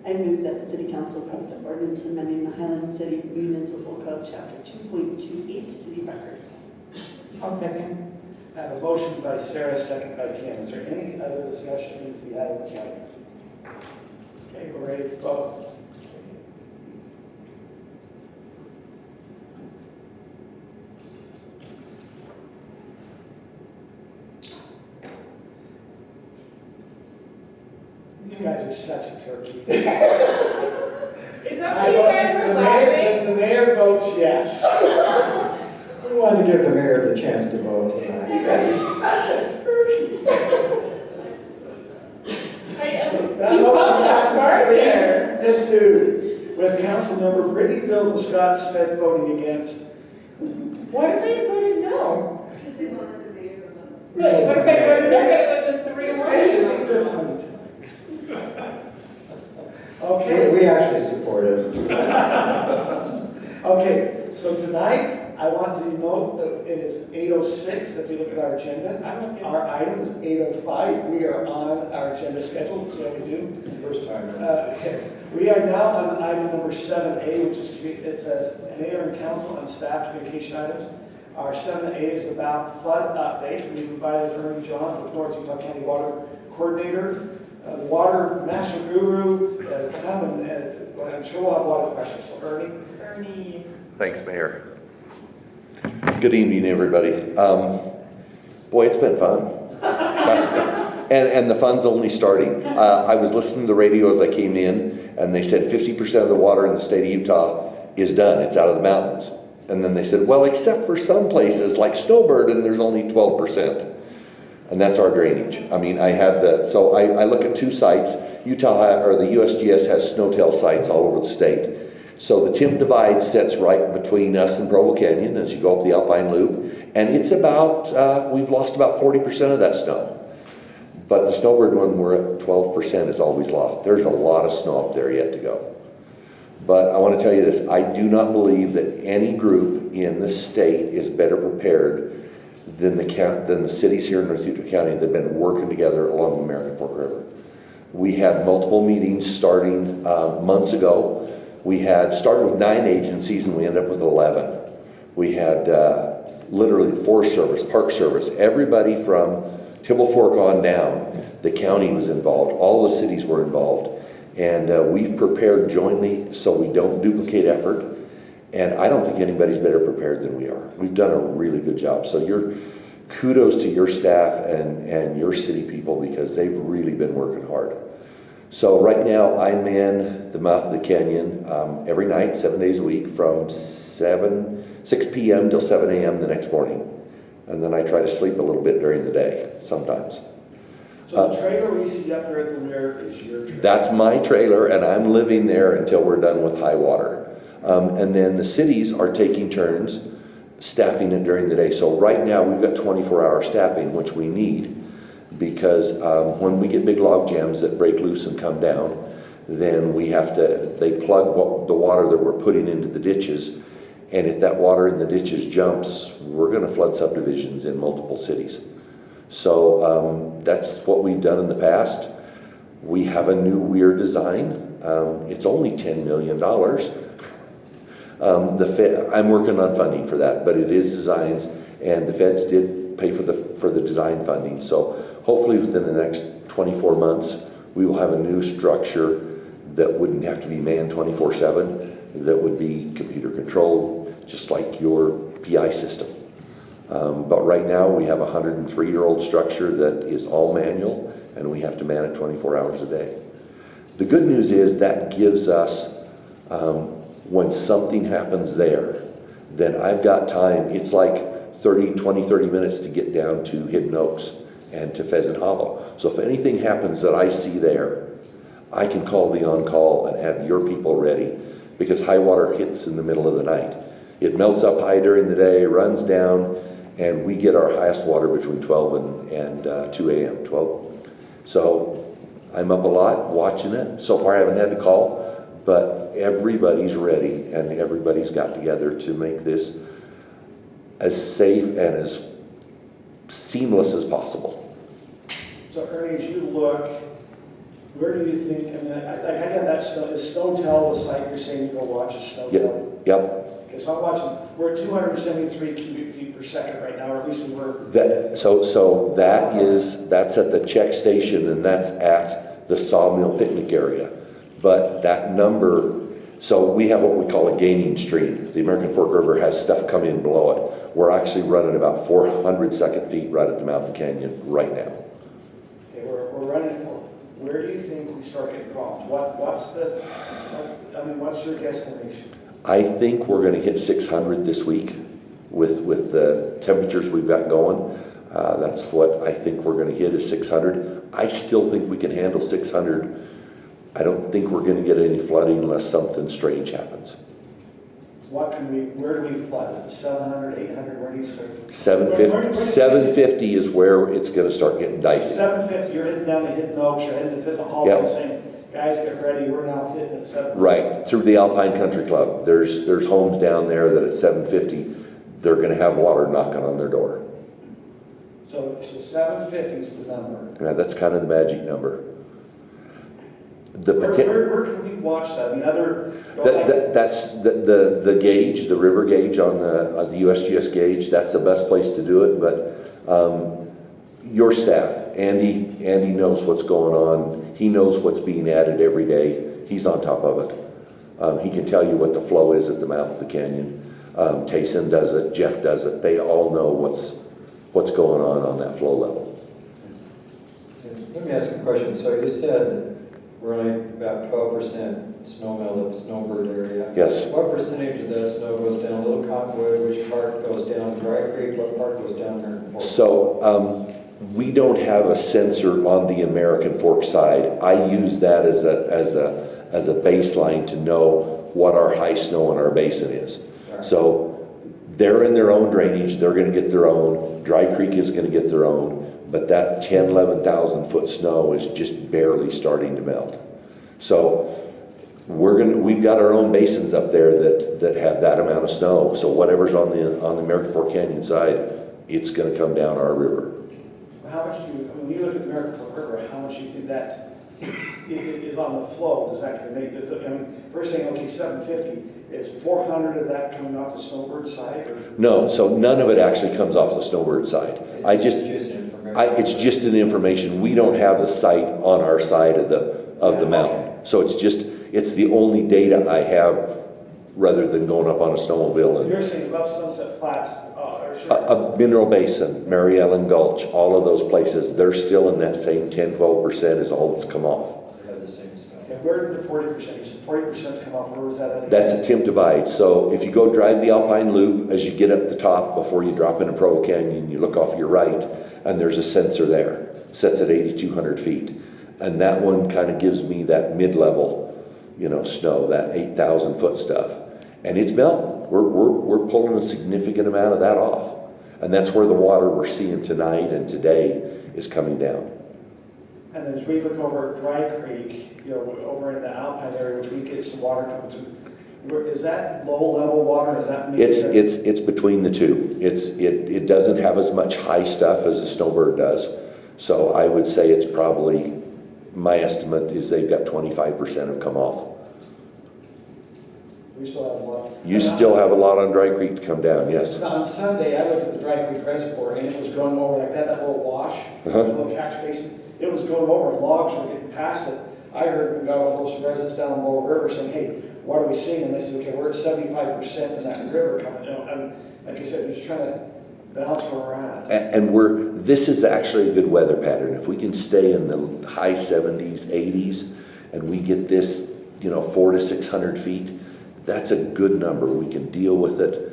I move that the City Council approve the ordinance amending the Highland City Municipal Code, Chapter 2.28, City Records. I'll second. I have a motion by Sarah, second by Kim. Is there any other discussion needs to be had on this item? Okay, we're ready to vote. You guys are such a turkey. Is that what you guys were laughing? The mayor votes yes. We wanted to give the mayor the chance to vote tonight. You guys are such a turkey. That You motion called that passes smart there. 3-2, with Councilmember Brittany Bills and Scott Smith voting against. What if they voted no? Because they wanted the mayor to vote. Really? What if they voted no? It would have been 3-1. I just think they're funny tonight. Okay. We actually support it. Okay, so tonight, I want to note that it is 8:06 if we look at our agenda. Our item is 8:05. We are on our agenda schedule. That's how we do. First time. Okay. We are now on item number 7A, which is, it says, Mayor and Council and Staff Communication Items. Our 7A is about flood update. We invited Ernie John, the North Utah County Water Coordinator, water master guru, come and I'm sure we'll have a lot of questions. So Ernie. Thanks, Mayor. Good evening, everybody. Boy, it's been fun. And the fun's only starting. I was listening to the radio as I came in, and they said 50% of the water in the state of Utah is done. It's out of the mountains. And then they said, well, except for some places like Snowbird, and there's only 12%. And that's our drainage. I mean, so I look at two sites. Utah, or the USGS has Snowtail sites all over the state. So the Timp Divide sits right between us and Provo Canyon as you go up the Alpine Loop. And it's about, we've lost about 40% of that snow. But the Snowbird one, we're at 12% is always lost. There's a lot of snow up there yet to go. But I want to tell you this, I do not believe that any group in the state is better prepared than the cities here in North Utah County that have been working together along the American Fork River. We had multiple meetings starting months ago. We had started with 9 agencies and we ended up with 11. We had literally the Forest Service, Park Service, everybody from Tibble Fork on down. The county was involved, all the cities were involved. And we've prepared jointly so we don't duplicate effort. And I don't think anybody's better prepared than we are. We've done a really good job. So kudos to your staff and your city people because they've really been working hard. So right now I man the mouth of the canyon every night, 7 days a week from 6 p.m. till 7 a.m. the next morning. And then I try to sleep a little bit during the day sometimes. So the trailer we see up there at the rear is your trailer? That's my trailer, and I'm living there until we're done with high water. And then the cities are taking turns staffing it during the day. So right now we've got 24-hour staffing, which we need because when we get big log jams that break loose and come down, then they plug the water that we're putting into the ditches. And if that water in the ditches jumps, we're going to flood subdivisions in multiple cities. So that's what we've done in the past. We have a new weir design. It's only $10 million. I'm working on funding for that, but it is designs, and the feds did pay for the design funding. So hopefully within the next 24 months, we will have a new structure that wouldn't have to be manned 24/7, that would be computer controlled, just like your PI system. But right now we have a 103-year-old structure that is all manual, and we have to man it 24 hours a day. The good news is that gives us, when something happens there, then I've got time. It's like 30 minutes to get down to Hidden Oaks and to Pheasant Hollow. So if anything happens that I see there, I can call the on-call and have your people ready because high water hits in the middle of the night. It melts up high during the day, runs down, and we get our highest water between 12 and 2 a.m. 12. So I'm up a lot watching it. So far I haven't had to call, but everybody's ready and everybody's got together to make this as safe and as seamless as possible. So Ernie, as you look, where do you think, I mean, I got that is Snowtail the site you're saying you go watch a Snowtail? Yep. Okay, so I'm watching, we're at 273 cubic feet per second right now, or at least we were. That's at the check station, and that's at the Sawmill picnic area. But that number, so we have what we call a gaining stream. The American Fork River has stuff come in below it. We're actually running about 400 second feet right at the mouth of the canyon right now. Okay, we're running for, where do you think we start getting problems? What's your guesstimation? I think we're going to hit 600 this week with the temperatures we've got going. That's what I think we're going to hit is 600. I still think we can handle 600. I don't think we're going to get any flooding unless something strange happens. Where do we flood? Is it 700, 800? Where do you start? 750 is where it's going to start getting dicey. 750, you're heading down to Hidden Oaks, you're heading to Pheasant Hollow, saying, guys, get ready, we're now hitting at 750. Right, through the Alpine Country Club. There's homes down there that at 750, they're going to have water knocking on their door. So 750 is the number. Yeah, that's kind of the magic number. Where can we watch that? I mean, that's the gauge, the river gauge on the USGS gauge. That's the best place to do it. But your staff, Andy knows what's going on. He knows what's being added every day. He's on top of it. He can tell you what the flow is at the mouth of the canyon. Tayson does it, Jeff does it. They all know what's going on that flow level. Let me ask you a question. So you said we're only about 12% snow melt at Snowbird area. Yes. What percentage of that snow goes down Little Cottonwood? Which part goes down Dry Creek? What part goes down there? So we don't have a sensor on the American Fork side. I use that as a baseline to know what our high snow in our basin is. Right. So they're in their own drainage. They're going to get their own. Dry Creek is going to get their own. But that 10, 11,000 foot snow is just barely starting to melt. So we've got our own basins up there that have that amount of snow. So whatever's on the American Fork Canyon side, it's going to come down our river. How much when you look at the American Fork River, how much do you think that is on the flow? Does that make it? I mean, first thing, okay, 750. Is 400 of that coming off the Snowbird side? Or? No, so none of it actually comes off the Snowbird side. It's just an information. We don't have the site on our side of the mountain. So it's the only data I have rather than going up on a snowmobile. So you're saying above Sunset Flats, a Mineral Basin, Mary Ellen Gulch, all of those places, they're still in that same 10, 12% is all that's come off. And where did the 40%? You said 40% come off. Where was that at? That's a Tim Divide. So if you go drive the Alpine Loop, as you get up the top before you drop into Provo Canyon, you look off your right, and there's a sensor there. Sets at 8,200 feet. And that one kind of gives me that mid-level, snow, that 8,000 foot stuff. And it's melting. We're pulling a significant amount of that off. And that's where the water we're seeing tonight and today is coming down. And then as we look over at Dry Creek, over in the Alpine area, which we get some water coming through, is that low level water? Is that it's between the two. It doesn't have as much high stuff as the Snowbird does. So I would say it's probably, my estimate is they've got 25% have come off. We still have a lot. You still have a lot on Dry Creek to come down, yes. On Sunday, I looked at the Dry Creek Reservoir, and it was going over like that little wash, the little catch basin. It was going over, and logs were getting past it. I heard some residents down the Lower River saying, "Hey, what are we seeing?" And they said, "Okay, we're at 75% in that river coming down." And like I said, we're just trying to balance where we're at. And this is actually a good weather pattern. If we can stay in the high 70s, 80s, and we get this, 400 to 600 feet, that's a good number. We can deal with it.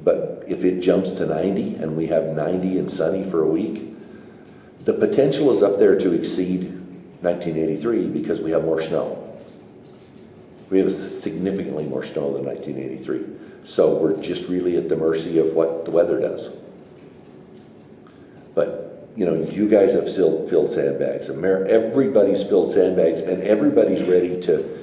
But if it jumps to 90 and we have 90 and sunny for a week, the potential is up there to exceed 1983 because we have more snow. We have significantly more snow than 1983. So we're just really at the mercy of what the weather does. But, you guys have filled sandbags. Everybody's filled sandbags and everybody's ready to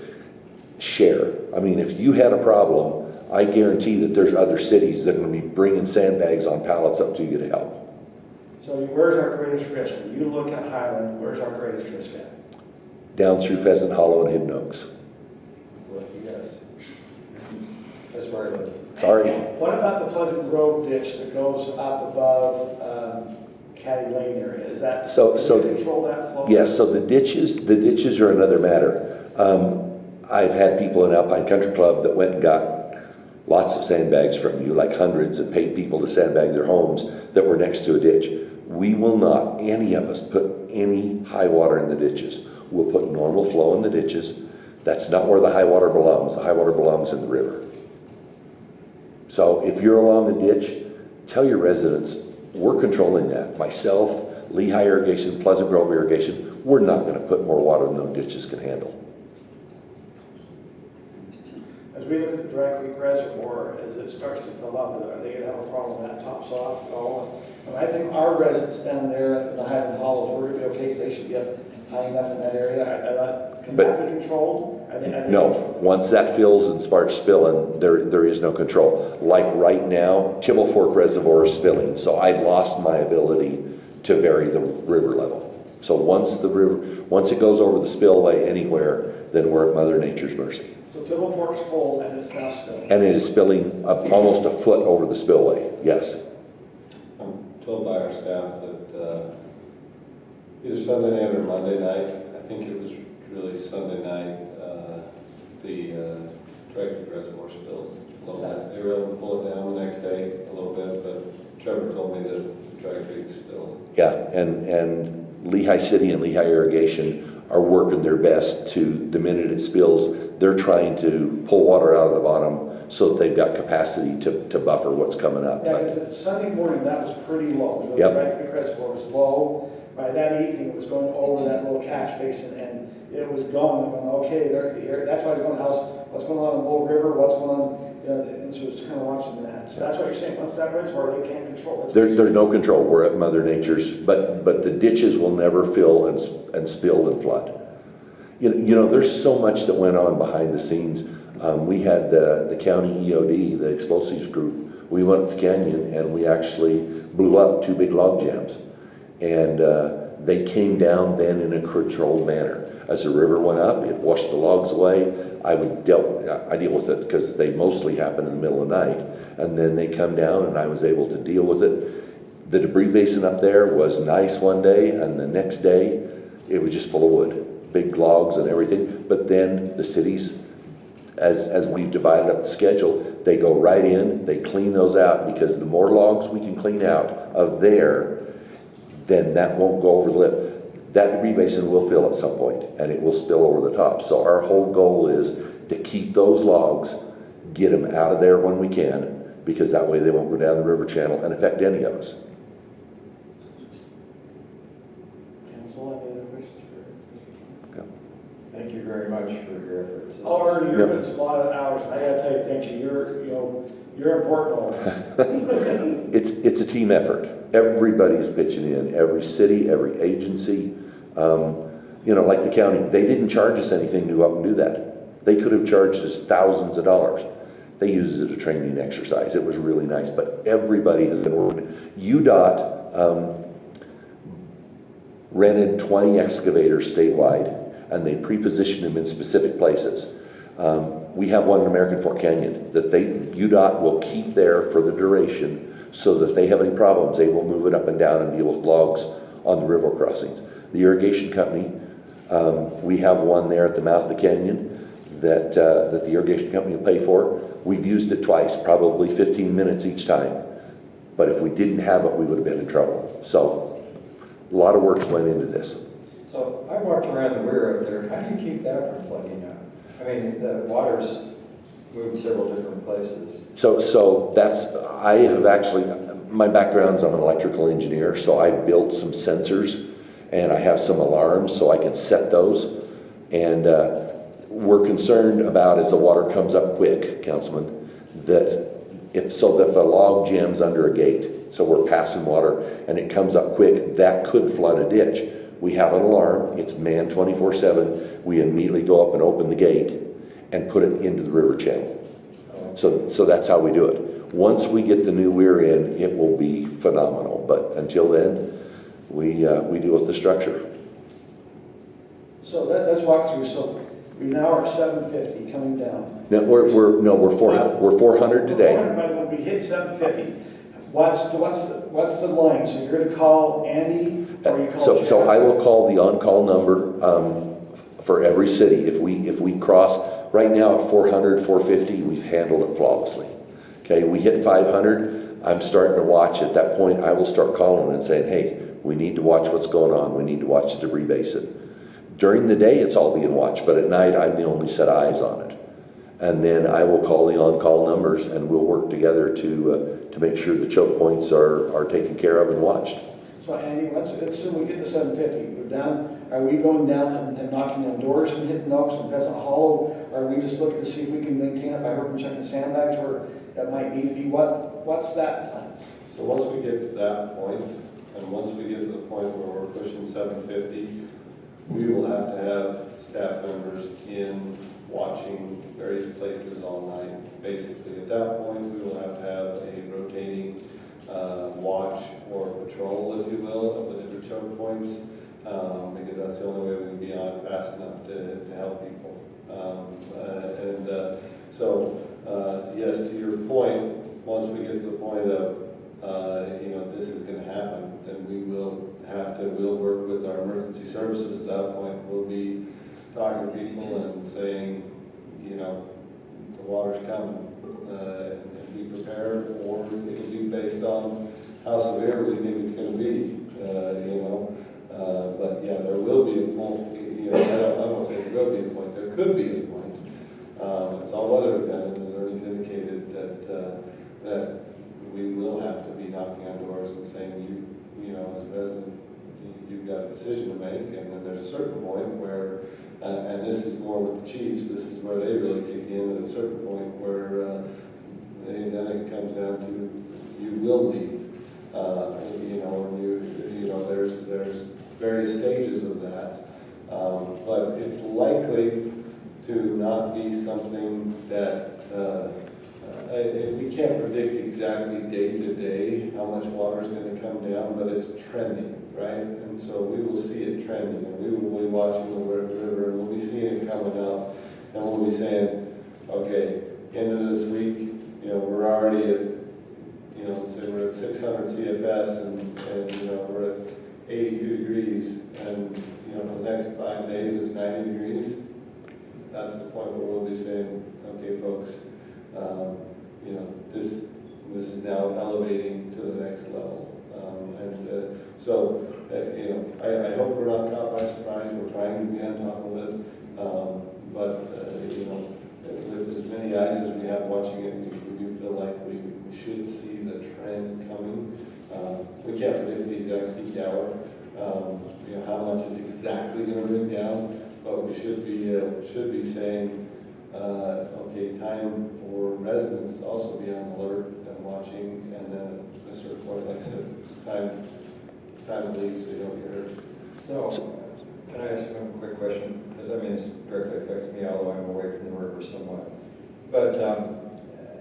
share. I mean, if you had a problem, I guarantee that there's other cities that are going to be bringing sandbags on pallets up to you to help. So where's our greatest risk? When you look at Highland, where's our greatest risk at? Down through Pheasant Hollow and Hidden Oaks. That's where I live. Sorry. What about the Pleasant Grove ditch that goes up above Caddy Lane area? Is that so control that flow? Yes. So the ditches are another matter. I've had people in Alpine Country Club that went and got lots of sandbags from you, like hundreds, and paid people to sandbag their homes that were next to a ditch. We will not, any of us, put any high water in the ditches. We'll put normal flow in the ditches. That's not where the high water belongs. The high water belongs in the river. So if you're along the ditch, tell your residents, we're controlling that. Myself, Lehigh Irrigation, Pleasant Grove Irrigation, we're not going to put more water than those ditches can handle. As we look at the Dry Creek Reservoir, as it starts to fill up, are they going to have a problem with that tops off at all? And I think our residents down there in the Highland Hollows, we're going to be okay, so they should be up high enough in that area. Can that be controlled? No, once that fills and starts spilling, there is no control. Like right now, Tibble Fork Reservoir is spilling, so I lost my ability to vary the river level. So once it goes over the spillway anywhere, then we're at Mother Nature's mercy. So Tibble Fork's full and it's now spilling. And it is spilling up almost a foot over the spillway, yes. told by our staff that either Sunday night or Monday night, I think it was really Sunday night, the Dragwood Reservoir spilled a little bit. They were able to pull it down the next day a little bit, but Trevor told me that the Dragwood spilled. Yeah, and Lehigh City and Lehigh Irrigation are working their best to, the minute it spills, they're trying to pull water out of the bottom so that they've got capacity to buffer what's coming up. Yeah, because Sunday morning, that was pretty low. The Yep. Dragwood Reservoir was low. By that evening, it was going over that little catch basin, and it was gone. I'm going, okay, they're here. That's why I was going to house, what's going on in Bull River, what's going on, you know, and so it's kind of watching that. So that's what you're saying, once that reservoir, they can't control it. There's no control. We're at Mother Nature's, but the ditches will never fill and spill and flood. You know, there's so much that went on behind the scenes. We had the county EOD, the explosives group. We went up the canyon and we actually blew up 2 big log jams. And they came down then in a controlled manner. As the river went up, it washed the logs away. I deal with it because they mostly happen in the middle of the night. And then they come down and I was able to deal with it. The debris basin up there was nice one day, and the next day it was just full of wood, big logs and everything. But then the cities, as we've divided up the schedule, they go right in, they clean those out, because the more logs we can clean out of there, then that won't go over the lip. That debris basin will fill at some point, and it will spill over the top. So our whole goal is to keep those logs, get them out of there when we can, because that way they won't go down the river channel and affect any of us. Council, any other questions for? Thank you very much for your efforts. Already, it's a lot of hours. I gotta tell you, thank you. You're important always. It's a team effort. Everybody's pitching in, every city, every agency. You know, like the county, they didn't charge us anything to go up and do that. They could have charged us thousands of dollars. They used it as a training exercise. It was really nice, but everybody has been working. UDOT rented 20 excavators statewide, and they pre-positioned them in specific places. We have one in American Fork Canyon that UDOT will keep there for the duration, so that if they have any problems, they will move it up and down and deal with logs on the river crossings. The irrigation company, we have one there at the mouth of the canyon that the irrigation company will pay for. We've used it twice, probably 15 minutes each time. But if we didn't have it, we would have been in trouble. So a lot of work went into this. So I walked around the weir up there. How do you keep that from plugging up? I mean, the water's moved several different places. So I have actually, my background's, I'm an electrical engineer, so I built some sensors and I have some alarms so I can set those. And we're concerned about, as the water comes up quick, Councilman, that if a log jams under a gate, so we're passing water and it comes up quick, that could flood a ditch. We have an alarm, it's manned 24/7. We immediately go up and open the gate and put it into the river channel. So that's how we do it. Once we get the new weir in, it will be phenomenal. But until then, we deal with the structure. So let's walk through. So we now are 750 coming down. No, we're 400 today. 400, but when we hit 750, what's the line? So you're going to call Andy, or you call Chad? So I will call the on-call number for every city. If we cross right now at 400, 450, we've handled it flawlessly. Okay, we hit 500. I'm starting to watch. At that point, I will start calling and saying, hey, we need to watch what's going on. We need to watch the debris basin. During the day, it's all being watched, but at night, I'm the only set of eyes on it. And then I will call the on-call numbers, and we'll work together to make sure the choke points are taken care of and watched. So Andy, let's assume we get to 750. We're down. Are we going down and knocking on doors and hitting oaks and Pheasant Hollow? Or are we just looking to see if we can maintain it by working checking sandbags where that might need to be? What's that plan? So once we get to that point, and once we get to the point where we're pushing 750, we will have to have staff members in watching various places all night. Basically, at that point, we will have to have a rotating watch or patrol, if you will, of the different choke points, because that's the only way we can be on it fast enough to help people. So, yes, to your point, once we get to the point of this is going to happen, then we'll work with our emergency services at that point. We'll be talking to people and saying, the water's coming, and be prepared, or it'll be based on how severe we think it's going to be, but yeah, there will be a point, I won't say there will be a point, there could be a point. It's all weather dependent, as Ernie's indicated, that we will have to be knocking on doors and saying, as a resident, you've got a decision to make, and then there's a certain point where, and this is more with the chiefs, this is where they really kick in, at a certain point where then it comes down to, you will leave. And there's various stages of that, but it's likely to not be something that we can't predict exactly day to day how much water is going to come down, but it's trending, right? And so we will see it trending, and we will be watching the river, and we'll be seeing it coming up, and we'll be saying, okay, end of this week, we're already at, say we're at 600 CFS, and we're at 82 degrees, and for the next 5 days it's 90 degrees. That's the point where we'll be saying, okay, folks, this is now elevating to the next level. I hope we're not caught by surprise. We're trying to be on top of it, with as many eyes as we have watching it, we do feel like we should see the trend coming. We can't predict the exact peak hour, how much it's exactly going to bring down, but we should be saying, okay, time for residents to also be on alert and watching, and then at a certain point, like I said, time to leave so you don't get hurt. So, can I ask one quick question? Because this directly affects me, although I'm away from the river somewhat. But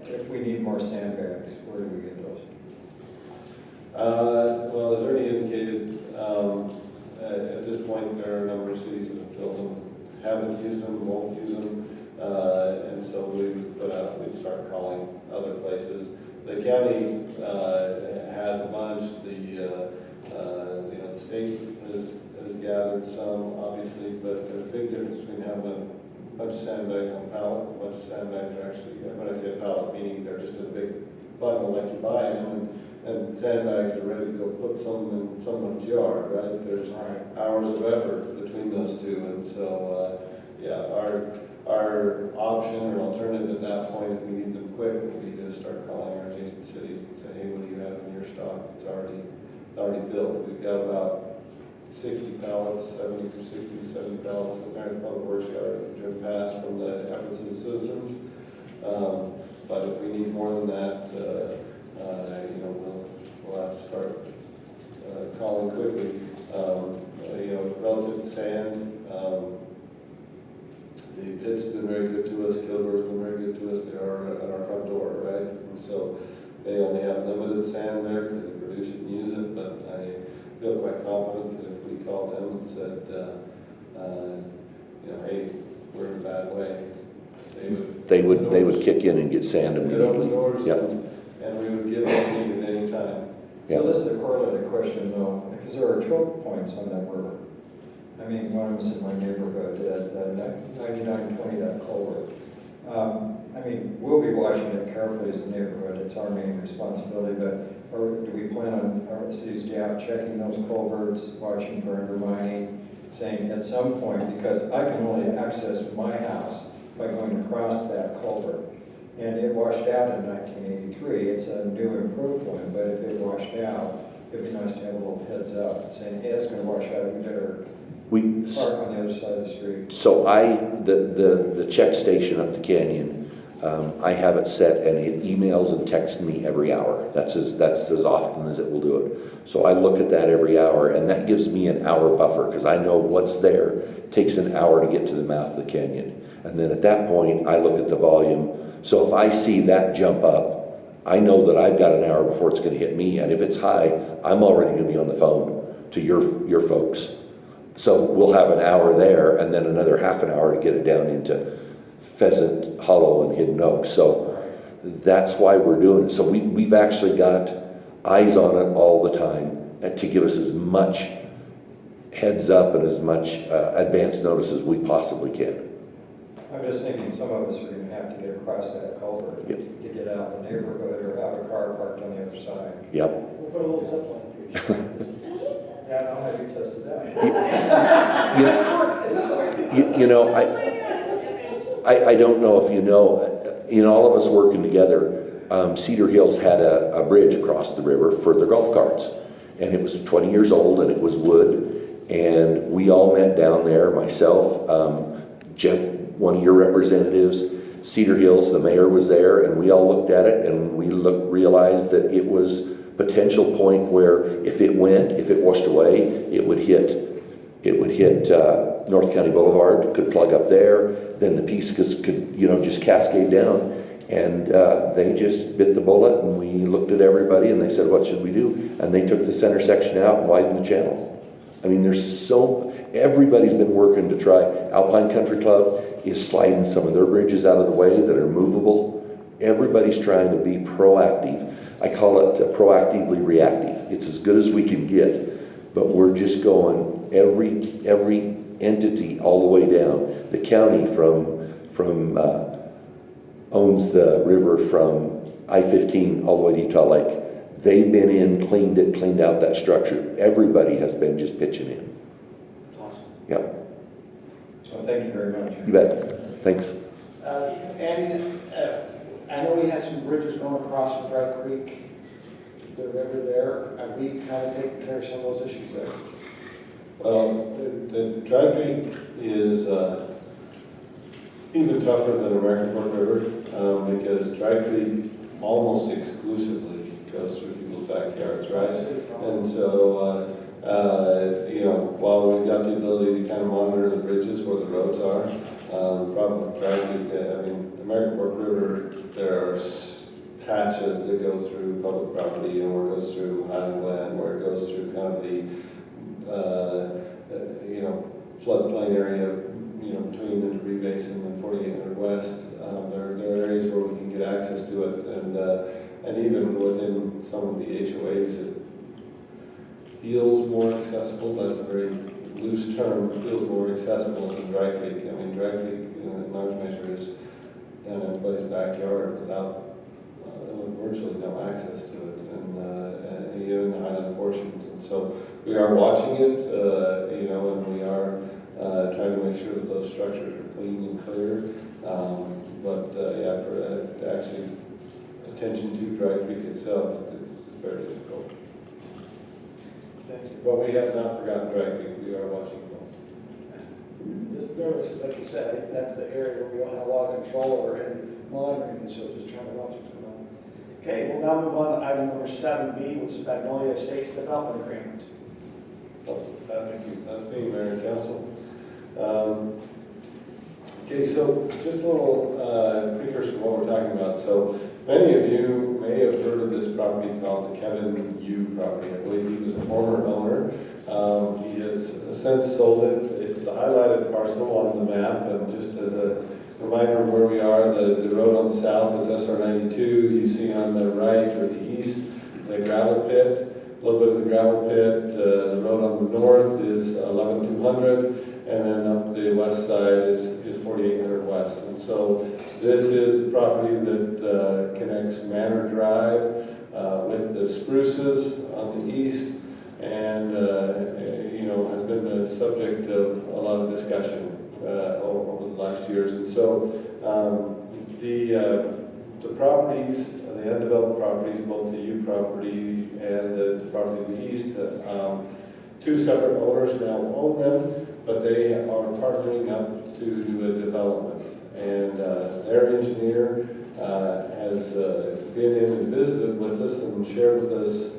if we need more sandbags, where do we get those? Well, as Ernie indicated, at this point, there are a number of cities that have filled them, haven't used them, won't use them, and so we'd start calling other places. The county has a bunch. The state has gathered some, obviously, but there's a big difference between having a bunch of sandbags on a pallet. A bunch of sandbags are actually, when I say a pallet, meaning they're just in a big bundle like you buy them, and sandbags are ready to go put some in someone's yard, right? There's hours of effort between those two, and so, our option or alternative at that point, if we need them quick, would be to start calling our adjacent cities and say, hey, what do you have in your stock that's already filled? We've got about 60 pallets, 60 to 70 pallets in there at the Public Works Yard that have driven past from the efforts of the citizens. But if we need more than that, we'll have to start calling quickly. Relative to sand, the pits have been very good to us, Kilgore's been very good to us. They are at our front door, right? And so they only have limited sand there because they produce it and use it, but I feel quite confident that if we called them and said, hey, we're in a bad way, they would kick in and get sand immediately. Yep. And we would give what needed at any time. Yep. So this is a correlated question though, because there are choke points on that river. One of them's in my neighborhood, at 9920, that culvert. We'll be watching it carefully as a neighborhood. It's our main responsibility, but do we plan on our city staff checking those culverts, watching for undermining, saying at some point, because I can only access my house by going across that culvert. And it washed out in 1983. It's a new improved one, but if it washed out, it'd be nice to have a little heads up saying, hey, it's going to wash out, we better park on the other side of the street. So the check station up the canyon, I have it set, and it emails and texts me every hour. That's as often as it will do it. So I look at that every hour, and that gives me an hour buffer because I know what's there. It takes an hour to get to the mouth of the canyon. And then at that point, I look at the volume. So if I see that jump up, I know that I've got an hour before it's going to hit me. And if it's high, I'm already going to be on the phone to your folks. So we'll have an hour there and then another half an hour to get it down into Pheasant Hollow and Hidden Oak. So that's why we're doing it. So we've actually got eyes on it all the time to give us as much heads up and as much advance notice as we possibly can. I'm just thinking some of us are going to have to get across that culvert to get out of the neighborhood or have a car parked on the other side. Yep. We'll put a little zip line through. Yeah, I know how you tested that. You know, I don't know if you know, all of us working together, Cedar Hills had a bridge across the river for their golf carts. And it was 20 years old and it was wood. And we all met down there, myself, Jeff, one of your representatives, Cedar Hills, the mayor was there, and we all looked at it and we realized that it was potential point where if it washed away, it would hit North County Boulevard, could plug up there, then the Piscas could, just cascade down. And they just bit the bullet, and we looked at everybody and they said, what should we do? And they took the center section out and widened the channel. I mean, everybody's been working to try. Alpine Country Club is sliding some of their bridges out of the way that are movable. Everybody's trying to be proactive. I call it proactively reactive. It's as good as we can get, but we're just going every entity all the way down. The county owns the river from I-15 all the way to Utah Lake. They've been in, cleaned out that structure. Everybody has been just pitching in. That's awesome. Yep. So thank you very much. You bet. Thanks. Andy, I know we had some bridges going across from Dry Creek, the river there. Are we kind of taking care of some of those issues there? Well, the Dry Creek is even tougher than American Fork River because Dry Creek almost exclusively goes through people's backyards, right? And so, while we've got the ability to kind of monitor the bridges where the roads are, the problem with Dry Creek, American Fork River, there are patches that go through public property and where it goes through Highland Glen, where it goes through kind of the, floodplain area, between the Debris Basin and 4800 West. There are areas where we can get access to it, and even within some of the HOAs, it feels more accessible. That's a very loose term. It feels more accessible than Dry Creek. I mean, Dry Creek, in large measure, is down in everybody's backyard without virtually no access to it, and even in the highland portions. And so we are watching it, and we are trying to make sure that those structures are clean and clear. For actually attention to Dry Creek itself, it's very difficult. Thank you. But we have not forgotten Dry Creek. We are watching them. There was, like you said, that's the area where we don't have a lot of control over and monitoring, and so just trying to watch what's going on. Okay, we'll now move on to item number 7B, which is Magnolia Estates Development Agreement. Thank you. That's me, Mayor and Council. Okay, so just a little precursor to what we're talking about. So many of you may have heard of this property called the Kevin Yu property. I believe he was a former owner. He has since sold it. It's the highlighted parcel on the map, and just as a reminder of where we are, the road on the south is SR92. You see on the right or the east the gravel pit, a little bit of the gravel pit. The road on the north is 11200. And then up the west side is 4800 West. And so this is the property that connects Manor Drive with the Spruces on the east, and has been the subject of a lot of discussion over the last years. And so the properties, the undeveloped properties, both the U property and the property to the east, two separate owners now own them, but they are partnering up to do a development. And their engineer has been in and visited with us and shared with us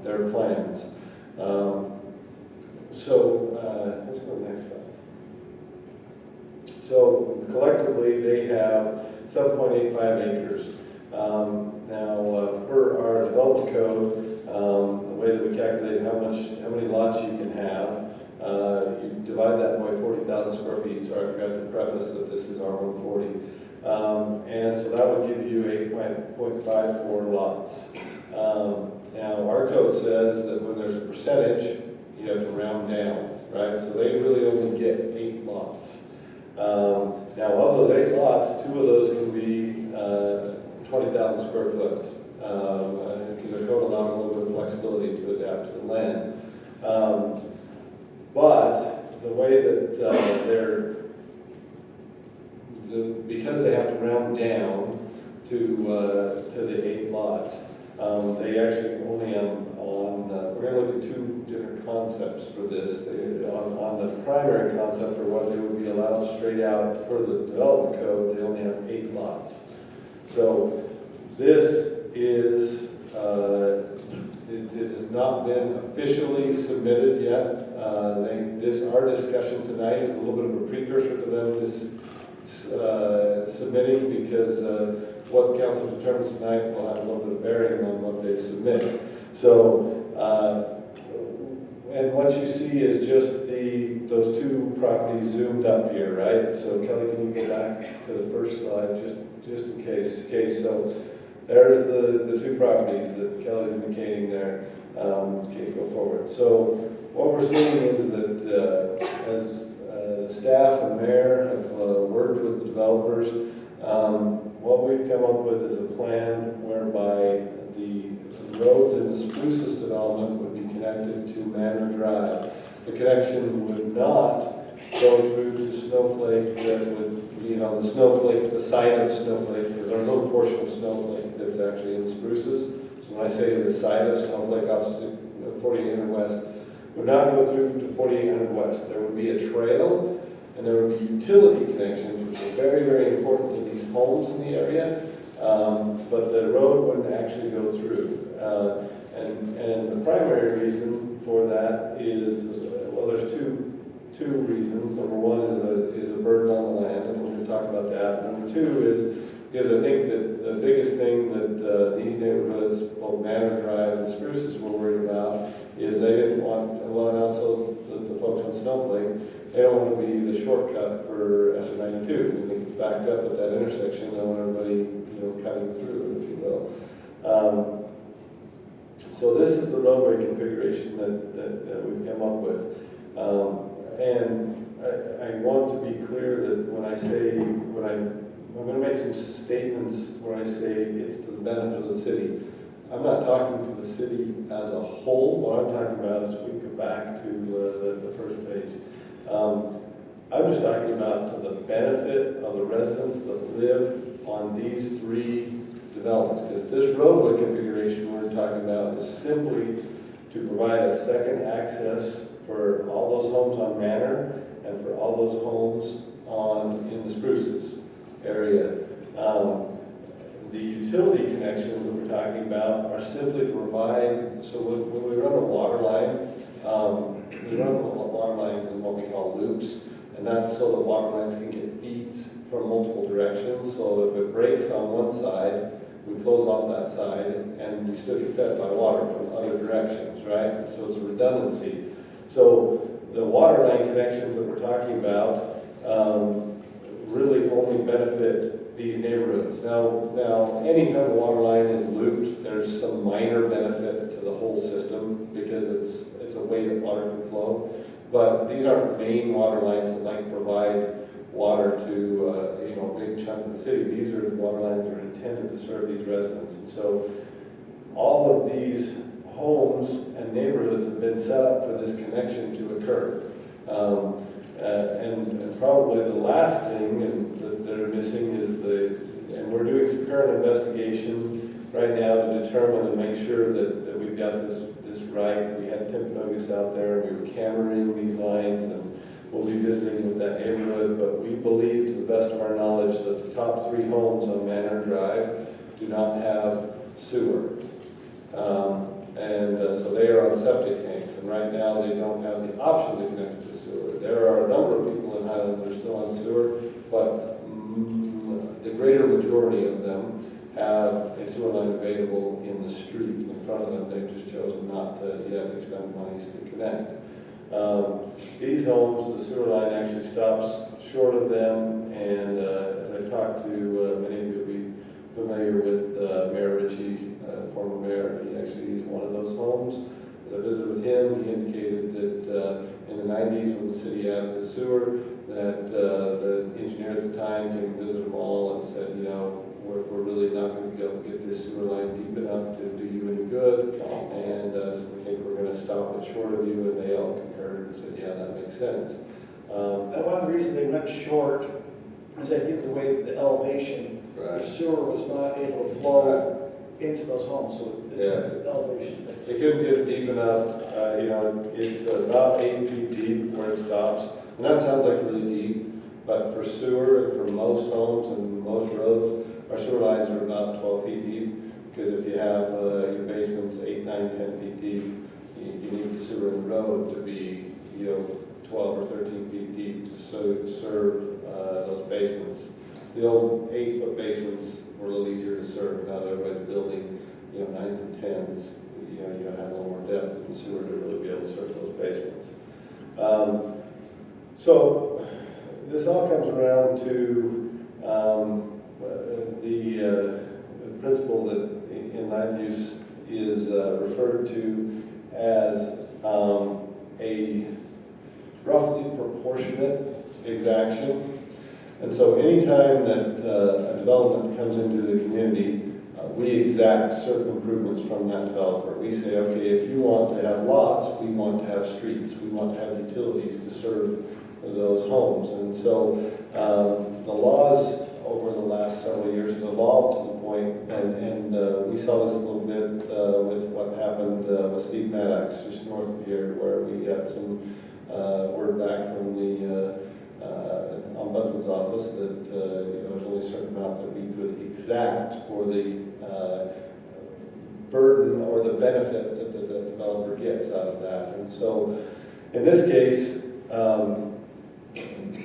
their plans. Let's go to the next slide. So collectively, they have 7.85 acres. Now, per our development code, the way that we calculate how many lots you can have, you divide that by 40,000 square feet. So I forgot to preface that this is R140. And so that would give you 8.54 lots. Now, code says that when there's a percentage, you have to round down, right? So they really only get 8 lots. Now, of those 8 lots, 2 of those can be 20,000 square foot, because the code allows a little bit of flexibility to adapt to the land. But the way that because they have to round down to the 8 lots, they actually only we're going to look at 2 different concepts for this. On the primary concept, or what they would be allowed straight out per the development code, they only have 8 lots. So this is, it has not been officially submitted yet. Our discussion tonight is a little bit of a precursor to them submitting, because what the council determines tonight will have a little bit of bearing on what they submit. So, and what you see is just those 2 properties zoomed up here, right? So Kelly, can you go back to the first slide, just in case? Okay, so there's the 2 properties that Kelly's indicating there. Okay, go forward. So what we're seeing is that as staff and mayor have worked with the developers, what we've come up with is a plan whereby the roads in the Spruces development would be connected to Manor Drive. The connection would not go through to Snowflake, that would be on the site of Snowflake, because there's no portion of Snowflake that's actually in the Spruces. So when I say the site of Snowflake opposite 4800 West, would not go through to 4800 West. There would be a trail, and there would be utility connections, which are very, very important to these homes in the area, but the road wouldn't actually go through. And the primary reason for that is, well, there's two reasons. Number one is a burden on the land, and we're going to talk about that. Number 2 is because I think that the biggest thing that these neighborhoods, both Manor Drive and Spruces, were worried about is they didn't want, well, and also the folks on Snowflake, they don't want to be the shortcut for SR92. When it gets backed up at that intersection, they want everybody, cutting through, if you will. So this is the roadway configuration that we've come up with. And I want to be clear that when I'm going to make some statements where I say it's to the benefit of the city. I'm not talking to the city as a whole. What I'm talking about is, we go back to the first page. I'm just talking about to the benefit of the residents that live on these 3 developments, because this roadway configuration we're talking about is simply to provide a second access for all those homes on Manor and for all those homes in the Spruces area. The utility connections that we're talking about are simply to provide, so when we run a water line, we run water lines in what we call loops, and that's so that water lines can get feeds from multiple directions. So if it breaks on one side, we close off that side, and you still get fed by water from other directions, right? So it's a redundancy. So the water line connections that we're talking about really only benefit these neighborhoods. Now, anytime a water line is looped, there's some minor benefit to the whole system because it's a way that water can flow. But these aren't main water lines that might provide water to a big chunk of the city. These are water lines that are intended to serve these residents. And so all of these homes and neighborhoods have been set up for this connection to occur. And probably the last thing that they're missing is and we're doing some current investigation right now to determine and make sure that we've got this right. We had Timpanogos out there, we were cammering these lines, and we'll be visiting with that neighborhood, but we believe, to the best of our knowledge, that the top 3 homes on Manor Drive do not have sewer. So they are on septic tanks, and right now they don't have the option to connect to sewer. There are a number of people in Highland that are still on sewer, but the greater majority of them have a sewer line available in the street in front of them. They've just chosen not to yet expend monies to connect. These homes, the sewer line actually stops short of them, and as I talked to many of you will be familiar with Mayor Ritchie former mayor, he actually is one of those homes. As I visited with him, he indicated that in the 90s when the city added the sewer, that the engineer at the time came and visited them all and said, you know, we're really not going to be able to get this sewer line deep enough to do you any good, and so we think we're going to stop it short of you, and they all concurred and said, yeah, that makes sense. And one of the reasons they went short is I think the way the elevation, the sewer was not able to flow into those homes, so it's an elevation thing. It couldn't get deep enough, you know, it's about 8 feet deep where it stops, and that sounds like really deep, but for sewer and for most homes and most roads, our sewer lines are about 12 feet deep, because if you have your basements 8, 9, 10 feet deep, you need the sewer in the road to be, you know, 12 or 13 feet deep to serve those basements. The old 8-foot basements were a little easier to serve. Now that everybody's building, you know, 9s and 10s. You know, you got to have a little more depth in the sewer to really be able to serve those basements. So this all comes around to the principle that in land use is referred to as a roughly proportionate exaction. And so anytime that a development comes into the community, we exact certain improvements from that developer. We say, okay, if you want to have lots, we want to have streets, we want to have utilities to serve those homes. And so the laws over the last several years have evolved to the point, and we saw this a little bit with what happened with Steve Maddox just north of here, where we got some word back from the Ombudsman's office that you know, there's only a certain amount that we could exact for the burden or the benefit that the developer gets out of that. And so in this case,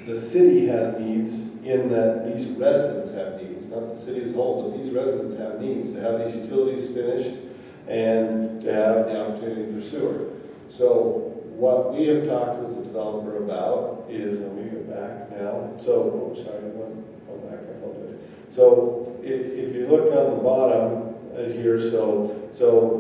the city has needs in that these residents have needs, not the city as a whole, but these residents have needs to have these utilities finished and to have the opportunity for sewer. So what we have talked with the developer about is, and we go back now, so, oh, sorry, go back, I apologize. So if you look on the bottom here, so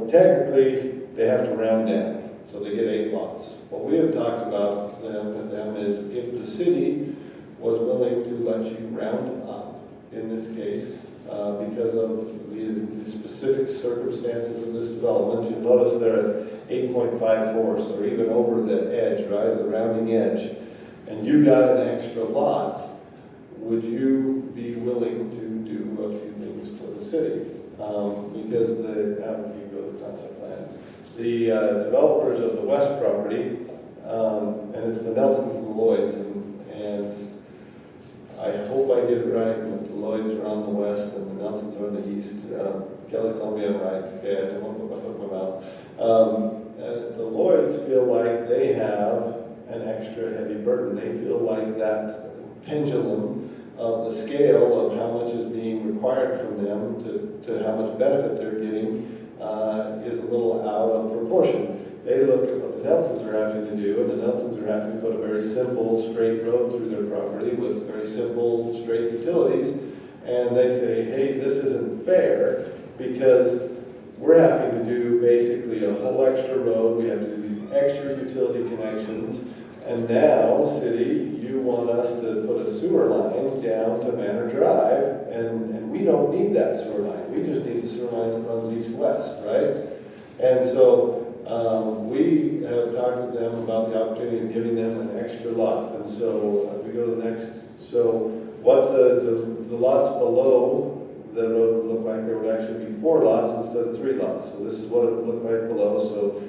technically they have to round down, so they get 8 lots. What we have talked about with them is if the city was willing to let you round up in this case, because of the specific circumstances of this development, you'll notice they're at 8.54, so they're even over the edge, right, the rounding edge, and you got an extra lot, would you be willing to do a few things for the city? Because if you go to the concept plan, the developers of the west property, and it's the Nelsons and the Lloyds, and I hope I get it right, but the Lloyds are on the west and the Nelsons are on the east. Kelly's telling me I'm right. Okay, I don't want to put my foot in my mouth. The Lloyds feel like they have an extra heavy burden. They feel like that pendulum of the scale of how much is being required from them to how much benefit they're getting is a little out of proportion. They look at what the Nelsons are having to do, and the Nelsons are having to put a very simple, straight road through their property with very simple, straight utilities, and they say, hey, this isn't fair, because we're having to do basically a whole extra road, we have to do these extra utility connections, and now, city, you want us to put a sewer line down to Manor Drive, and we don't need that sewer line, we just need the sewer line that runs east-west, right? And so, we have talked with them about the opportunity of giving them an extra lot. And so if we go to the next, so what the lots below the road would look like, there would actually be 4 lots instead of 3 lots. So this is what it would look like below. So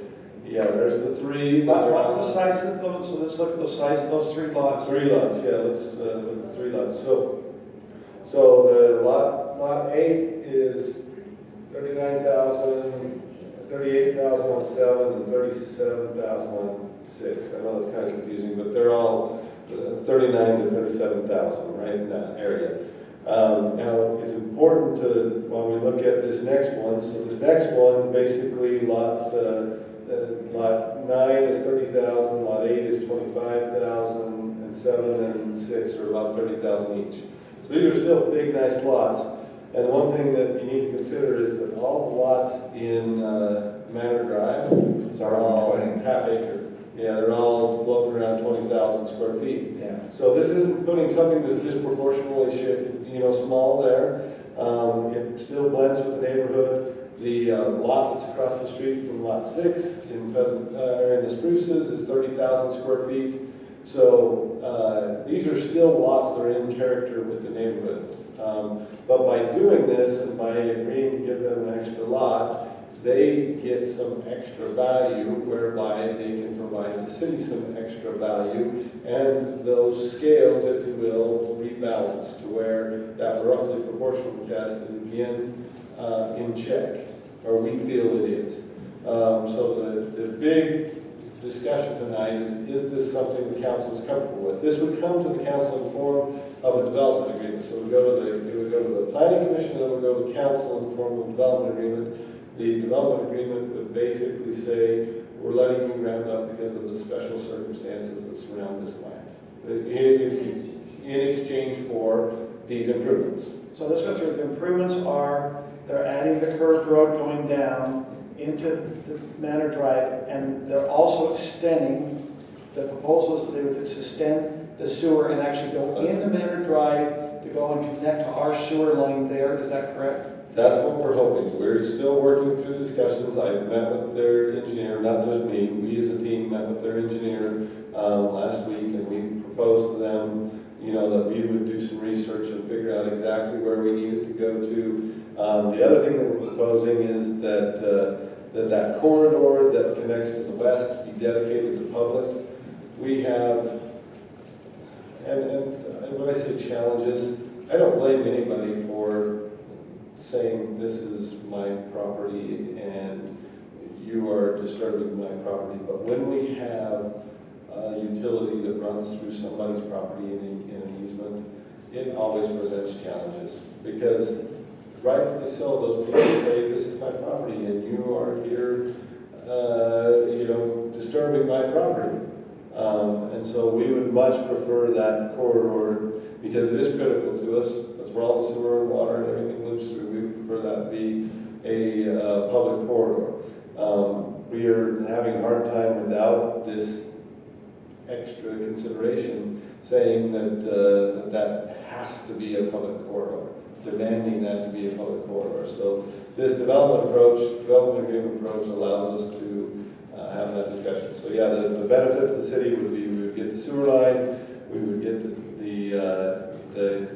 yeah, there's the 3. What's the size of those? So let's look at the size of those 3 lots. 3 lots, yeah, let's look at the 3 lots. So the lot 8 is 39,000. 38,000 on 7 and 37,000 on 6. I know that's kind of confusing, but they're all 39 to 37,000, right, in that area. Now, it's important to, when we look at this next one, so this next one, basically lot 9 is 30,000, lot 8 is 25,000, and 7 and 6 are about 30,000 each. So these are still big, nice lots, And one thing that you need to consider is that all the lots in Manor Drive are all half acre. Yeah, they're all floating around 20,000 square feet. Yeah. So this isn't putting something that's disproportionately small there. It still blends with the neighborhood. The lot that's across the street from Lot 6 in the Spruces is 30,000 square feet. So these are still lots that are in character with the neighborhood. But by doing this and by agreeing to give them an extra lot, they get some extra value whereby they can provide the city some extra value, and those scales, if you will, rebalance to where that roughly proportional test is again in check, or we feel it is. So the big discussion tonight is this something the council is comfortable with? This would come to the council in the form of a development agreement. So it would go to the planning commission, and then it would go to the council in the form of a development agreement. The development agreement would basically say, we're letting you round up because of the special circumstances that surround this land, in exchange for these improvements. So let's go through. The improvements are, they're adding the curved road going down into the Manor Drive, and they're also extending, the proposal is that they would extend the sewer and actually go in the Manor Drive to go and connect to our sewer line there. Is that correct? That's what we're hoping. We're still working through discussions. I met with their engineer, not just me, we as a team met with their engineer last week, and we proposed to them, that we would do some research and figure out exactly where we needed to go to. The other thing that we're proposing is that corridor that connects to the west be dedicated to public. We have, and when I say challenges, I don't blame anybody for saying this is my property and you are disturbing my property. But when we have a utility that runs through somebody's property in an easement, it always presents challenges, because rightfully so, those people say, this is my property and you are here, disturbing my property. And so we would much prefer that corridor, because it is critical to us. That's where all the sewer and water and everything moves through. We would prefer that be a public corridor. We are having a hard time without this extra consideration saying that that has to be a public corridor, demanding that to be a public corridor. So this development agreement approach allows us to have that discussion. So yeah, the benefit to the city would be we would get the sewer line, we would get the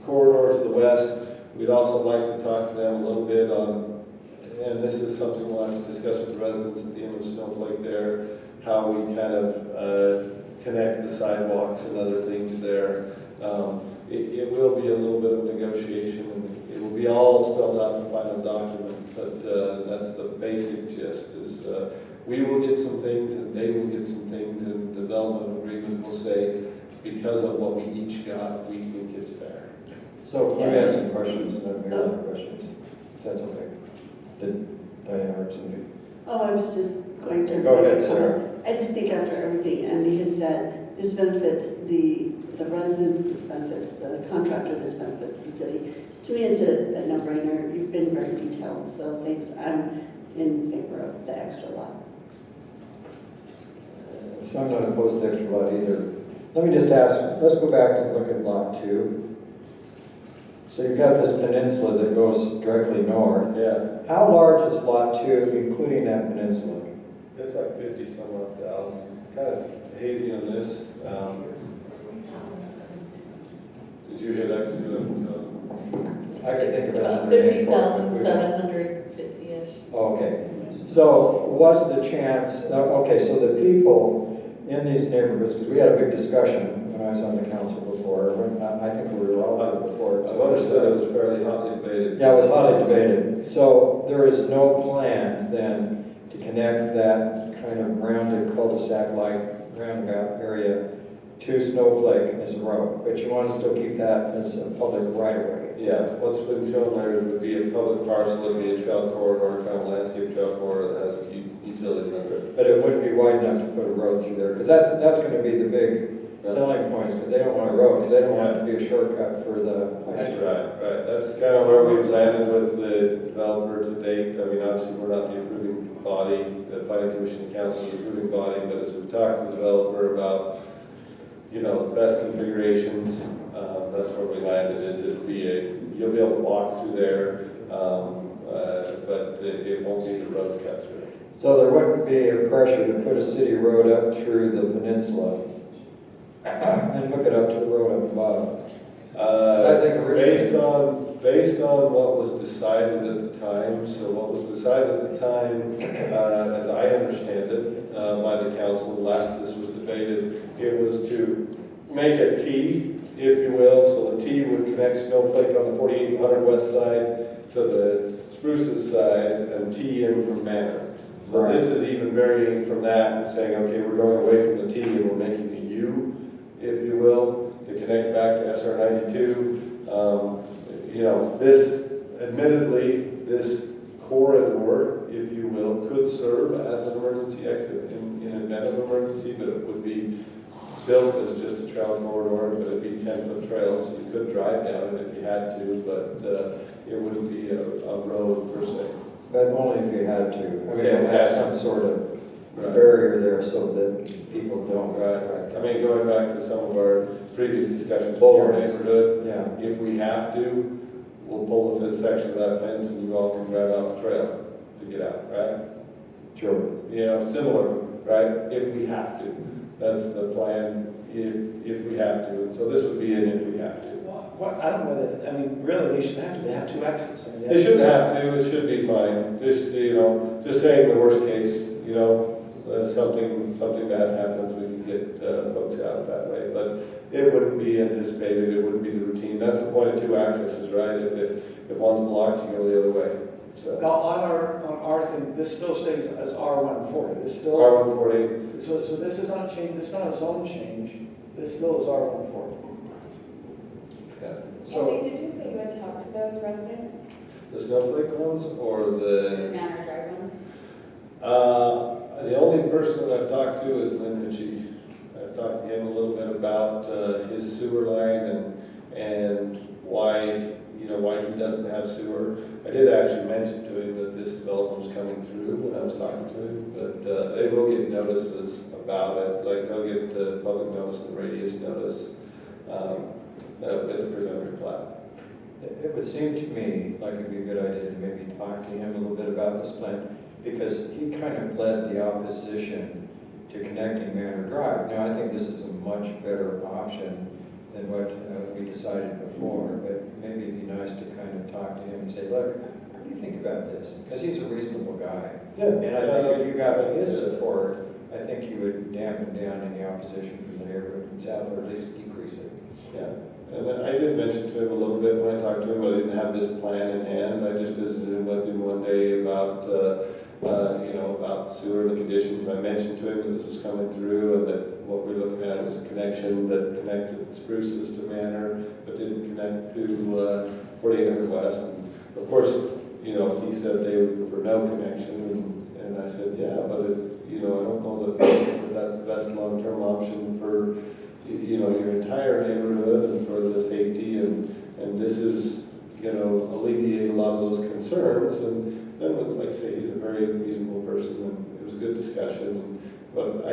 corridor to the west. We'd also like to talk to them a little bit on, and this is something we'll have to discuss with the residents at the end of Snowflake there, how we kind of connect the sidewalks and other things there. It will be a little bit of negotiation, and it will be all spelled out in the final document, but that's the basic gist, is we will get some things and they will get some things, and the development agreement will say, because of what we each got, we think it's fair. So let me ask some questions, and then Mayor has questions. That's okay. Did Diana or somebody? Oh, I was just going to. Go ahead, Sarah. I just think after everything Andy has said, this benefits the residents, this benefits the contractor, this benefits the city. To me, it's a no-brainer. You've been very detailed, so thanks. I'm in favor of the extra lot. So I'm not opposed to extra lot either. Let me just ask, let's go back and look at lot 2. So you've got this peninsula that goes directly north. Yeah. How large is lot 2, including that peninsula? It's like 50-some-odd thousand. Kind of hazy on this. Did you hear that? I could think of it. About 50,750-ish. Okay. So what's the chance, okay, so the people in these neighborhoods, because we had a big discussion when I was on the council before, I think we were all on it before. I've understood it was fairly hotly debated. Yeah, it was hotly debated. So there is no plans then to connect that kind of rounded cul-de-sac-like roundabout area to Snowflake as a road, but you want to still keep that as a public right-of-way. Yeah, what's been shown there would be a public parcel, it would be a trail corridor, kind of landscape trail corridor that has utilities under it. But it wouldn't be wide enough to put a road through there, because that's going to be the big selling points, because they don't want a road, because they don't want it to be a shortcut for the high That's school. right. That's kind of where we've landed with the developer to date. I mean, obviously, we're not the approving body, the planning commission and council is the approving body, but as we've talked to the developer about, you know, the best configurations, that's where we landed, is it'll be you'll be able to walk through there, but it won't be the road cut through. So there wouldn't be a pressure to put a city road up through the peninsula and hook it up to the road up above? Based on what was decided at the time, so what was decided at the time, as I understand it, by the council, last this was debated, it was to make a T, if you will, so the T would connect Snowflake on the 4800 west side to the Spruces side and T in from Manor. So this is even varying from that and saying, okay, we're going away from the T and we're making a U, if you will, to connect back to SR 92. You know, this, admittedly, this corridor, if you will, could serve as an emergency exit in event of emergency, but it would be built as just a travel corridor, but it'd be 10-foot trails, so you could drive down it if you had to, but it wouldn't be a road per se. But only if you had to. I mean, Yeah, it has some sort of barrier there so that people don't. Right. I mean, going back to some of our previous discussions with your neighborhood, yeah. If we have to, we'll pull the section of that fence and you all can drive out the trail to get out, right? Sure. You know, similar, right? If we have to. That's the plan, if we have to. And so this would be an if we have to. What, I don't know that, I mean, really, they shouldn't have to, they have two exits. I mean, They shouldn't have to, it should be fine. Just, you know, just saying the worst case, you know, something bad happens, we can get folks out that way. But it wouldn't be anticipated, it wouldn't be the routine. That's the point of two accesses, right? If one's blocked, you go the other way. So. Now, on our thing, this still stays as R140. This still R140. So this is not change. This is not a zone change. This still is R140. Yeah. So, Andy, did you say you had talked to those residents? The Snowflake ones or the Manor Drive ones? The only person that I've talked to is Lynn Ritchie. I've talked to him a little bit about his sewer line and why he doesn't have sewer. I did actually mention to him that this development was coming through when I was talking to him, but they will get notices about it. Like they'll get the public notice and radius notice at the preliminary plat. It would seem to me like it'd be a good idea to maybe talk to him a little bit about this plan, because he kind of led the opposition to connecting Manor Drive. Now, I think this is a much better option than what we decided before, but maybe it'd be nice to kind of talk to him and say, look, what do you think about this? Because he's a reasonable guy. Yeah. And I think if you got his support, I think you would dampen down any opposition from the neighborhood from south, or at least decrease it. Yeah. And I did mention to him a little bit when I talked to him, but I didn't have this plan in hand. I just visited him with him one day about, about sewer and the conditions. And I mentioned to him that this was coming through and that what we're looking at was a connection that connected Spruces to Manor, but didn't connect to 4800 West. And of course, you know, he said they would prefer no connection. And I said, yeah, but if, you know, I don't know that that's the best long-term option for, you know, your entire neighborhood and for the safety, and this is, you know, alleviate a lot of those concerns. And then, like I say, he's a very reasonable person, and it was a good discussion. But I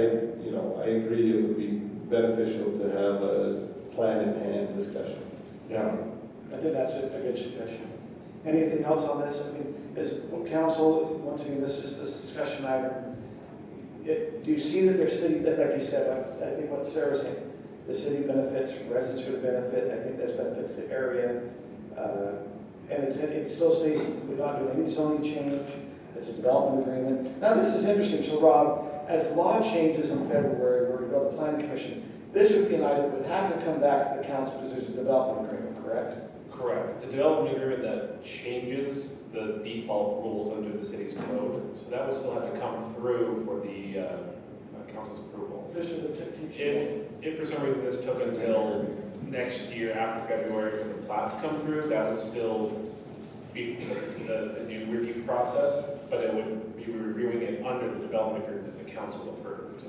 agree it would be beneficial to have a plan in hand discussion. Yeah, I think that's a good suggestion. Anything else on this? I mean, is council, once again, this is this discussion item. Do you see that there's city, like you said, I think what Sarah's saying, the city benefits, residents would benefit, I think this benefits the area. And it still stays, we're not doing any zoning change, it's a development agreement. Now this is interesting, so Rob, as law changes in February, we're to go to the planning commission, this would be an item that would have to come back to the council because there's a development agreement, correct? Correct. It's a development agreement that changes the default rules under the city's code, so that would still have to come through for the council's approval. This is the If for some reason this took until next year after February for the plat to come through, that would still be the new review process, but it would be reviewing it under the development agreement that the council approved.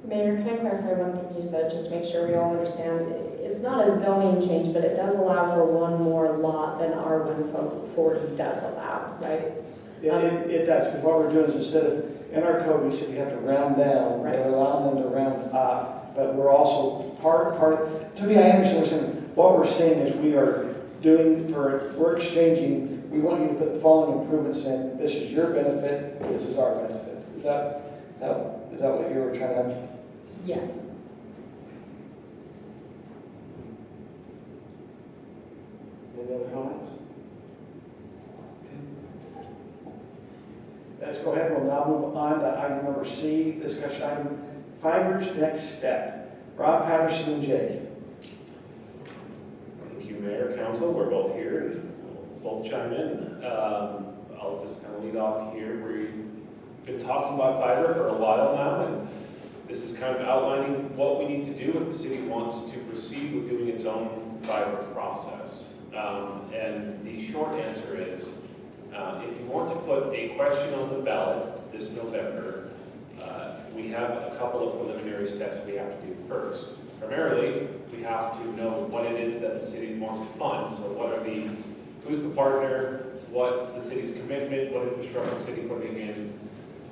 Mayor, can I clarify one thing you said, just to make sure we all understand? It's not a zoning change, but it does allow for one more lot than R140 does allow, right? Yeah, it does, because what we're doing is instead of, in our code, we said we have to round down, Right. we're allowing them to round up, but we're also to me, I understand what you're saying. What we're saying is we're exchanging, we want you to put the following improvements in, this is your benefit, this is our benefit. Is that what you were trying to have? Yes. Any other comments? Let's go ahead, we'll now move on to item number C, discussion item, Fiber's next step. Rob Patterson and Jay. Thank you, Mayor, Council, we're both here, and we'll both chime in. I'll just kind of lead off here. We've been talking about fiber for a while now, and this is kind of outlining what we need to do if the city wants to proceed with doing its own fiber process. And the short answer is, if you want to put a question on the ballot this November, we have a couple of preliminary steps we have to do first. Primarily, we have to know what it is that the city wants to fund. So who's the partner, what's the city's commitment, what infrastructure the city putting in.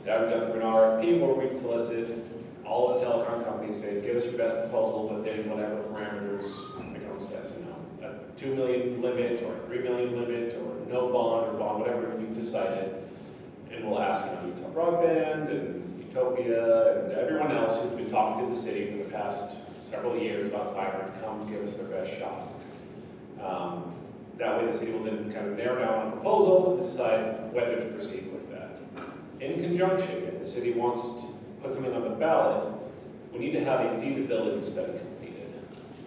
That would go through an RFP where we'd solicit all of the telecom companies, say, give us your best proposal within whatever parameters the council says, a 2 million limit or a 3 million limit or no bond or bond, whatever you've decided. And we'll ask, Utah Broadband and Utopia and everyone else who's been talking to the city for the past several years about fiber to come give us their best shot. That way the city will then kind of narrow down on a proposal and decide whether to proceed with that. In conjunction, if the city wants to put something on the ballot, we need to have a feasibility study completed.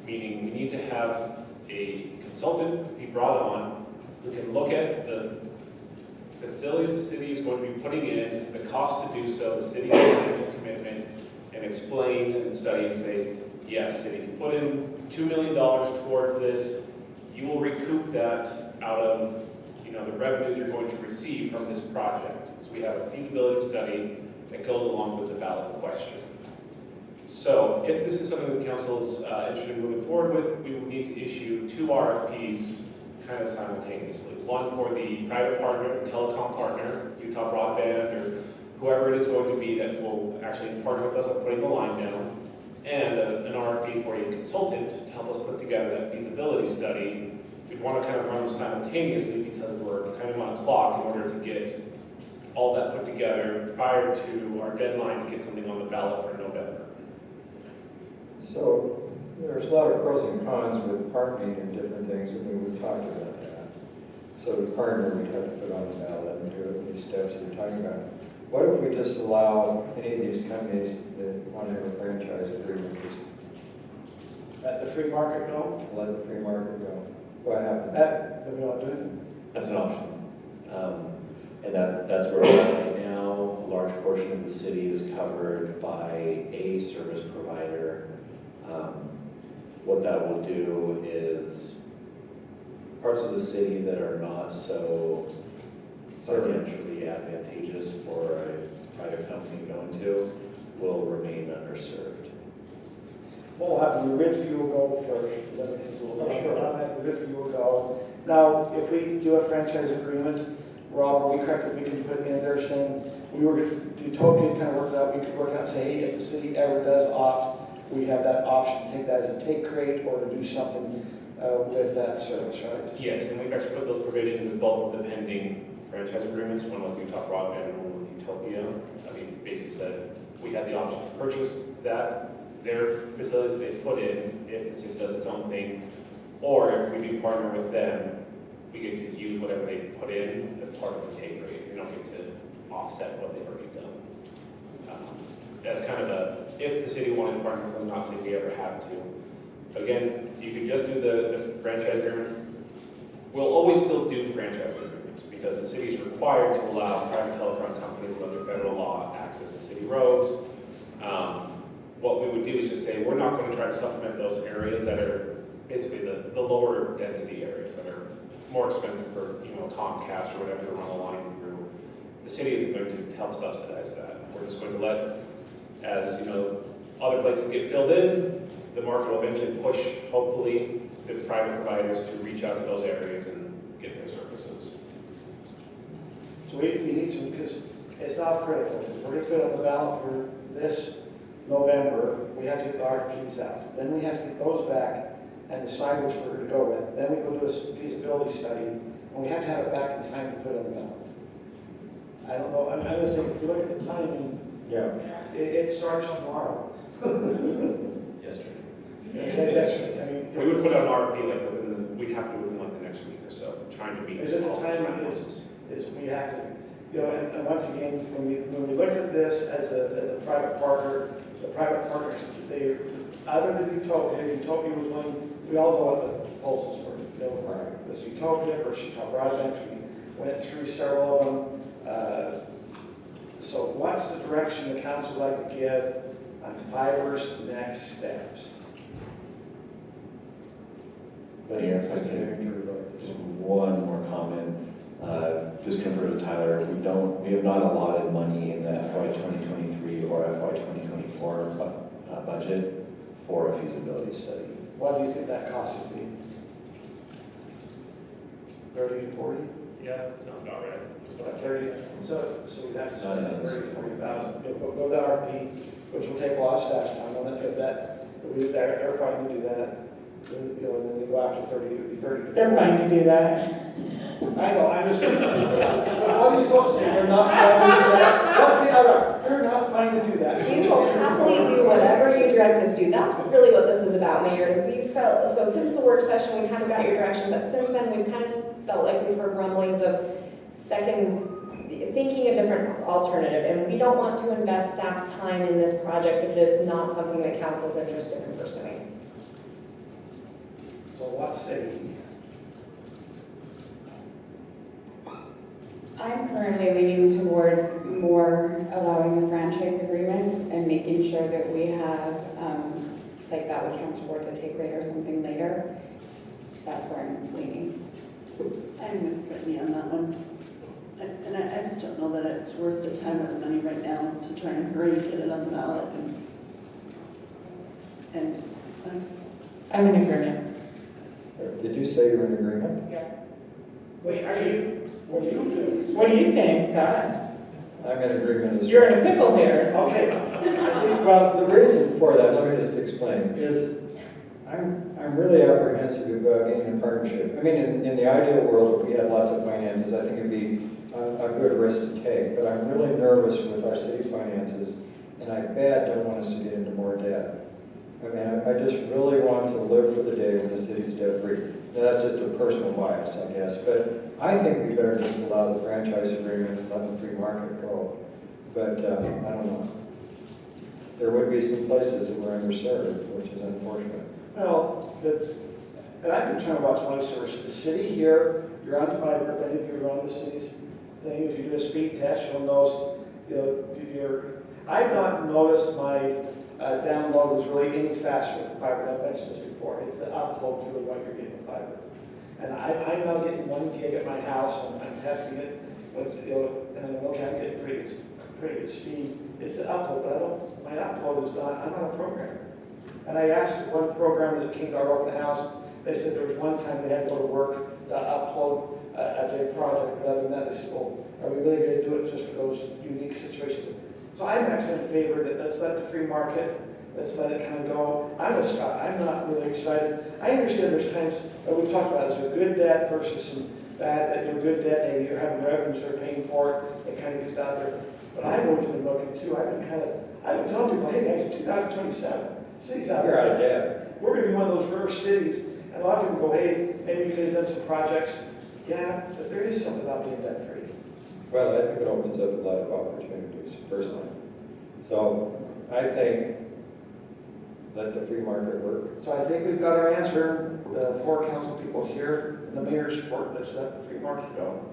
Meaning we need to have a consultant be brought on who can look at the facilities the city is going to be putting in, the cost to do so, the city's financial commitment, and explain and study and say, yes, city can put in $2 million towards this. You will recoup that out of the revenues you're going to receive from this project. So we have a feasibility study that goes along with the ballot question. So if this is something the council is interested in moving forward with, we will need to issue 2 RFPs kind of simultaneously. One for the private partner, telecom partner, Utah Broadband, or whoever it is going to be that will actually partner with us on putting the line down, and an RFP for a consultant to help us put together that feasibility study. We'd want to kind of run them simultaneously because we're kind of on a clock in order to get all that put together prior to our deadline to get something on the ballot for November. So there's a lot of pros and cons with partnering and different things, and we've talked about that. So the partner we'd have to put on the ballot and do it, these steps that you're talking about. What if we just allow any of these companies that want to have a franchise agreement, just Let the free market go? let the free market go? What happens? Then we don't do anything. That's an option. And that's where we're at right now. A large portion of the city is covered by a service provider. What that will do is parts of the city that are not so financially advantageous for a private company to go into will remain underserved. What will happen, the Ridgeview will go first, then this will go, the Ridgeview will go. Now, if we do a franchise agreement, Rob, are we correct that we can put in there saying, Utopia kind of worked out, we could work out and say, hey, if the city ever does opt, we have that option to take that as a take rate or to do something with that service, right? Yes, and we've actually put those provisions in both of the pending franchise agreements, one with Utah Broadband and one with Utopia. Basically said we had the option to purchase their facilities they put in if the city does its own thing, or if we do partner with them, we get to use whatever they put in as part of the take rate. We don't get to offset what they've already done. That's kind of if the city wanted to partner with them, not saying we ever had to. Again, you could just do the franchise agreement. We'll always still do franchise agreements because the city is required to allow private telecom companies under federal law access to city roads. What we would do is just say we're not going to try to supplement those areas that are basically the lower density areas that are more expensive for Comcast or whatever to run a line through. The city isn't going to help subsidize that. We're just going to let, as other places get filled in, the market will eventually push, hopefully, the private providers to reach out to those areas and get their services. So we need to, because it's not critical, because we're going to put on the ballot for this November, we have to get the RFPs out. Then we have to get those back and decide which we're going to go with. Then we go do a feasibility study, and we have to have it back in time to put it on the ballot. I don't know, I'm going to say, if you look at the timing, Yeah. it starts tomorrow. Yesterday. Yesterday, I mean. We would put out an RFP like we'd have to do within like the next week or so, trying to meet. Is it the all those timing timelines. is we have to, you know, and once again, when we looked at this as a private partner, the private partners, they, other than Utopia was one, we all know what the proposals were. You know, this Utopia versus Utah Broadband, we went through several of them. So what's the direction the council would like to give on fiber's next steps? Mayor, if I could, just one more comment. Just confer to Tyler, we have not allotted money in the FY 2023 or FY 2024 budget for a feasibility study. What do you think that cost would be? 30 to 40? Yeah, sounds about right. About 30. So we'd have to spend No, 30 to 40,000. Go with the RFP, which will take a lot of staff time on it. They're fine to do that. You know, and then you go after 30, it would be 30 to 40. They're fine to do that. I know, I'm just saying. What are you supposed to say? They're not fine to do that? What's the other? They're not fine to do that. We will happily do whatever you direct us to do. That's really what this is about, Mayor, is we felt, so since the work session, we kind of got your direction, but since then, we've kind of felt like we've heard rumblings of thinking a different alternative, and we don't want to invest staff time in this project if it's not something that council's interested in pursuing. So what's say? I'm currently leaning towards more allowing the franchise agreement and making sure that we have, like that would count towards a take rate or something later. That's where I'm leaning. I'm with Brittany on that one. And I just don't know that it's worth the time or the money right now to try and hurry get it on the ballot. I'm in agreement. Did you say you're in agreement? Yeah. Wait, are you? What are you saying, Scott? I'm in agreement as well. You're in a pickle here. Okay. Well, the reason for that, let me just explain, is I'm really apprehensive about getting a partnership. I mean, in the ideal world, if we had lots of finances, I think it'd be a good risk to take. But I'm really nervous with our city finances, and I don't want us to get into more debt. I mean, I just really want to live for the day when the city's debt-free. Now, that's just a personal bias, I guess, but I think we better just allow the franchise agreements and let the free market go. But I don't know. There would be some places that were underserved, which is unfortunate. Well, and I've been trying to watch my service. The city here, you're on fiber. If any of you are on the city's thing, if you do a speed test, you'll notice, I've not noticed my download is really any faster with the fiber. I've mentioned this before. It's the upload really what you're getting with fiber. And I'm now getting 1 gig at my house, and I'm testing it. With, and I'm okay, I'm getting pretty good speed. It's the upload, but my upload is not. I'm not a programmer. And I asked one programmer that came to our open house. They said there was one time they had to go to work to upload a big project, but other than that, they said, well, are we really going to do it just for those unique situations? So I'm actually in favor that let's let the free market, let's let it kind of go. I'm with Scott. I'm not really excited. I understand there's times that we've talked about, is there good debt versus some bad, that you're good debt, maybe you're having revenues, they're paying for it, it kind of gets out there. But I've always been looking too. I've been telling people, hey guys, 2027, cities out there. You're out of debt. We're going to be one of those rare cities. And a lot of people go, hey, maybe you could have done some projects. Yeah, but there is something about being debt free. Well, I think it opens up a lot of opportunities, personally. So I think let the free market work. So I think we've got our answer. The 4 council people here, and the mayor's support, let's let the free market go.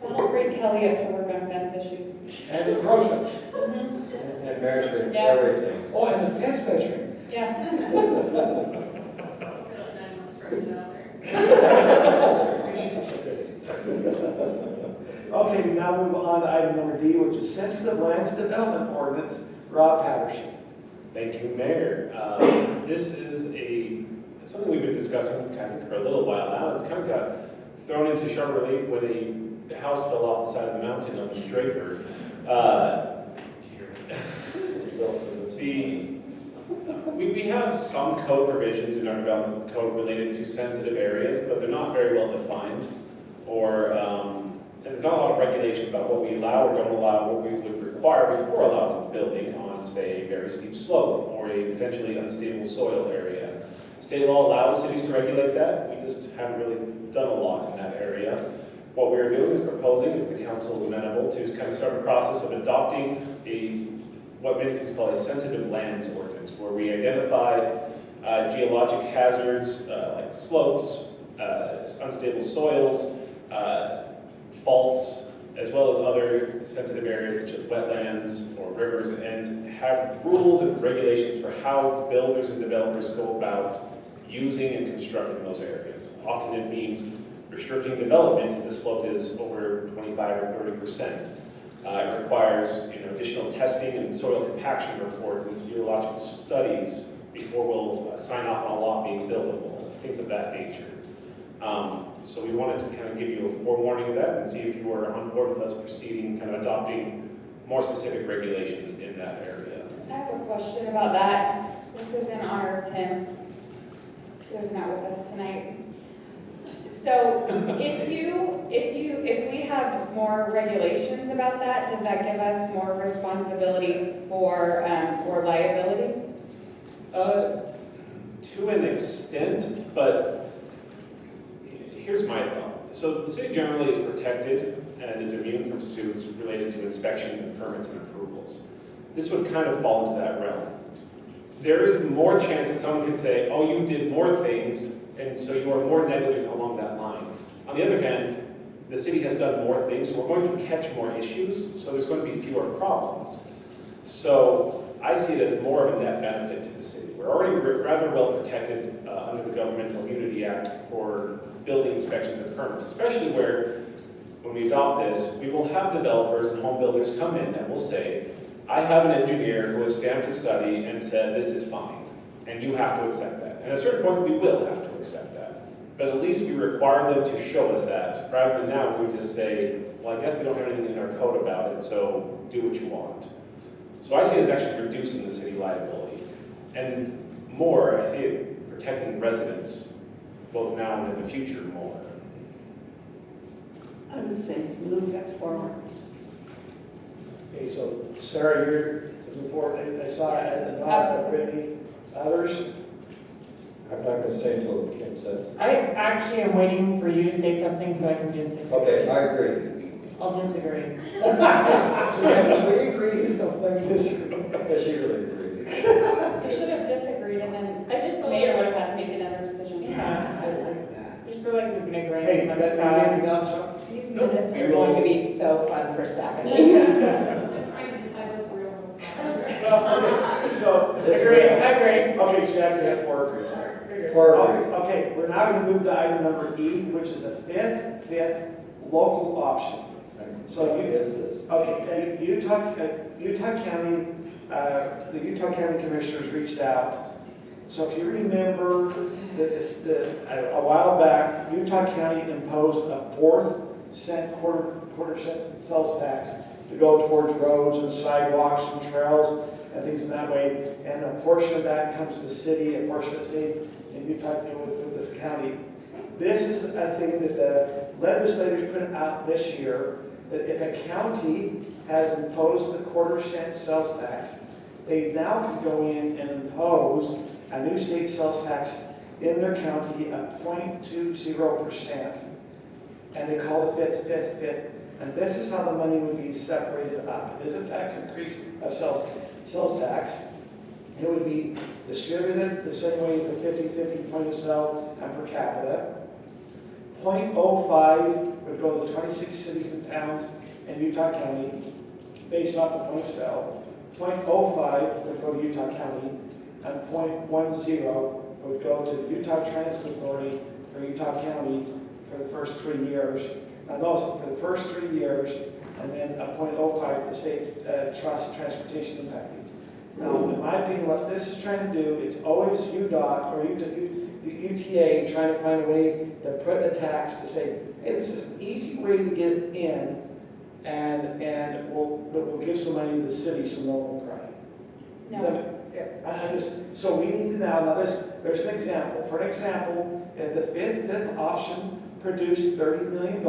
That'll bring Kelly up to work on fence issues. And encroachments. And measuring Yeah. everything. Oh, and the fence measuring. Yeah. Okay, we now move on to item number D, which is sensitive lands development ordinance. Rob Patterson. Thank you, Mayor. This is something we've been discussing kind of for a little while now. It's kind of got thrown into sharp relief when a house fell off the side of the mountain on the Draper. We have some code provisions in our development code related to sensitive areas, but they're not very well defined, and there's not a lot of regulation about what we allow or don't allow, what we would require before allowing building on, say, a very steep slope or a potentially unstable soil area. State law allows cities to regulate that. We just haven't really done a lot in that area. What we're doing is proposing, if the council is amenable, to kind of start a process of adopting what many cities call a sensitive lands ordinance, where we identify geologic hazards like slopes, unstable soils, faults, as well as other sensitive areas such as wetlands or rivers, and have rules and regulations for how builders and developers go about using and constructing those areas. Often it means restricting development if the slope is over 25 or 30%. It requires additional testing and soil compaction reports and geological studies before we'll sign off on a lot being buildable, things of that nature. So we wanted to kind of give you a forewarning of that and see if you were on board with us proceeding, kind of adopting more specific regulations in that area. I have a question about that. This is in honor of Tim, who is not with us tonight. So if we have more regulations about that, does that give us more responsibility for liability? To an extent, but here's my thought. So the city generally is protected and is immune from suits related to inspections and permits and approvals. This would kind of fall into that realm. There is more chance that someone could say, oh, you did more things, and so you are more negligent along that line. On the other hand, the city has done more things, so we're going to catch more issues, so there's going to be fewer problems. So I see it as more of a net benefit to the city. We're already rather well protected under the Governmental Immunity Act for building inspections and permits, especially where, when we adopt this, we will have developers and home builders come in that will say, I have an engineer who has stamped a study and said this is fine, and you have to accept that. And at a certain point, we will have to accept that. But at least we require them to show us that, rather than now we just say, well, I guess we don't have anything in our code about it, so do what you want. So I see it as actually reducing the city liability. And more, I see it protecting residents, both now and in the future more. I would say move that forward. Okay, so Sarah, you're to move forward. I saw it and Bob, Brittany, others. I'm not going to say until Kim says. I actually am waiting for you to say something so I can just disagree. Okay, I agree. I'll disagree. So we have three agrees, no one disagree. Yeah, she really agrees. You should have disagreed, and then Mayor would have had to make another decision. Yeah, I like that. I just feel like we've been agreeing Hey, too much. anything else? Sean? These minutes are going to be so fun for Stephanie. I'm trying to decide what's real and what's not. Well, okay, so. Agree, I agree. Okay, so you actually have 4 agrees. Okay, we're now going to move to item number E, which is a fifth local option. So you, okay, Utah County, the Utah County Commissioners reached out. So if you remember that a while back, Utah County imposed a quarter cent sales tax to go towards roads and sidewalks and trails and things in that way. And a portion of that comes to city, a portion of the state, and Utah with this county. This is a thing that the legislators put out this year, that if a county has imposed a quarter cent sales tax, they now can go in and impose a new state sales tax in their county of 0.20%. And they call it fifth. And this is how the money would be separated up. It is a tax increase of sales tax. It would be distributed the same way as the 50-50 point of sale and per capita. 0.05 would go to the 26 cities and towns in Utah County based off the point of sale. 0.05 would go to Utah County, and 0.10 would go to the Utah Transit Authority for Utah County for the first 3 years. And also for the first 3 years, and then a 0.05 to the state transportation impact fee. Now, in my opinion, what this is trying to do, it's always UDOT or UTA trying to find a way to put a tax to say, hey, this is an easy way to get it in, and we'll give some money to the city so no one will cry. No. So we need to now there's an example. For an example, if the fifth option produced $30 million,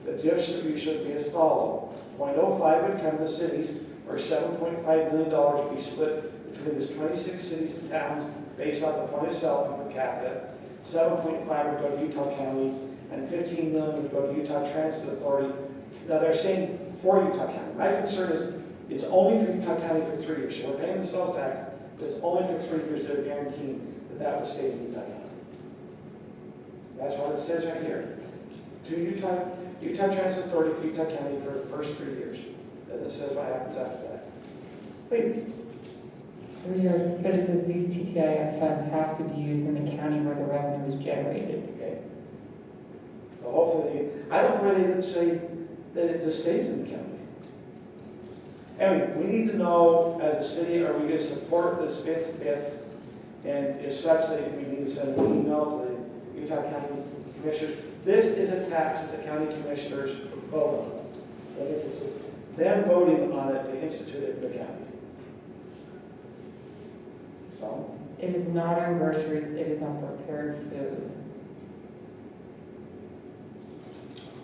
the distribution would be as follows. 0.05 would come to the cities, or $7.5 million would be split between the 26 cities and towns based off the point of sale per capita. 7.5 would go to Utah County, and 15 million would go to Utah Transit Authority. Now they're saying for Utah County. My concern is it's only for Utah County for 3 years. So we're paying the sales tax, but it's only for 3 years. They're guaranteeing that will stay in Utah County. That's what it says right here. To Utah Transit Authority for Utah County for the first 3 years. Doesn't say what happens after that. Wait. But it says these TTIF funds have to be used in the county where the revenue is generated. Okay. So hopefully, I don't know where they didn't say that it just stays in the county. Anyway, we need to know as a city, are we going to support this fifth? And if such, that we need to send an email to the Utah County Commissioners. This is a tax that the county commissioners vote on. That is, this is them voting on it to institute it in the county. So, It is not on groceries, it is on prepared food.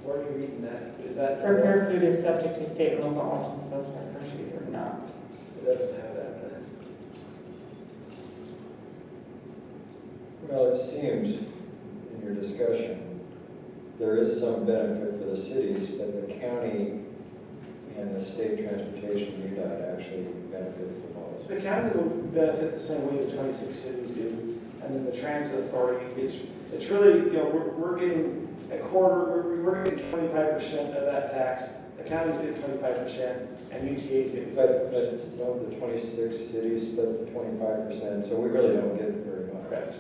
where are you reading that? Is that? Prepared food is subject to state and local options, so smart groceries are not. It doesn't have that then. Well, it seems in your discussion, there is some benefit for the cities, but the county and the state transportation UDOT actually benefits the most. The county will benefit the same way the 26 cities do, and then the transit authority it's really, we're getting a quarter, we're getting 25% of that tax. The county's getting 25%, and UTA's getting 50%. But no, the 26 cities split the 25%, so we really don't get very much. Correct.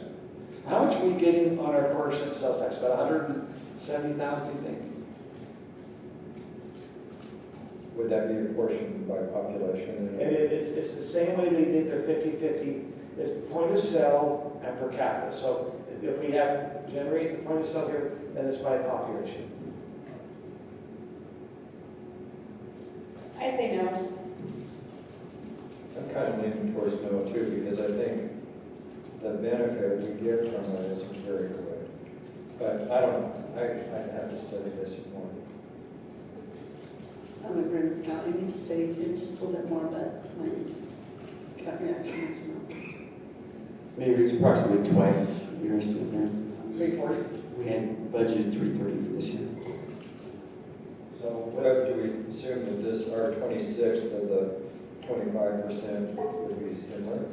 How much are we getting on our quarter cent sales tax? About 170,000, do you think? Would that be apportioned by population? And it's the same way they did their 50-50. It's point of sale and per capita. So if we have generate the point of sale here, then it's by population. I say no. I'm kind of leaning towards no too, because I think the benefit we get from it is very good. But I don't know, I'd have to study this more. I'm in Grimm's County, I need to stay in just a little bit more, but my gut reaction is no. Maybe it's approximately twice your estimate there. 340. We had budgeted 330 for this year. So what do we assume that this, our 26th of the 25% would be similar?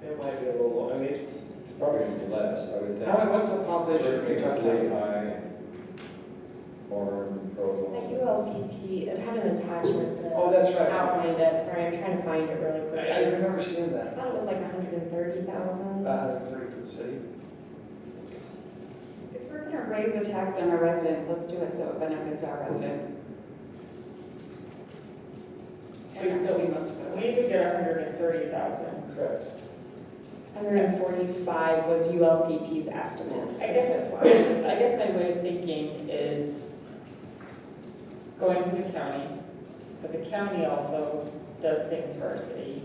It might be a little low. I mean, It's probably less, I would think. what's the population for Utah County? High, Warren, Provo. The ULCT, it had an attachment that Oh, that's right. outlined it. Sorry, I'm trying to find it really quickly. I remember seeing I that. thought it was like 130,000. About 130 for the city. If we're gonna raise the tax on our residents, let's do it so it benefits our residents. And so we must vote. We need to get 130,000. Correct. 145 was ULCT's estimate. I guess my way of thinking is going to the county, but the county also does things for our city.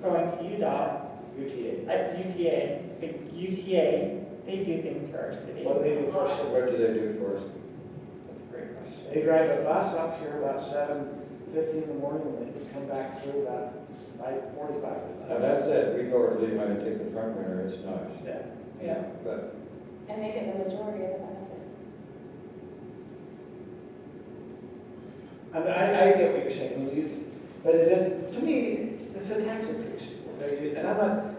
Going to UDOT, UTA, the UTA, they do things for our city. What do they do for us? What do they do for us? That's a great question. They drive a bus up here about 7:50 in the morning, and they can come back through about 5:45. Now that said, we go over to Lehigh and take the front runner, it's nice. Yeah. But And they get the majority of the benefit. I mean, I get what you're saying, but it is, to me, it's a tax increase. Okay? And I'm not,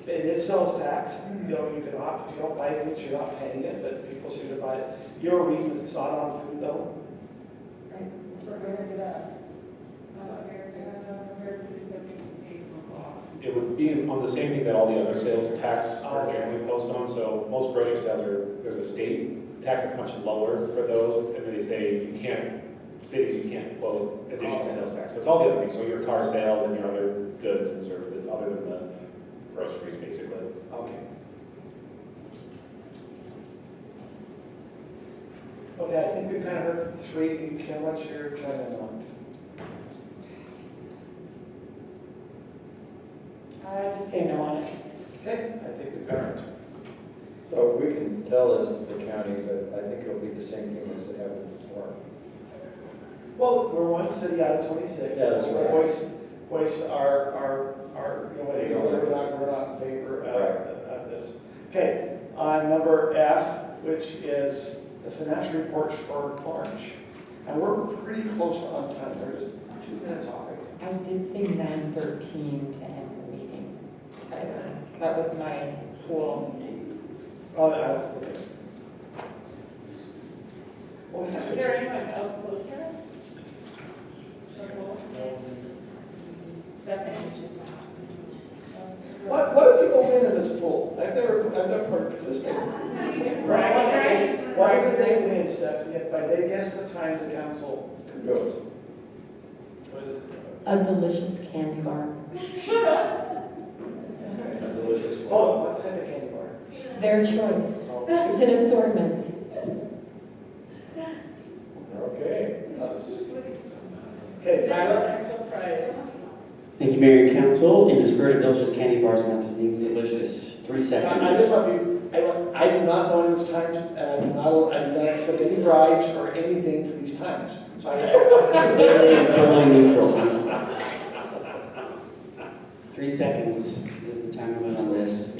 it is sales tax. You know, you can opt, if you don't buy things, you're not paying it, but people seem to buy it. You're reading it's not on food though. It would be on the same thing that all the other sales tax are generally imposed on, so most grocery sales there's a state tax that's much lower for those, and they say you can't cities, you can't quote additional sales tax. So it's all the other things, so your car sales and your other goods and services, other than the groceries, basically. Okay. Okay, I think we've kind of heard from three. Kim, what's your chime in on? I just say no on it. Okay, I think we've got it. So we can tell this to the county, but I think it'll be the same thing as it happened before. Well, we're one city out of 26. Yeah, that's right. Voice our you know, You know, we're not in favor of this. Okay, on number F, which is the financial reports for March. And we're pretty close on time. We're just 2 minutes off. I did say 9:13 to end the meeting. That was my pool. Oh, that's okay. Is there anyone else closer? Stephanie? What do people win at this pool? I've never participated. Why is it they win, Stephanie? By they guess the time the council goes. What is it? A delicious candy bar. A delicious one. Oh, what type of candy bar? Their choice. It's an assortment. Okay. Okay, Tyler? Thank you, Mayor and Council. In the spirit of delicious candy bars and other things delicious, 3 seconds. I just want you, I do not know these times, and I do not accept any bribes or anything for these times. So Totally neutral. 3 seconds is the time limit on this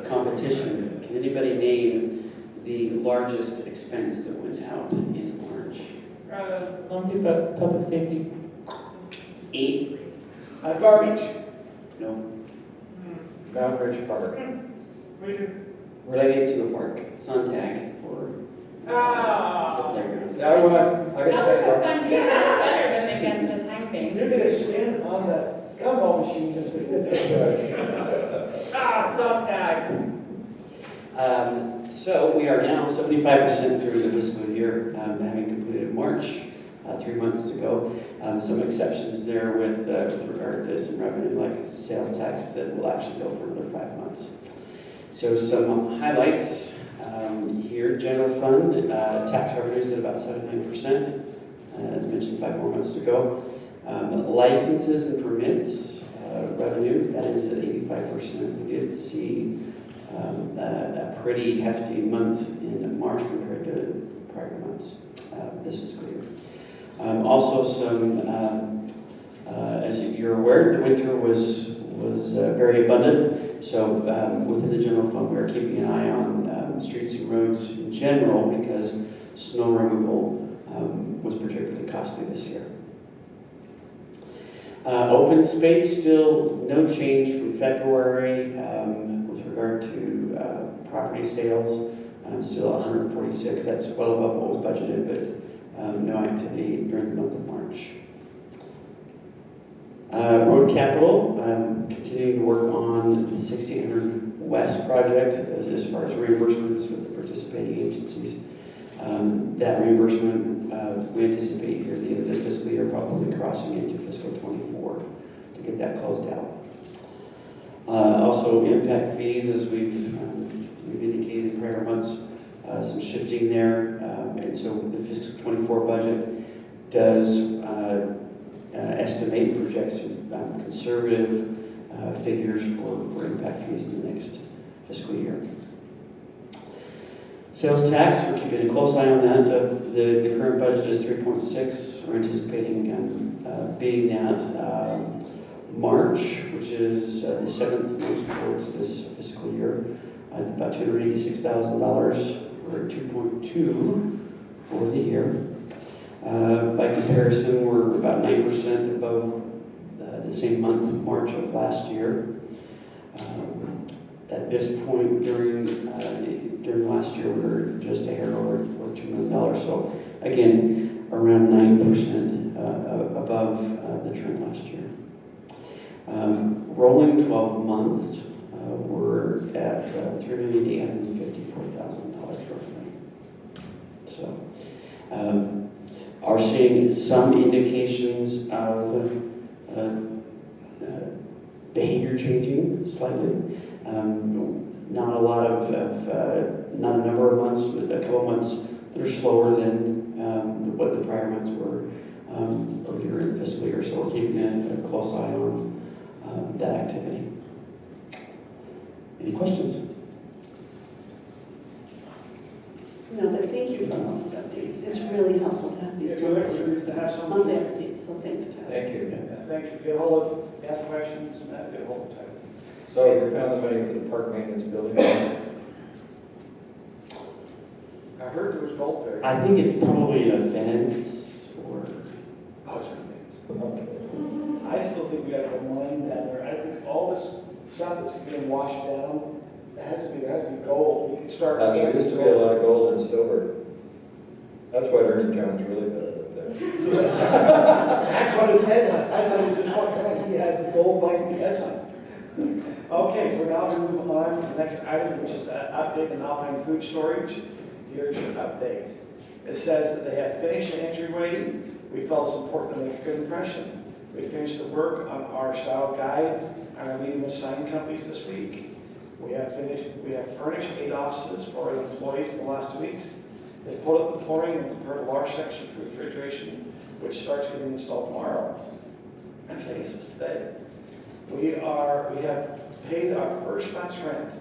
competition. Can anybody name the largest expense that went out in March? Lumpy public safety. 8. Garbage. No. Mount Ridge Park. Related to a park. Sontag for the playground. I got That's better than against the time thing. You're gonna stand on the gumball machine. Sontag. So we are now 75% through the fiscal year, having completed March, 3 months to go. Some exceptions there with regard to some revenue, like the sales tax that will actually go for another 5 months. So some highlights here: general fund tax revenues at about 79%, as mentioned 5 more months ago. Licenses and permits revenue, that is at 85%. We did see a pretty hefty month in March compared to prior months this fiscal year. Also some, as you're aware, the winter was very abundant. So within the general fund, we are keeping an eye on streets and roads in general because snow removal was particularly costly this year. Open space, still no change from February with regard to property sales. Still 146. That's well above what was budgeted, but no activity during the month of March. Road capital, continuing to work on the 1600 West project as far as reimbursements with the participating agencies. That reimbursement we anticipate here at the end of this fiscal year, probably crossing into fiscal 24 to get that closed out. Also impact fees, as we've indicated in prior months, some shifting there, and so the fiscal 24 budget does estimate and project some conservative figures for impact fees in the next fiscal year. Sales tax, we're keeping a close eye on that. The current budget is 3.6. We're anticipating beating that. March, which is the 7th month towards this fiscal year, about $286,000. We're at 2.2 for the year. By comparison, we're about 9% above the same month, March of last year. At this point during last year, we were just a hair over $2 million. So again, around 9% above the trend last year. Rolling 12 months, we're at $3,854,000 roughly. So are seeing some indications of behavior changing slightly. Not a lot not a number of months, but a couple months that are slower than what the prior months were earlier in the fiscal year. So we're keeping a close eye on that activity. Any questions? No, but thank you for all these updates. It's really helpful to have these If you're looking to have some. monthly updates, so thanks, Tyler. Thank you. Yeah, thank you. Get a hold of, if you have questions, get a hold of Tyler. So you found the money for the park maintenance building? I heard there was gold there. I think it's probably a fence or. Oh, it's a fence. I still think we gotta go mine down there. I think all this stuff that's being washed down, there has to be gold. We can start. There used to be a lot of gold and silver. That's what Ernie Jones really does up there. That's what his headline, I thought he was just walking around, he has the gold binding headline. Okay, we're now going to move on to the next item, which is that update on Alpine food storage. Here's your update. It says that they have finished the entryway. We felt it's important to make a good impression. We finished the work on our style guide and are meeting with sign companies this week. We have furnished 8 offices for our employees in the last 2 weeks. They pulled up the flooring and prepared a large section for refrigeration, which starts getting installed tomorrow. Actually, I guess it's today. We have paid our first month's rent.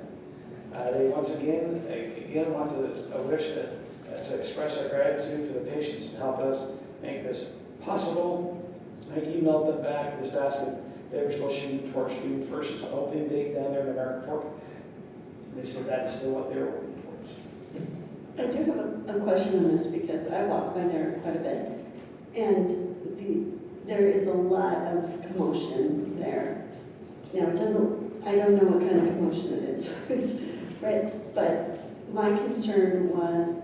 They once again want to express our gratitude for the patience in helping us make this possible. I emailed them back and just asking if they were still shooting towards June 1st as an opening date down there in American Fork. They said that is still what they're working towards. I do have a question on this because I walk by there quite a bit, and there is a lot of commotion there. Now, I don't know what kind of commotion it is, right? But my concern was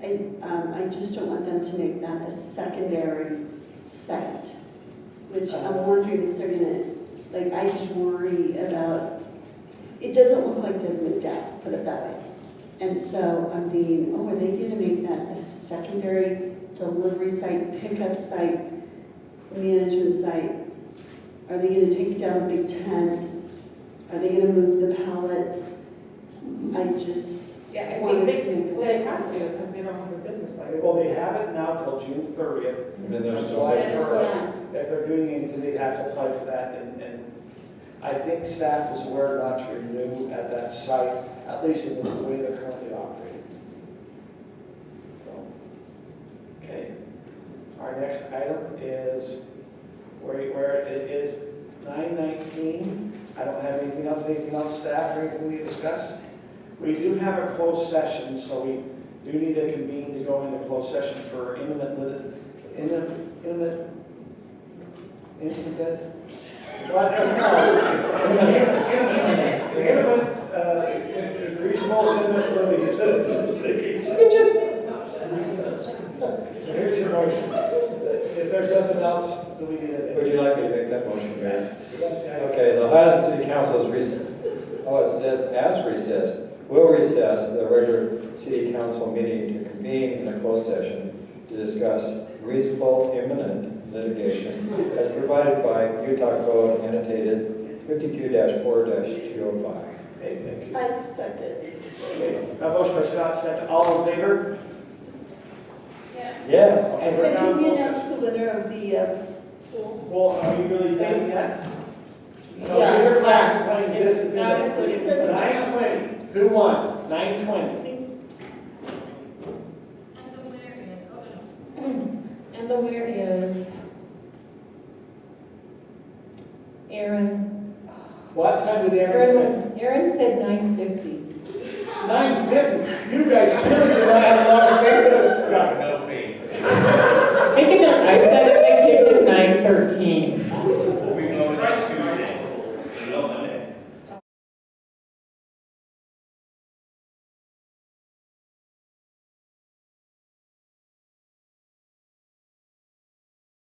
I just don't want them to make that a secondary site, which I'm wondering if they're gonna, I just worry about, it doesn't look like they've moved out, put it that way. And so I'm thinking, are they gonna make that a secondary delivery site, pickup site, management site? Are they gonna take down the big tent? Are they gonna move the pallets? I just I wanted think to make they have to, because they don't have a business license. Well, they have it now till June 30th. And then there's On no July business 1st, if they're doing anything, they'd have to apply for that. And I think staff is aware not to renew at that site, at least in the way they're currently operating. So, okay. Our next item is where it is 9:19. I don't have anything else. Anything else, staff, or anything we need to discuss? We do have a closed session, so we do need to convene to go into closed session for imminent reasonable imminent litigation. Here's your motion. If there's nothing else, do we need it? Would you like me to make that motion, Mayor? Yes. Okay, the Highland City Council is it says as recessed. Will recess the regular city council meeting to convene in a closed session to discuss reasonable imminent litigation as provided by Utah Code annotated 52-4-205. Okay, thank you. I second. Okay, a motion by Scott, second. All in favor? Yes. Okay, we're And now can we closed announce session. the winner of the pool? Well, are you really done yet? No, Yeah. so you're classifying this as 9:20. 9:20. Who won? 9:20. And the winner is Aaron. What time did Aaron say? Aaron said 9:50. 9:50. You guys really do not have a lot of